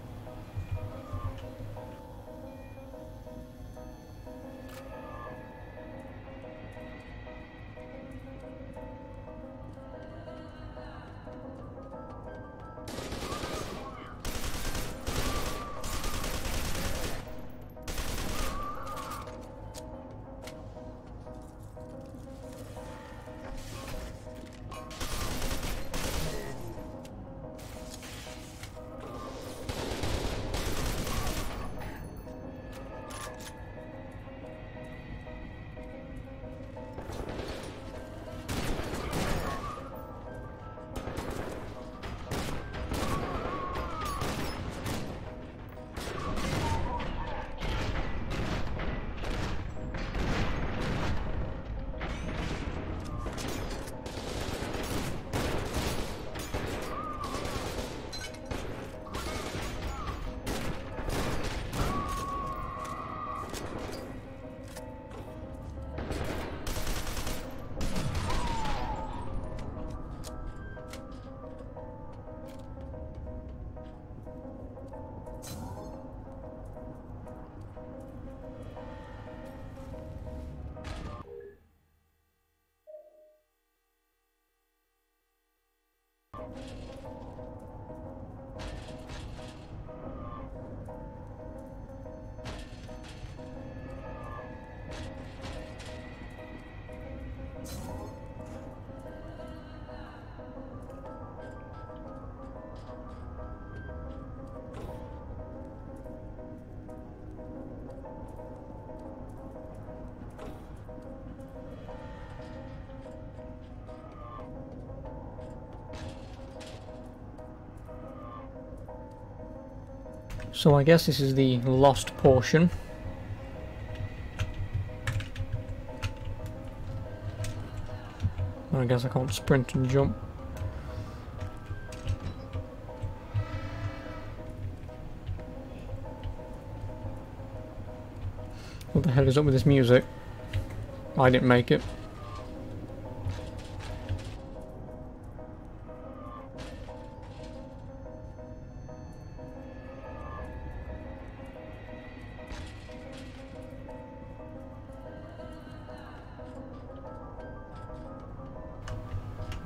So I guess this is the lost portion. I guess I can't sprint and jump. What the hell is up with this music? I didn't make it.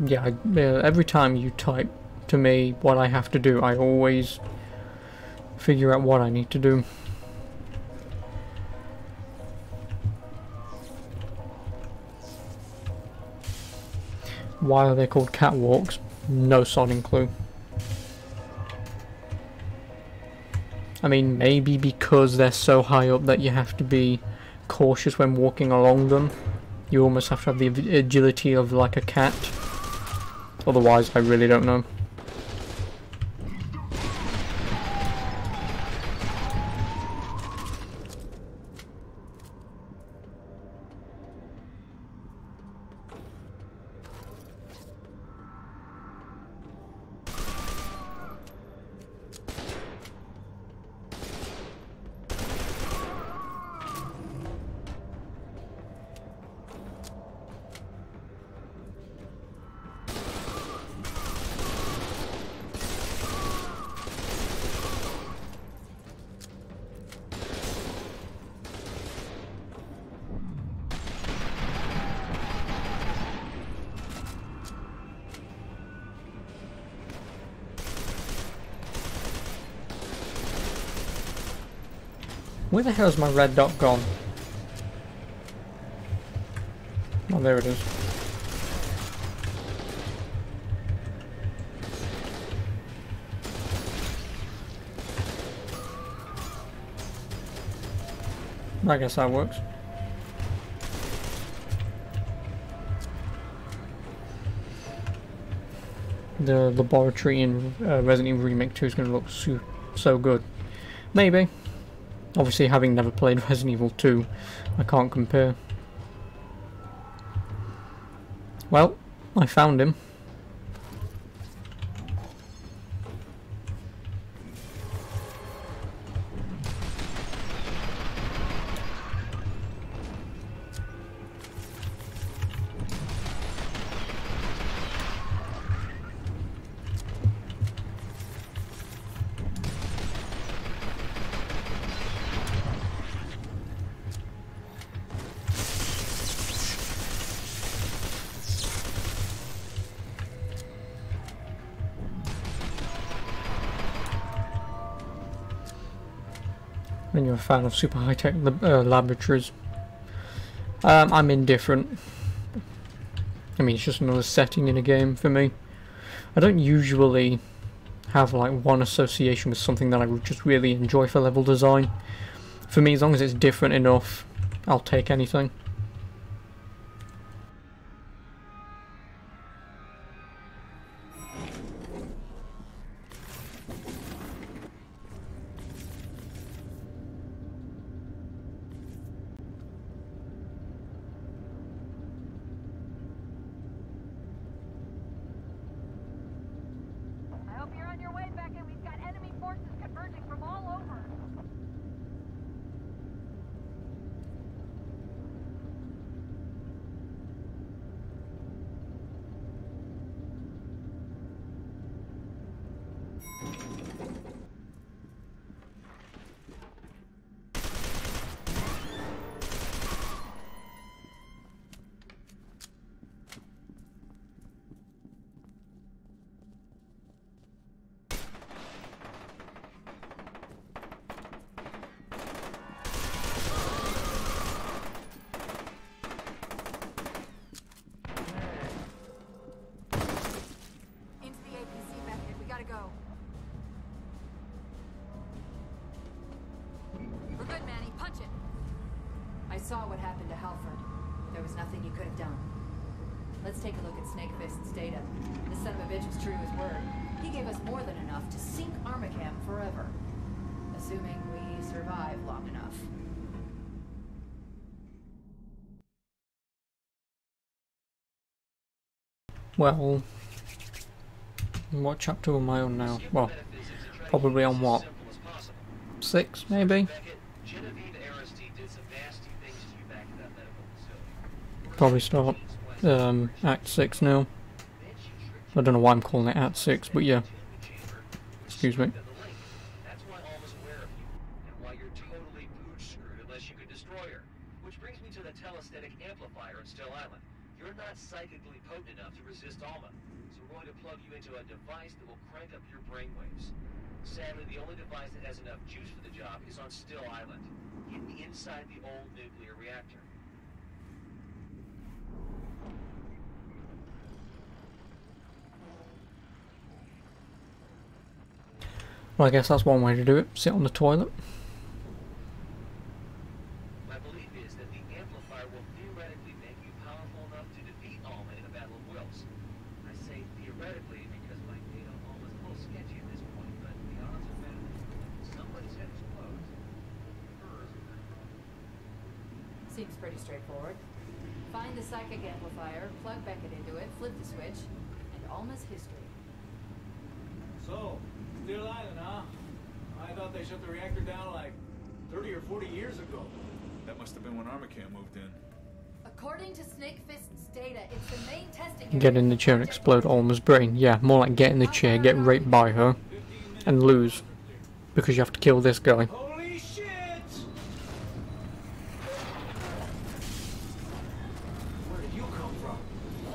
Yeah, every time you type to me what I have to do, I always figure out what I need to do. Why are they called catwalks? No sodding clue. I mean, maybe because they're so high up that you have to be cautious when walking along them. You almost have to have the agility of like a cat. Otherwise, I really don't know. Where the hell is my red dot gone? Oh, there it is. I guess that works. The laboratory in Resident Evil Remake 2 is going to look so good. Maybe. Obviously, having never played Resident Evil 2, I can't compare. Well, I found him. When you're a fan of super high-tech laboratories. I'm indifferent. I mean, it's just another setting in a game for me. I don't usually have like one association with something that I would just really enjoy for level design. For me, as long as it's different enough, I'll take anything. I hope you're on your way, Beckett. We've got enemy forces converging from all over. Into the APC, Beckett. We gotta go. We're good, Manny. Punch it. I saw what happened to Halford. There was nothing you could have done. Let's take a look at Snakefist's data. This son of a bitch was true to his word. He gave us more than enough to sink Armacam forever. A assuming we survive long enough. Well, what chapter am I on now? Well, probably on what? 6, maybe? Probably start Act 6 now. I don't know why I'm calling it Act 6, but yeah. Excuse me. That's why Alma's aware of you, and why you're totally pooch screwed unless you can destroy her. Which brings me to the telesthetic amplifier in Still Island. You're not psychically potent enough to resist Alma, so we're going to plug you into a device that will crank up your brainwaves. Sadly, the only device that has enough juice for the job is on Still Island, hidden inside the old nuclear reactor. Well, I guess that's one way to do it. Sit on the toilet. My belief is that the amplifier will theoretically make you powerful enough to defeat Alma in a battle of wills. I say theoretically because my data on Alma's a little sketchy at this point, but the odds are better. Somebody's head explodes. Hers. Seems pretty straightforward. Find the psychic amplifier, plug Beckett into it, flip the switch, and Alma's history. So, Still Island, huh? I thought they shut the reactor down like 30 or 40 years ago. That must have been when Armacam moved in. According to Snake Fist's data, it's the main testing area. Get in the chair and explode Alma's brain. Yeah, more like get in the chair, get raped by her, and lose. Because you have to kill this guy. Holy shit! Where did you come from?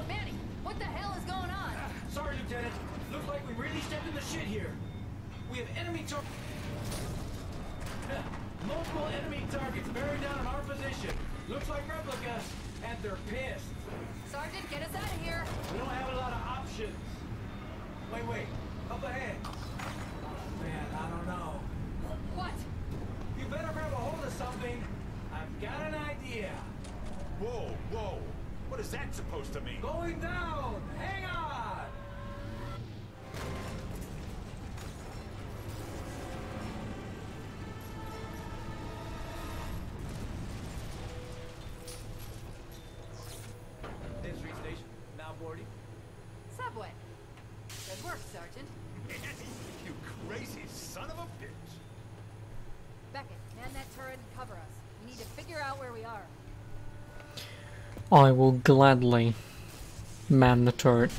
Manny, what the hell is going on? Sorry, Lieutenant. Looks like we really stepped in the shit here. We have enemy multiple enemy targets bearing down on our position. Looks like replicas, and they're pissed. Sergeant, get us out of here. We don't have a lot of options. Wait. Up ahead. Oh, man, I don't know. What? You better grab a hold of something. I've got an idea. Whoa. What is that supposed to mean? Going down. Hang on. Street station. Now boarding. Subway. Good work, Sergeant. You crazy son of a bitch! Beckett, man that turret and cover us. We need to figure out where we are. I will gladly man the turret.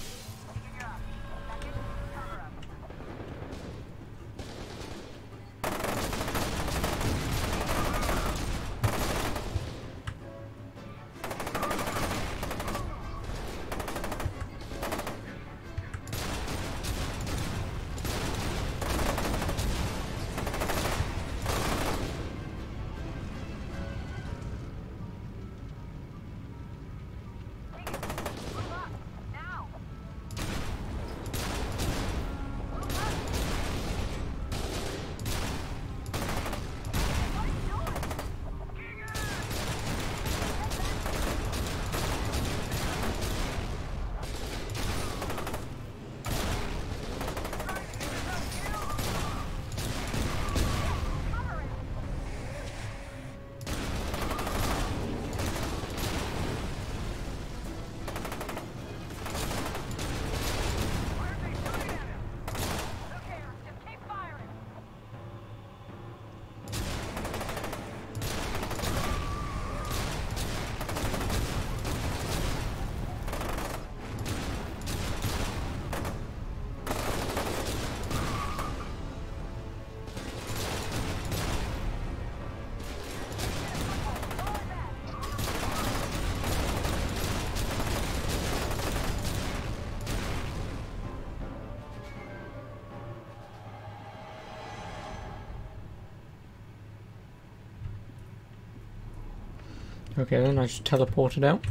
Okay, then I just teleported out.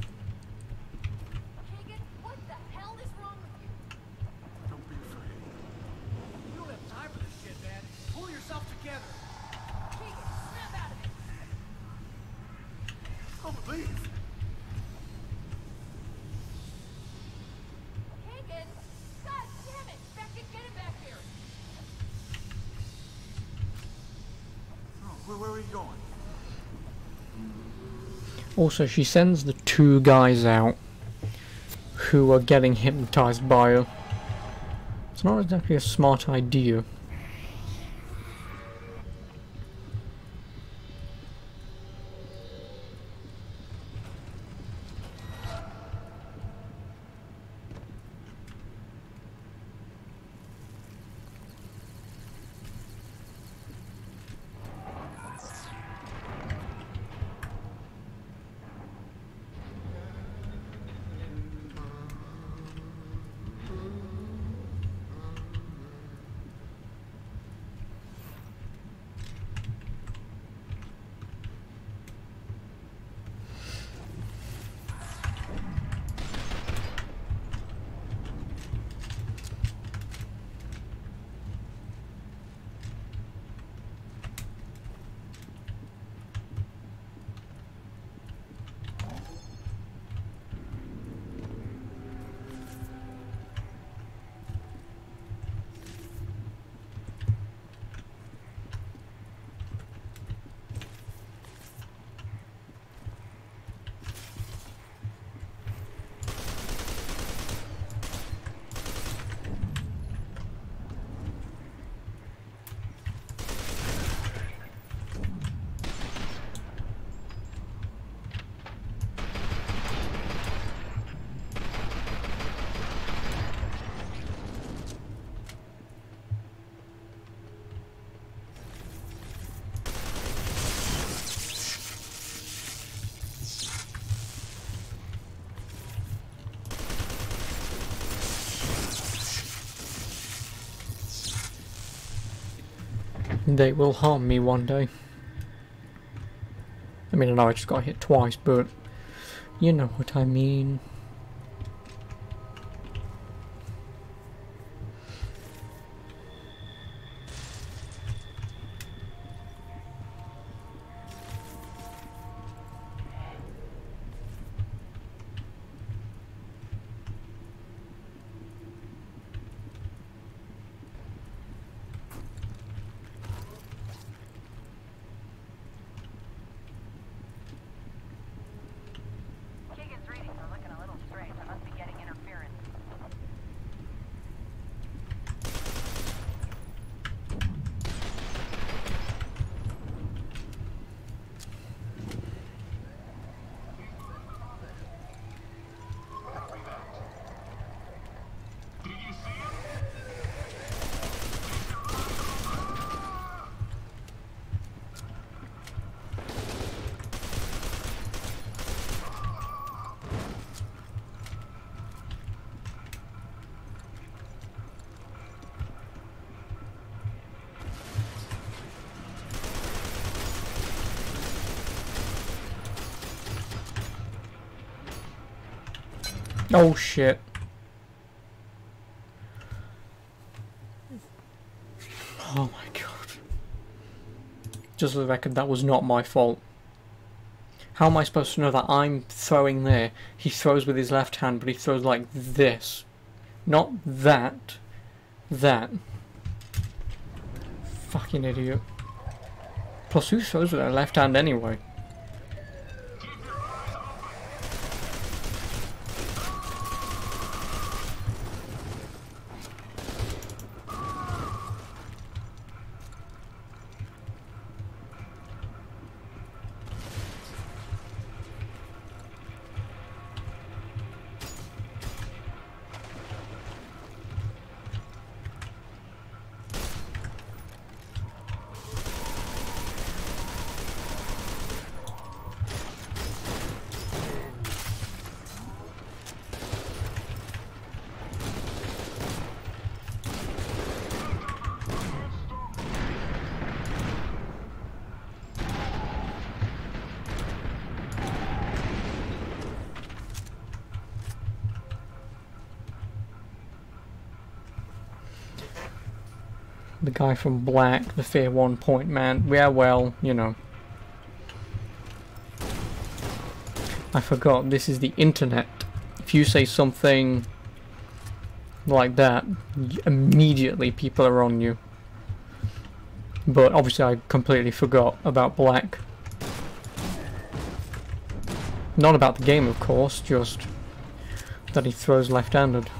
Keegan, what the hell is wrong with you? Don't be afraid. You don't have time for this shit, man. Pull yourself together. Keegan, snap out of it. Don't believe. Keegan! God damn it! Beckett, get him back here! Also, she sends the two guys out who are getting hypnotized by her. It's not exactly a smart idea. They will harm me one day. I mean, I know I just got hit twice, but you know what I mean. Keegan's readings are looking a little strange. I must be getting interference. Oh shit. Oh my god. Just for the record, that was not my fault. How am I supposed to know that I'm throwing there? He throws with his left hand, but he throws like this. Not that. That. Fucking idiot. Plus, who throws with their left hand anyway? The guy from Black, the F.E.A.R. 1 point man. Yeah, well, you know. I forgot, this is the internet. If you say something like that, immediately people are on you. But obviously I completely forgot about Black. Not about the game, of course, just that he throws left-handed.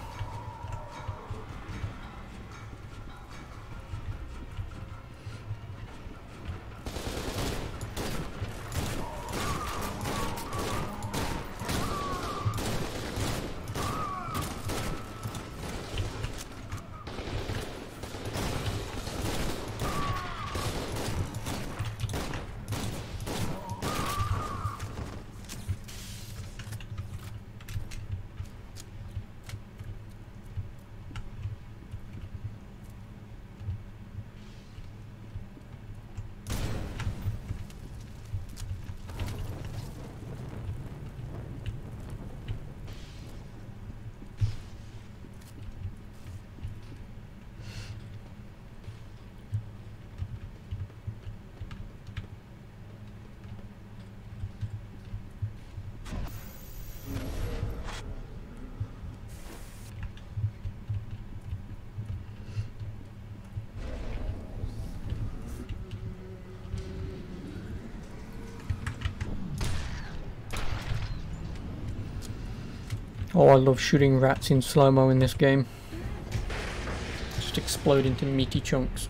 Oh, I love shooting rats in slow-mo in this game. Just explode into meaty chunks.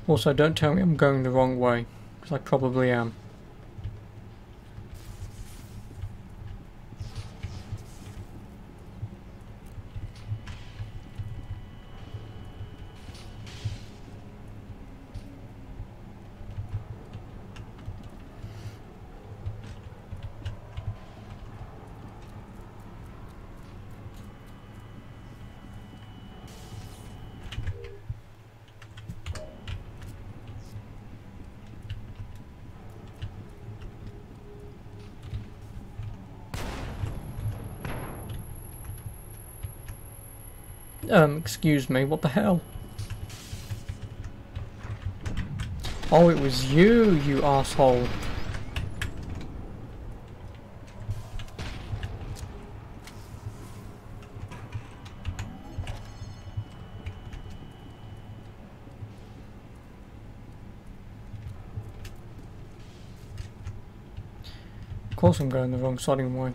Also, don't tell me I'm going the wrong way, because I probably am. Excuse me, what the hell? Oh, it was you, you asshole. Of course I'm going the wrong sodding way.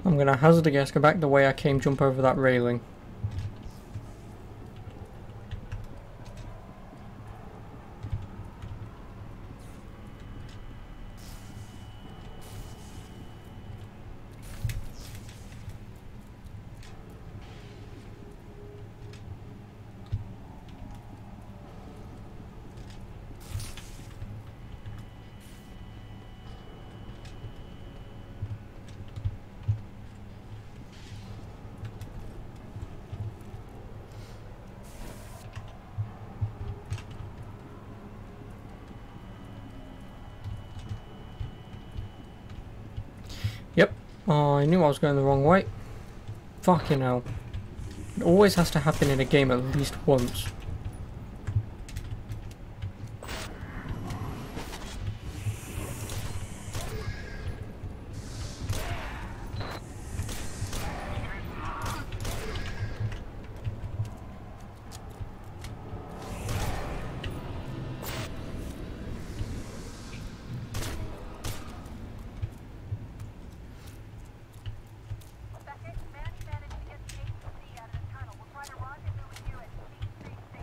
I'm gonna hazard a guess, go back the way I came, jump over that railing. Yep, I knew I was going the wrong way. Fucking hell. It always has to happen in a game at least once. Beckett, Manny managed to get the APC out of the tunnel. We'll try to rendezvous with you at C Street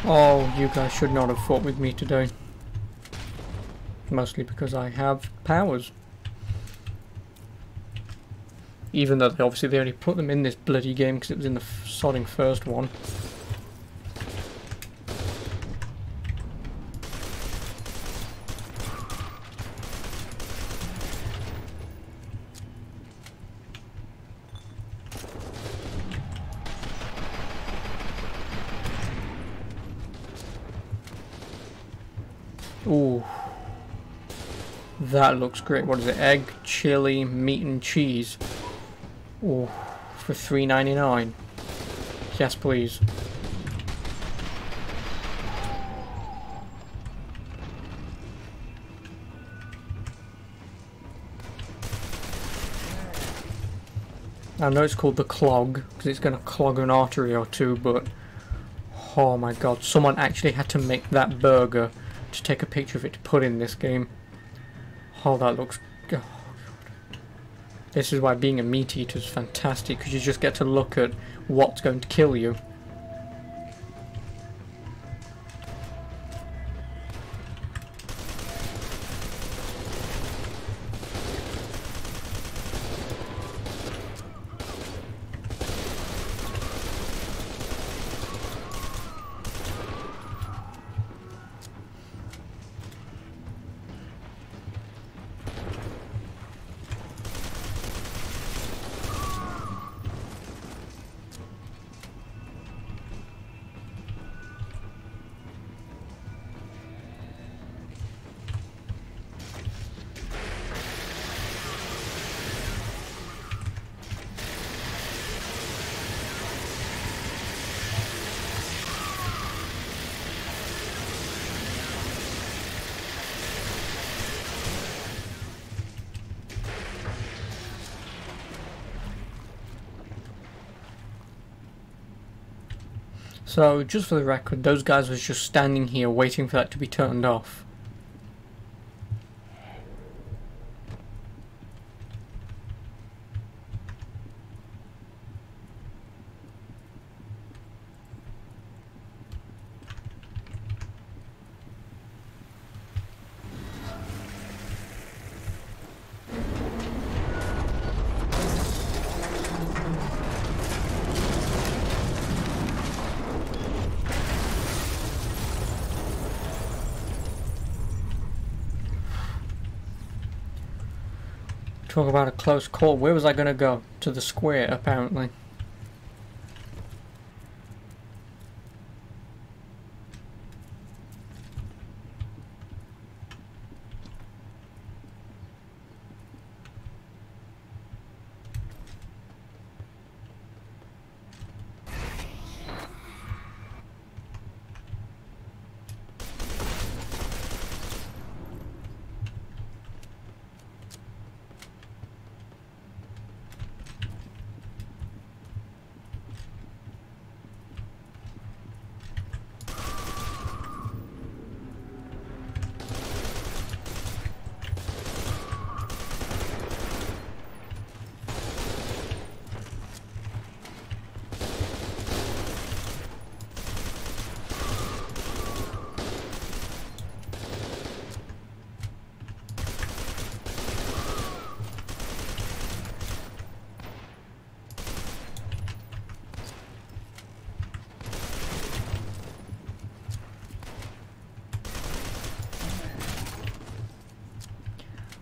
Oh, you guys should not have fought with me today. Mostly because I have powers. Even though obviously they only put them in this bloody game because it was in the sodding first one. Ooh. That looks great. What is it? Egg, chili, meat and cheese. Ooh. For $3.99. Yes, please. I know it's called the clog because it's going to clog an artery or two, but oh my god, someone actually had to make that burger to take a picture of it to put in this game. Oh, that looks... Oh, God. This is why being a meat eater is fantastic, because you just get to look at what's going to kill you. So, just for the record, those guys was just standing here waiting for that to be turned off. Talk about a close call. Where was I going to go? To the square, apparently.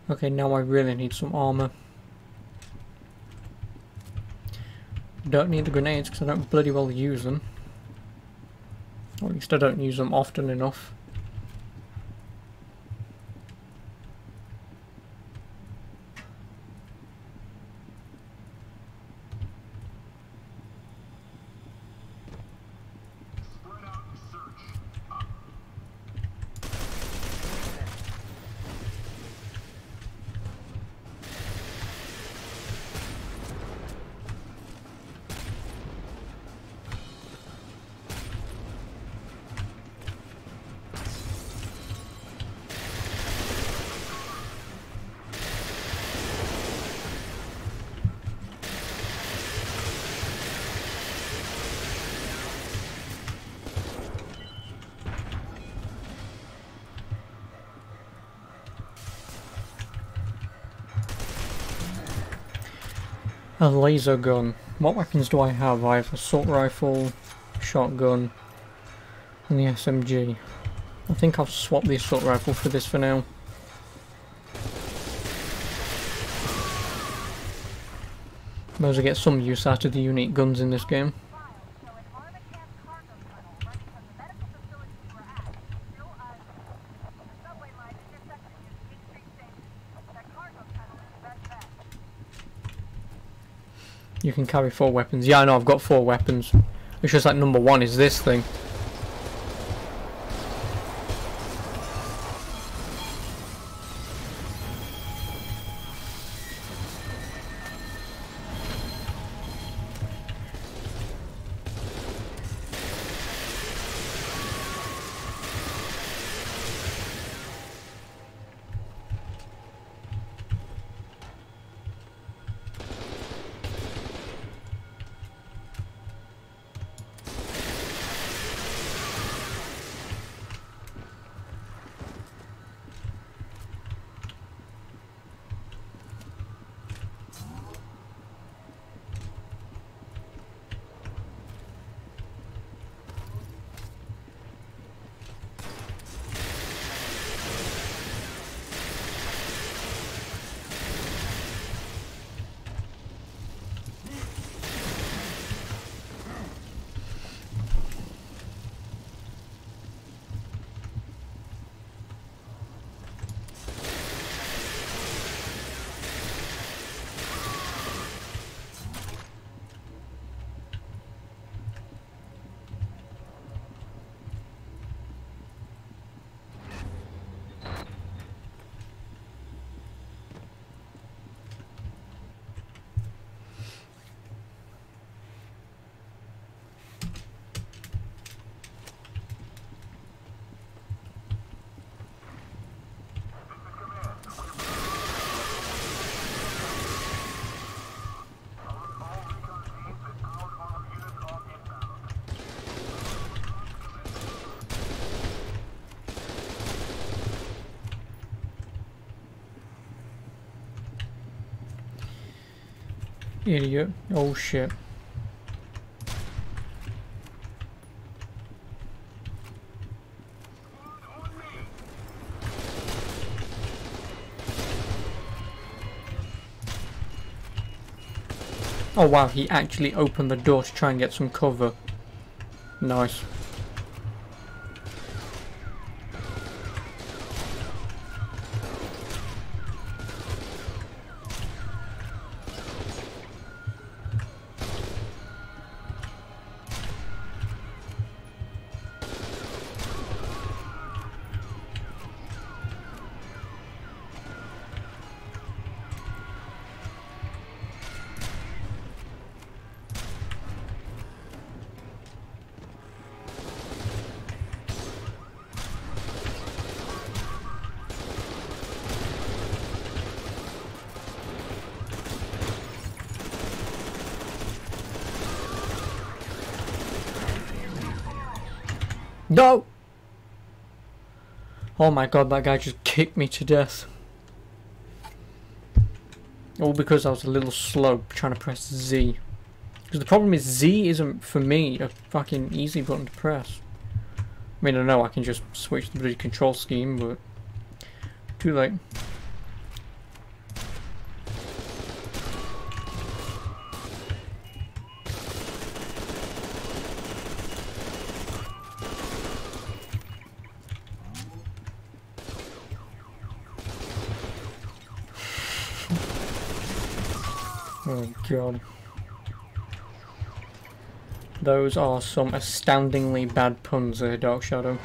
Okay, now I really need some armor. Don't need the grenades because I don't bloody well use them. Or at least I don't use them often enough. A laser gun. What weapons do I have? I have assault rifle, shotgun, and the SMG. I think I'll swap the assault rifle for this for now. Might as well get some use out of the unique guns in this game. You can carry 4 weapons. Yeah, I know, I've got 4 weapons. It's just like number 1 is this thing. Idiot. Oh shit. Oh wow, he actually opened the door to try and get some cover. Nice. No! Oh my god, that guy just kicked me to death. All because I was a little slow trying to press Z. Because the problem is Z isn't, for me, a fucking easy button to press. I mean, I know I can just switch the bloody control scheme, but too late. Oh god. Those are some astoundingly bad puns there, Dark Shadow.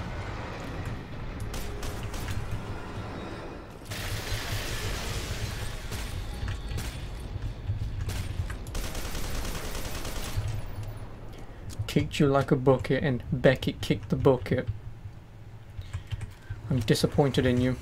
Kicked you like a bucket and Beckett kicked the bucket. I'm disappointed in you.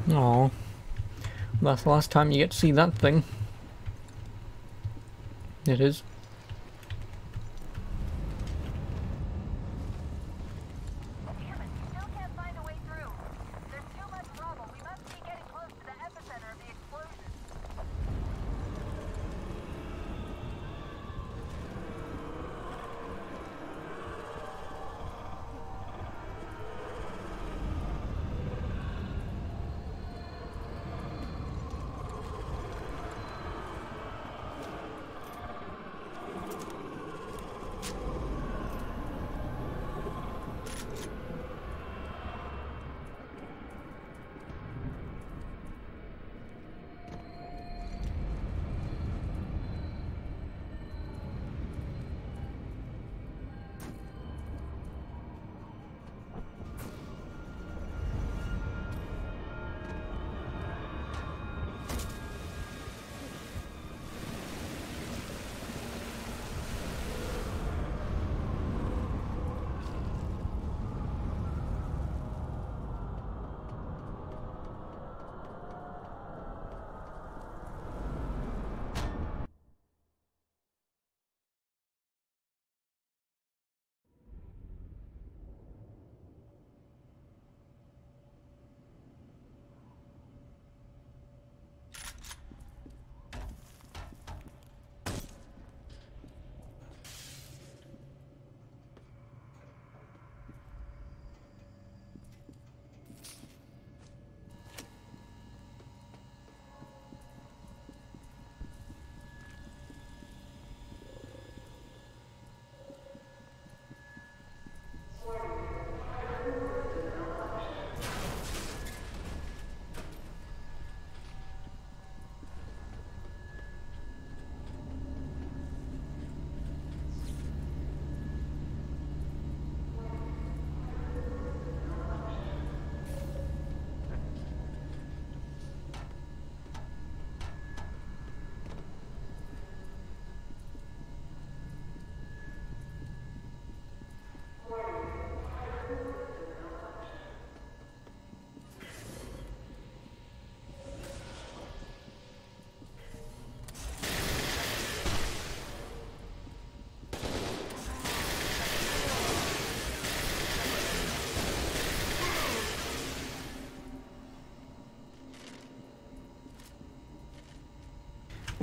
Oh, that's the last time you get to see that thing. It is. Damn it, we still can't find a way through. There's too much rubble. We must be getting close to the epicenter of the explosion.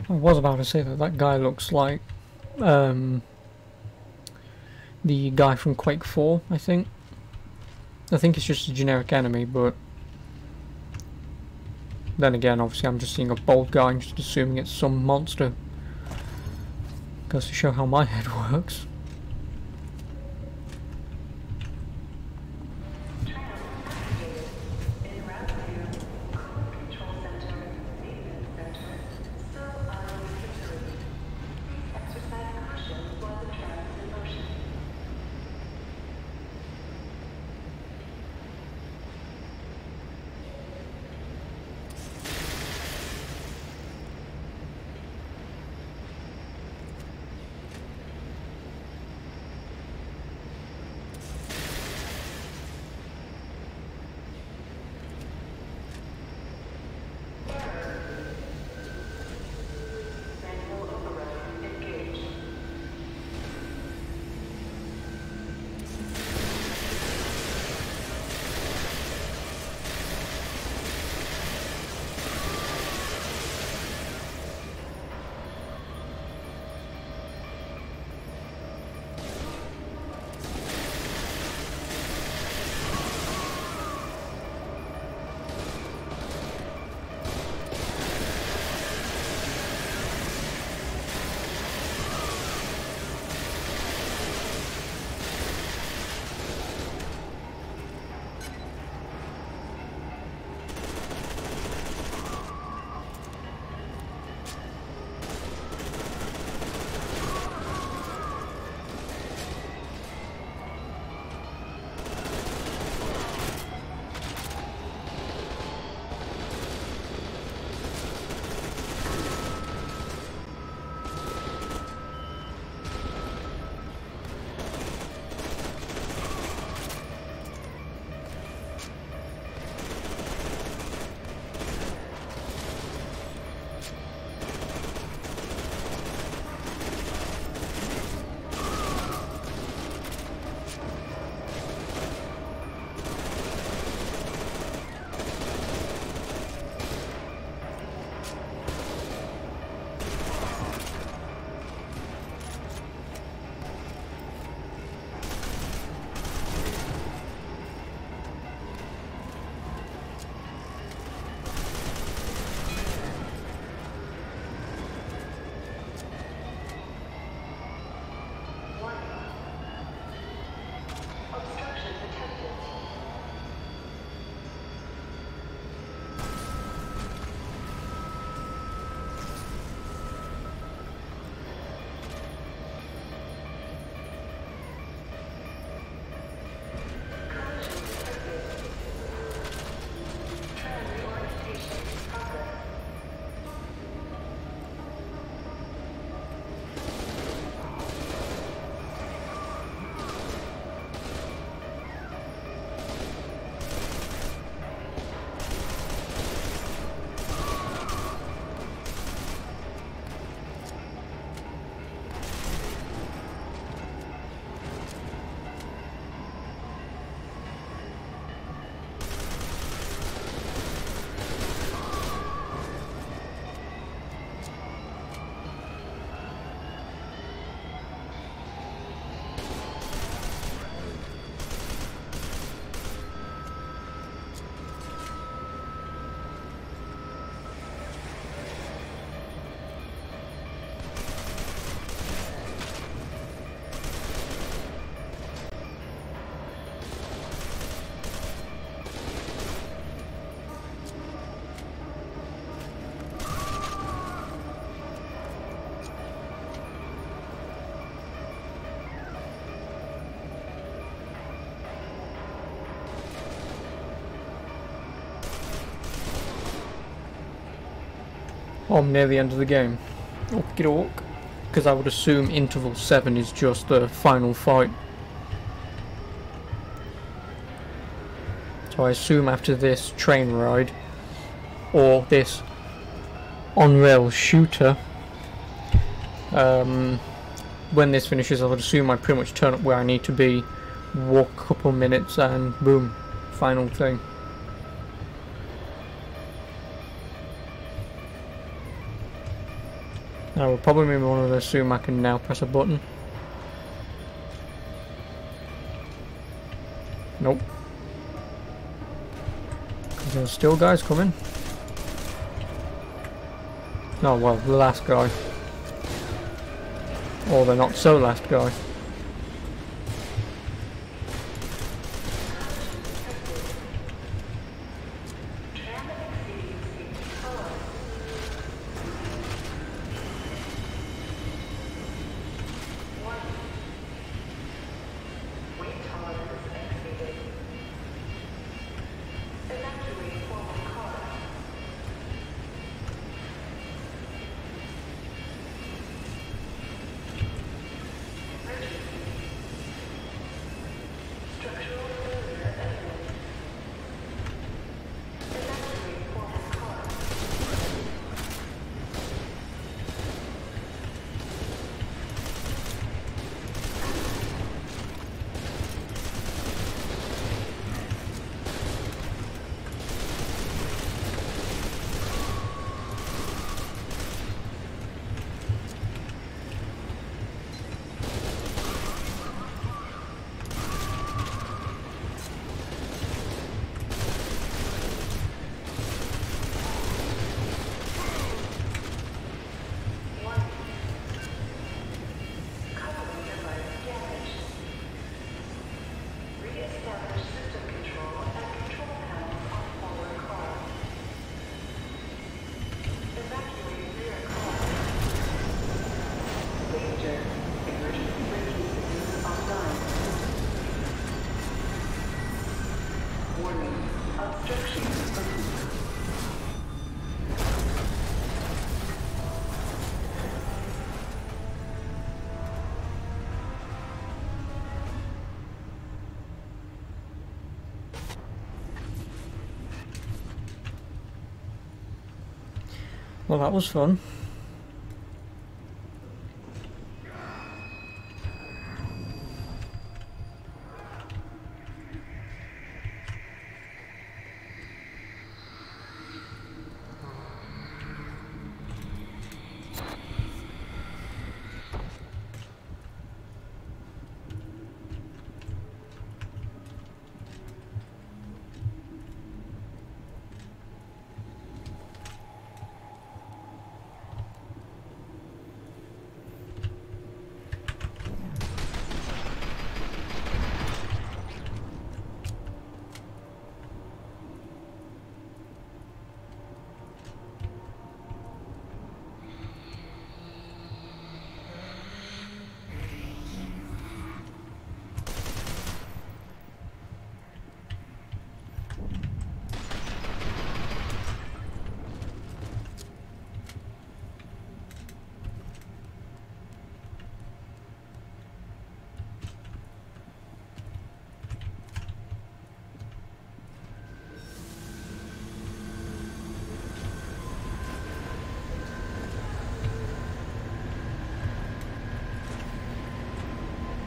I was about to say that that guy looks like the guy from Quake 4, I think. I think it's just a generic enemy, but then again, obviously I'm just seeing a bald guy and just assuming it's some monster. Goes to show how my head works. I'm near the end of the game. Okie doke. Because I would assume interval 7 is just the final fight. So I assume after this train ride, or this on-rail shooter, when this finishes I would assume I pretty much turn up where I need to be, walk a couple minutes and boom, final thing. I will probably want to assume I can now press a button. Nope. There's still guys coming. Oh well, the last guy. Or the not so last guy. Well, that was fun.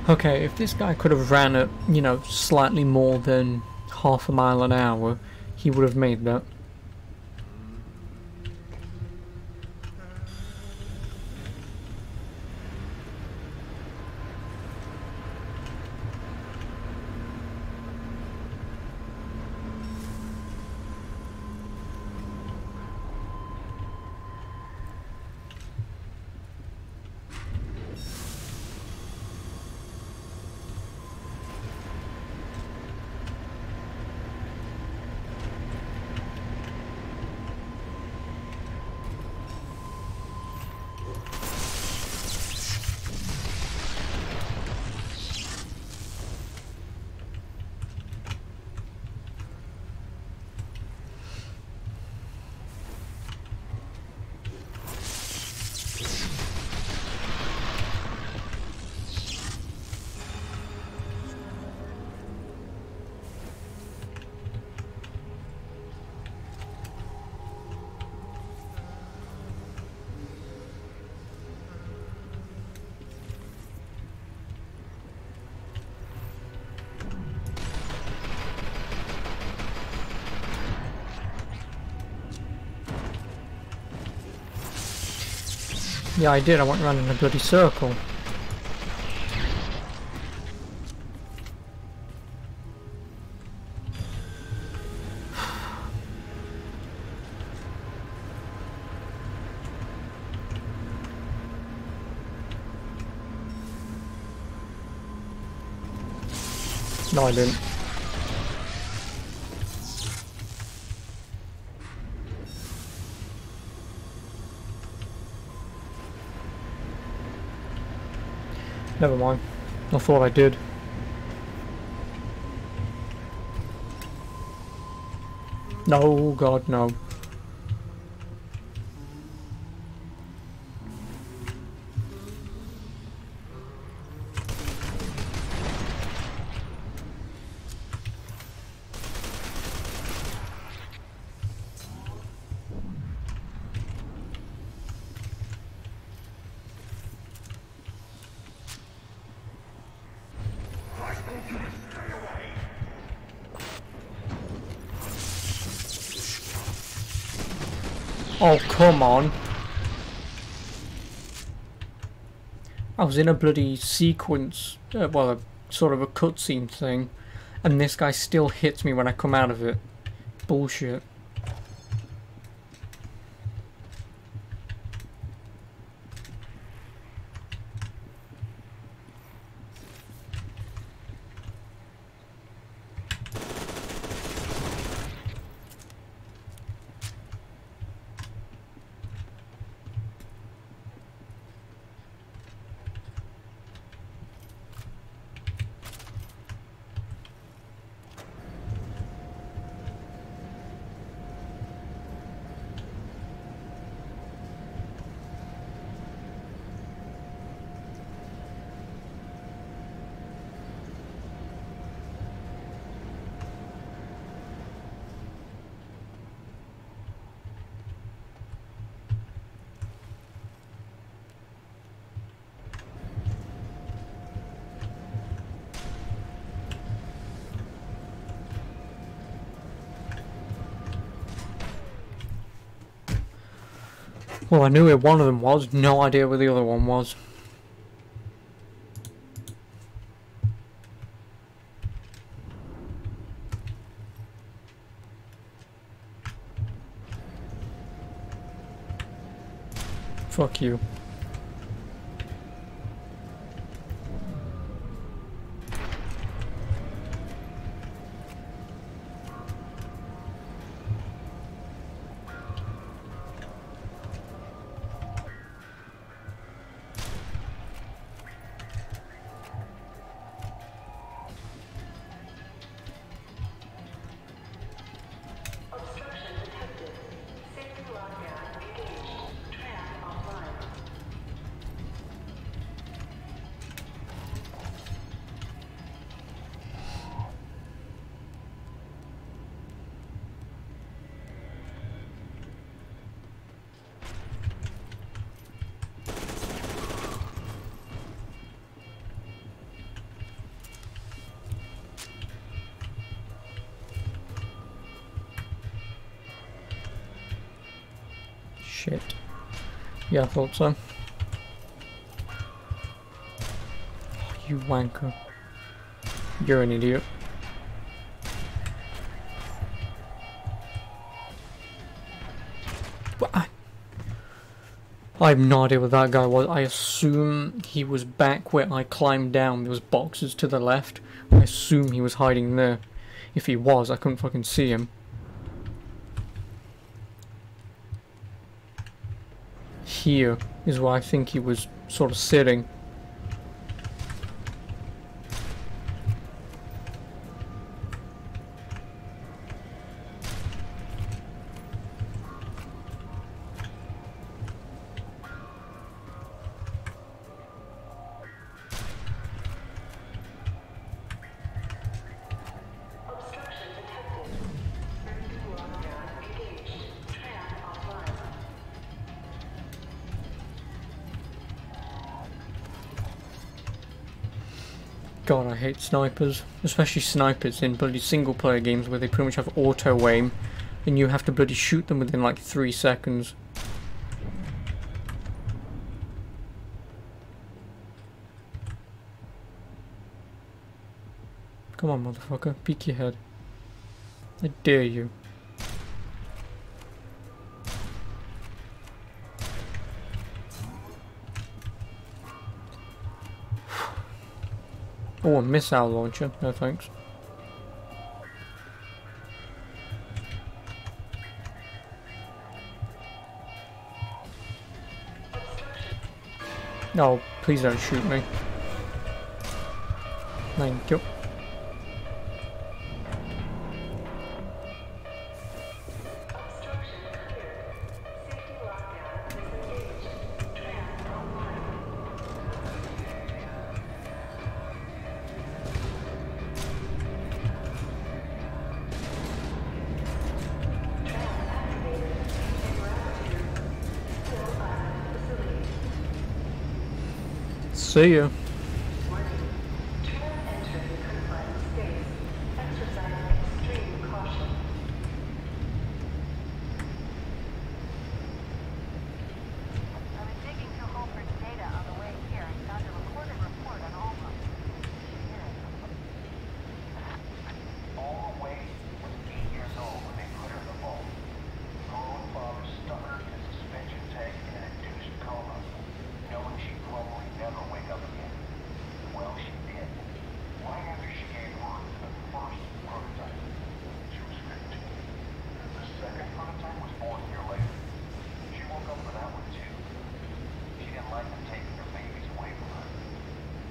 Okay, if this guy could have ran at, you know, slightly more than half a mile an hour, he would have made that. Yeah, I did. I went around in a bloody circle. No, I didn't. Never mind. I thought I did. No, God, no. Oh, come on. I was in a bloody sequence, well, sort of a cutscene thing, and this guy still hits me when I come out of it. Bullshit. Well, I knew where one of them was, no idea where the other one was. Fuck you. Shit. Yeah, I thought so. Oh, you wanker. You're an idiot. What? I have no idea what that guy was. I assume he was back where I climbed down. There was boxes to the left. I assume he was hiding there. If he was, I couldn't fucking see him. Here is where I think he was sort of sitting. God, I hate snipers. Especially snipers in bloody single player games where they pretty much have auto aim and you have to bloody shoot them within like 3 seconds. Come on, motherfucker. Peek your head. I dare you. Oh, a missile launcher. No thanks. No, please don't shoot me. Thank you. See ya. I've been digging through Holford's data on the way here and found a recorded report on Alma. Alma Wade was 8 years old when they put her in the vault. Her own father stuck her in a suspension tank in an induced coma, knowing she'd probably never wake up again. Well, she did. Right after she gave birth to the first prototype, she was 15. The second prototype was born a year later. She woke up for that one too. She didn't like them taking her babies away from her.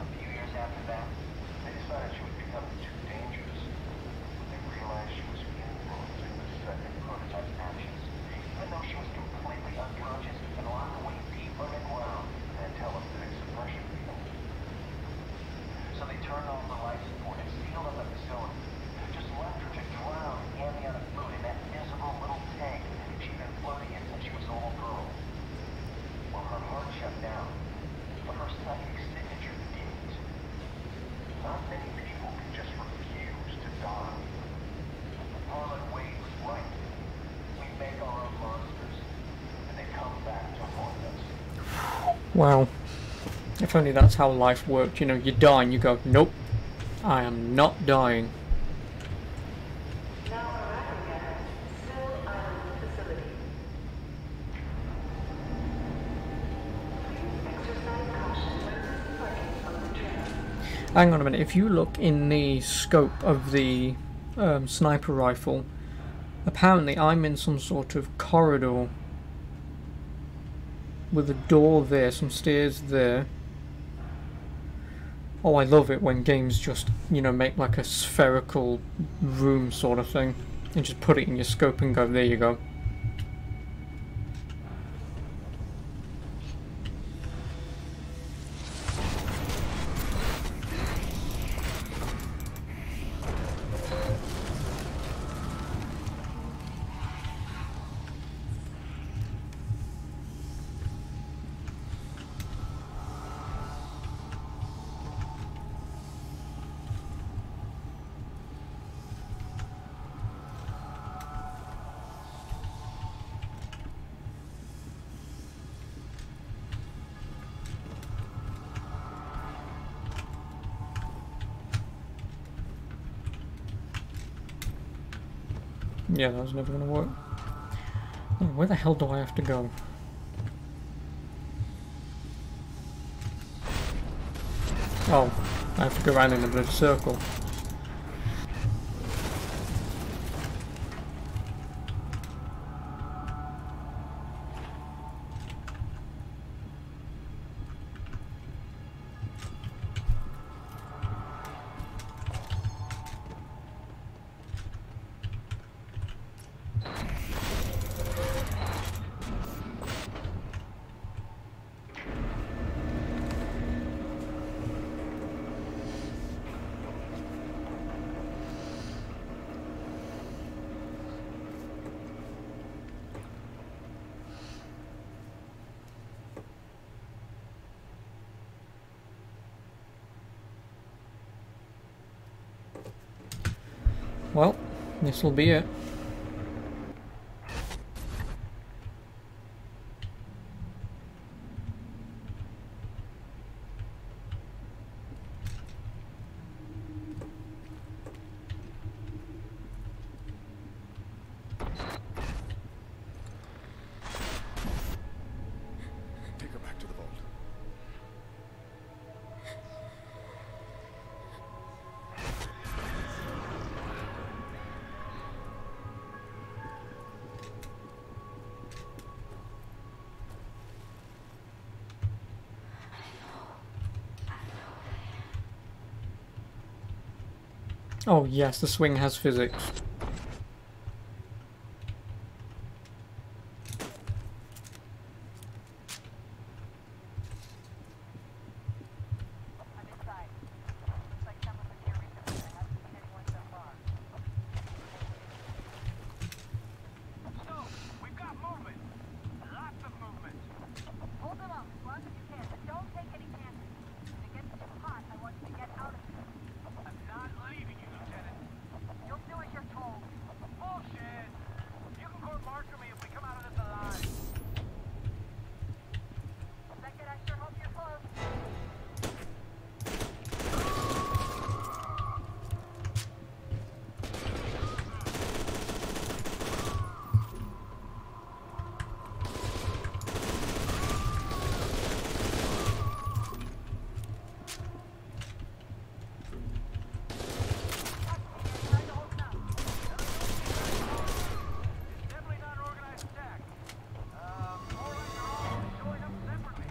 A few years after that, they decided she was becoming too dangerous. They realized she was influencing the second prototype's actions, even though she was completely unconscious and locked away deep underground in a telesthetic suppression field. So they turned off the life support and sealed up the facility. Just left her to drown in amniotic fluid in that miserable little tank she'd been floating in since she was a little girl. Well, her heart shut down, but her psychic signature didn't. Not many people can just refuse to die. Harlan Wade was right. We make our own monsters, and they come back to haunt us. Wow. If only that's how life worked. You know, you die and you go, nope, I am not dying. Now arriving at Still Island facility. Please exercise caution when departing from the train. Hang on a minute. If you look in the scope of the sniper rifle, apparently I'm in some sort of corridor with a door there, some stairs there. Oh, I love it when games just, you know, make like a spherical room sort of thing and just put it in your scope and go, there you go. Yeah, that was never going to work. Oh, where the hell do I have to go? Oh, I have to go around in a bloody circle. Well, this will be it. Oh yes, the swing has physics. I'm inside. Looks like someone was here recently, but I haven't seen anyone so far. So, we've got movement. Lots of movement. Hold them up as long as you can, but don't take any chances. If it gets too hot, I want you to get out of here. I'm not leaving you, Lieutenant. You'll do as you're told. Bullshit. You can court-martial me if we come out of this alive. Beckett, I sure hope you're close. Time to open up. Definitely not an organized attack. More like they're all showing up separately.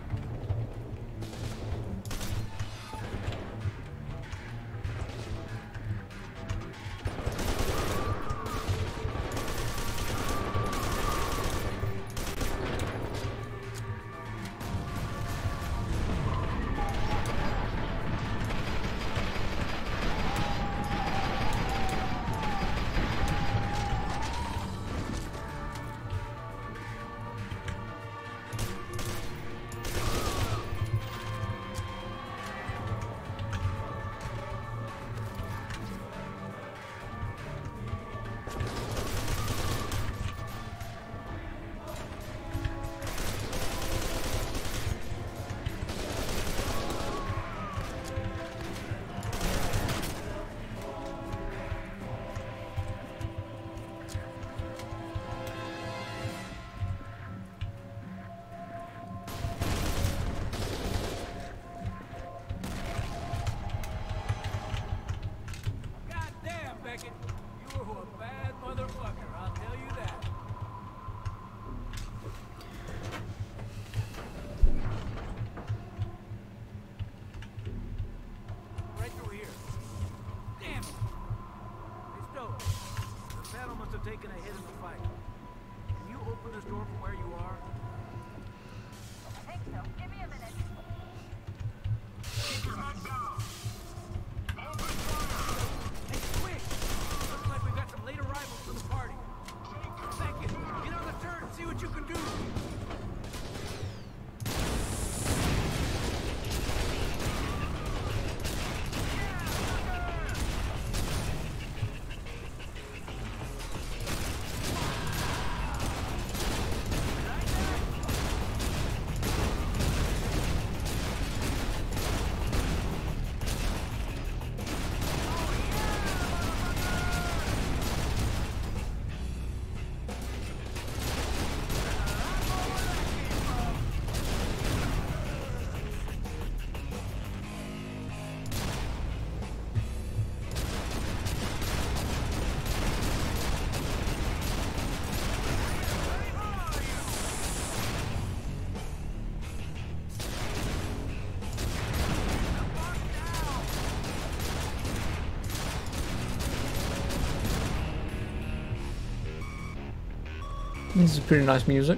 God damn, Beckett. You were a bad motherfucker, I'll tell you that. Right through here. Damn it. Hey, Stowe. The panel must have taken a hit in the fight. Can you open this door from where you are? I think so. Give me a minute. Hey, quick! Looks like we've got some late arrivals to the party. Beckett, get on the turret and see what you can do. This is pretty nice music.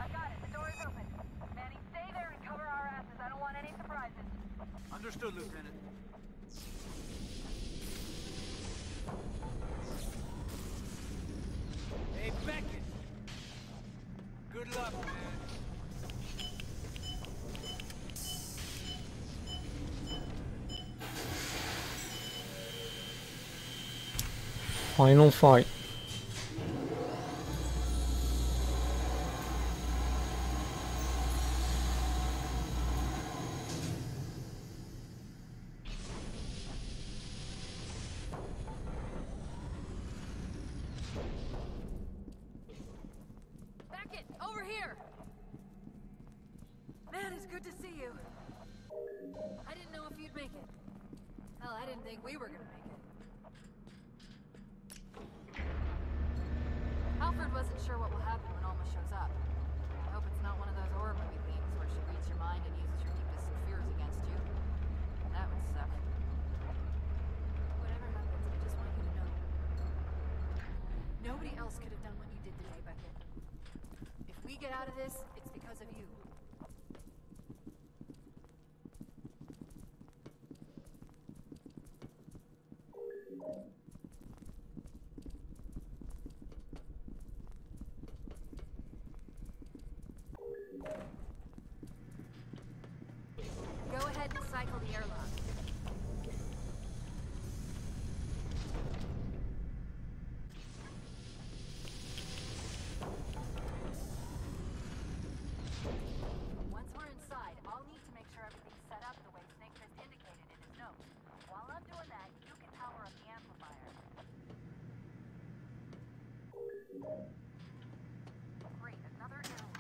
I got it. The door is open. Manny, stay there and cover our asses. I don't want any surprises. Understood, Lieutenant. Hey, Beckett! Good luck, man. Final fight. it's good to see you. I didn't know if you'd make it. Hell, I didn't think we were gonna make it. Alfred wasn't sure what will happen when Alma shows up. I hope it's not one of those horror movie themes where she reads your mind and uses your deepest fears against you. That would suck. Whatever happens, I just want you to know. Nobody else could have done what you did today, Beckett. If we get out of this, it's because of you. Go ahead and cycle the airlock. Once we're inside, I'll need to make sure everything's set up the way Snakefist indicated in his notes. While I'm doing that, you can power up the amplifier. Great, another airlock.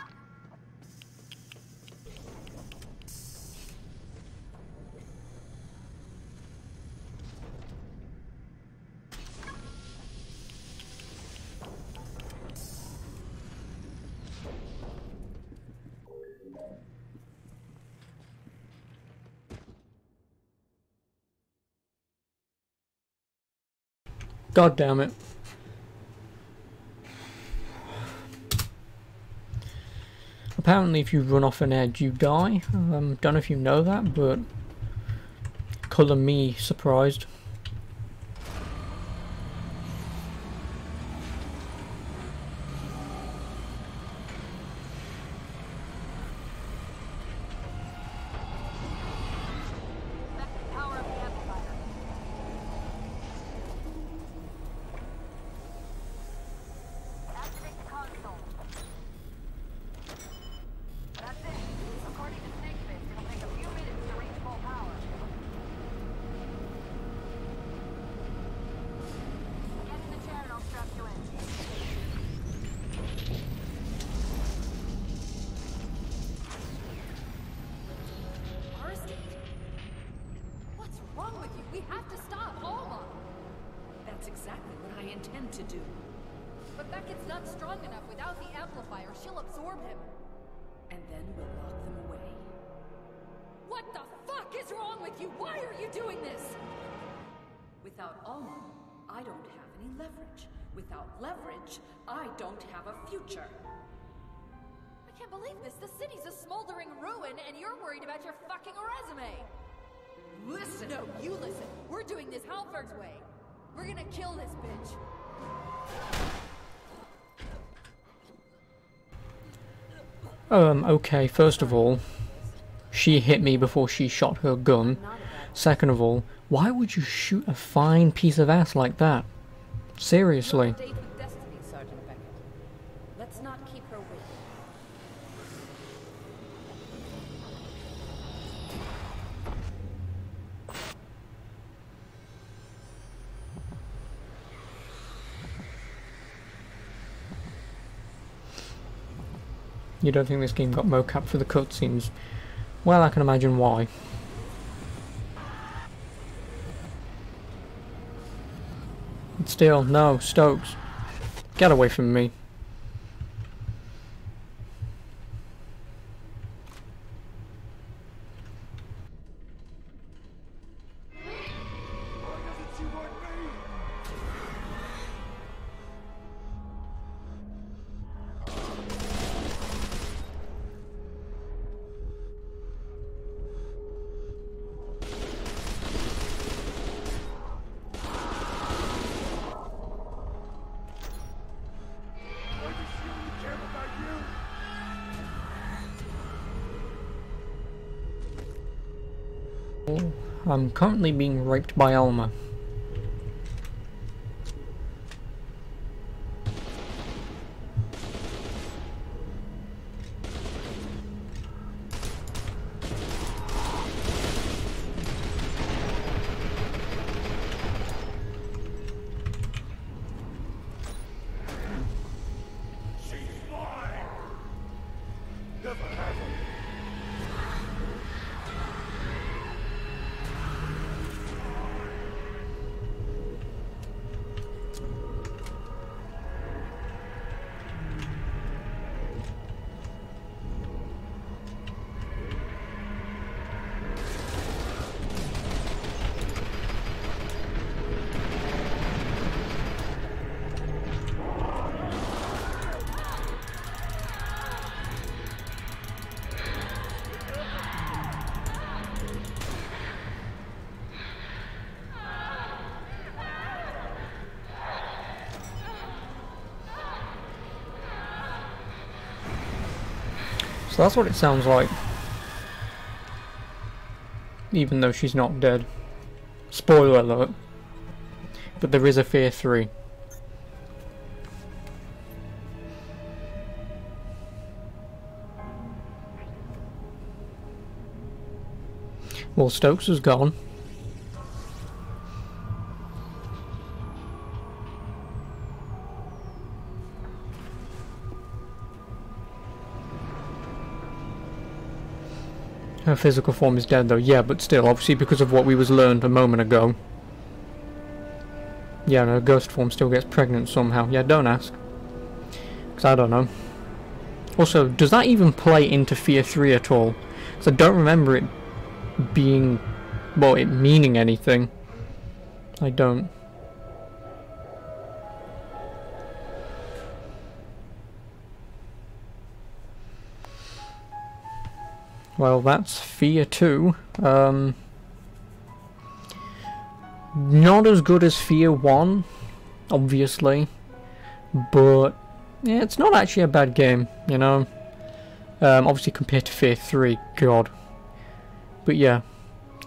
God damn it. Apparently if you run off an edge you die. Don't know if you know that, but colour me surprised. Power up the amplifier. Activate the console. That's it. According to Snakefist, it'll take a few minutes to reach full power. Get in the chair and I'll strap you in. Aristide? What's wrong with you? We have to stop Alma! That's exactly what I intend to do. But Beckett's not strong enough. Without the amplifier, she'll absorb him. And then we'll lock them away. What the fuck is wrong with you? Why are you doing this? Without Alma, I don't have any leverage. Without leverage, I don't have a future. I can't believe this. The city's a smoldering ruin, and you're worried about your fucking resume. Listen! No, you listen. We're doing this Halford's way. We're gonna kill this bitch. Okay, first of all, she hit me before she shot her gun. Second of all, why would you shoot a fine piece of ass like that? Seriously. Date with Destiny, Sergeant Beckett. Let's not keep her waiting. You don't think this game got mocap for the cutscenes? Well, I can imagine why. But still, no, Stokes. Get away from me. I'm currently being raped by Alma. She's mine! Never have her. So that's what it sounds like. Even though she's not dead. Spoiler alert. But there is a F.E.A.R 3. Well, Stokes is gone. Her physical form is dead though, yeah, but still, obviously because of what we was learned a moment ago. Yeah, and her ghost form still gets pregnant somehow. Yeah, don't ask. Because I don't know. Also, does that even play into F.E.A.R 3 at all? Because I don't remember it being, well, it meaning anything. I don't. Well, that's F.E.A.R 2. Not as good as F.E.A.R 1, obviously, but yeah, it's not actually a bad game, you know. Obviously compared to F.E.A.R 3, God. But yeah,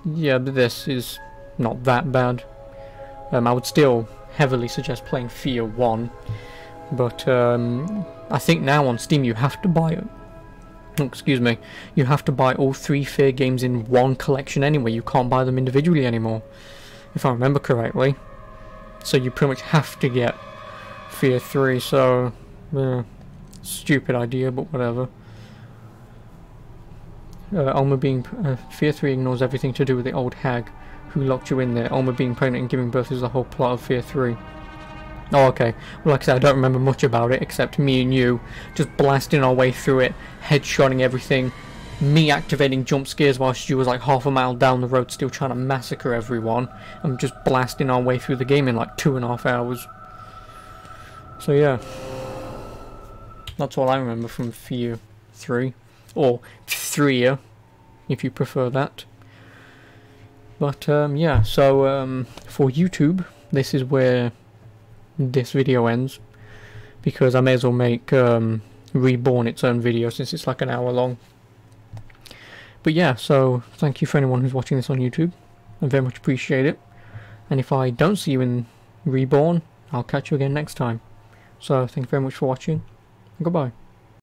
this is not that bad. I would still heavily suggest playing F.E.A.R 1, but I think now on Steam you have to buy it. Excuse me, you have to buy all 3 F.E.A.R games in one collection anyway. You can't buy them individually anymore, if I remember correctly. So you pretty much have to get F.E.A.R 3, so stupid idea, but whatever. F.E.A.R 3 ignores everything to do with the old hag who locked you in there. Alma being pregnant and giving birth is the whole plot of F.E.A.R 3. Oh, okay. Well, like I said, I don't remember much about it, except me and you just blasting our way through it, headshotting everything, me activating jump scares while Stu was like half a mile down the road still trying to massacre everyone, and just blasting our way through the game in like 2.5 hours. So yeah. That's all I remember from F.E.A.R 3. Or F.E.A.R, if you prefer that. But yeah, so for YouTube, this is where this video ends, because I may as well make Reborn its own video since it's like an hour long. But yeah, so thank you for anyone who's watching this on YouTube. I very much appreciate it. And if I don't see you in Reborn, I'll catch you again next time. So thank you very much for watching. Goodbye.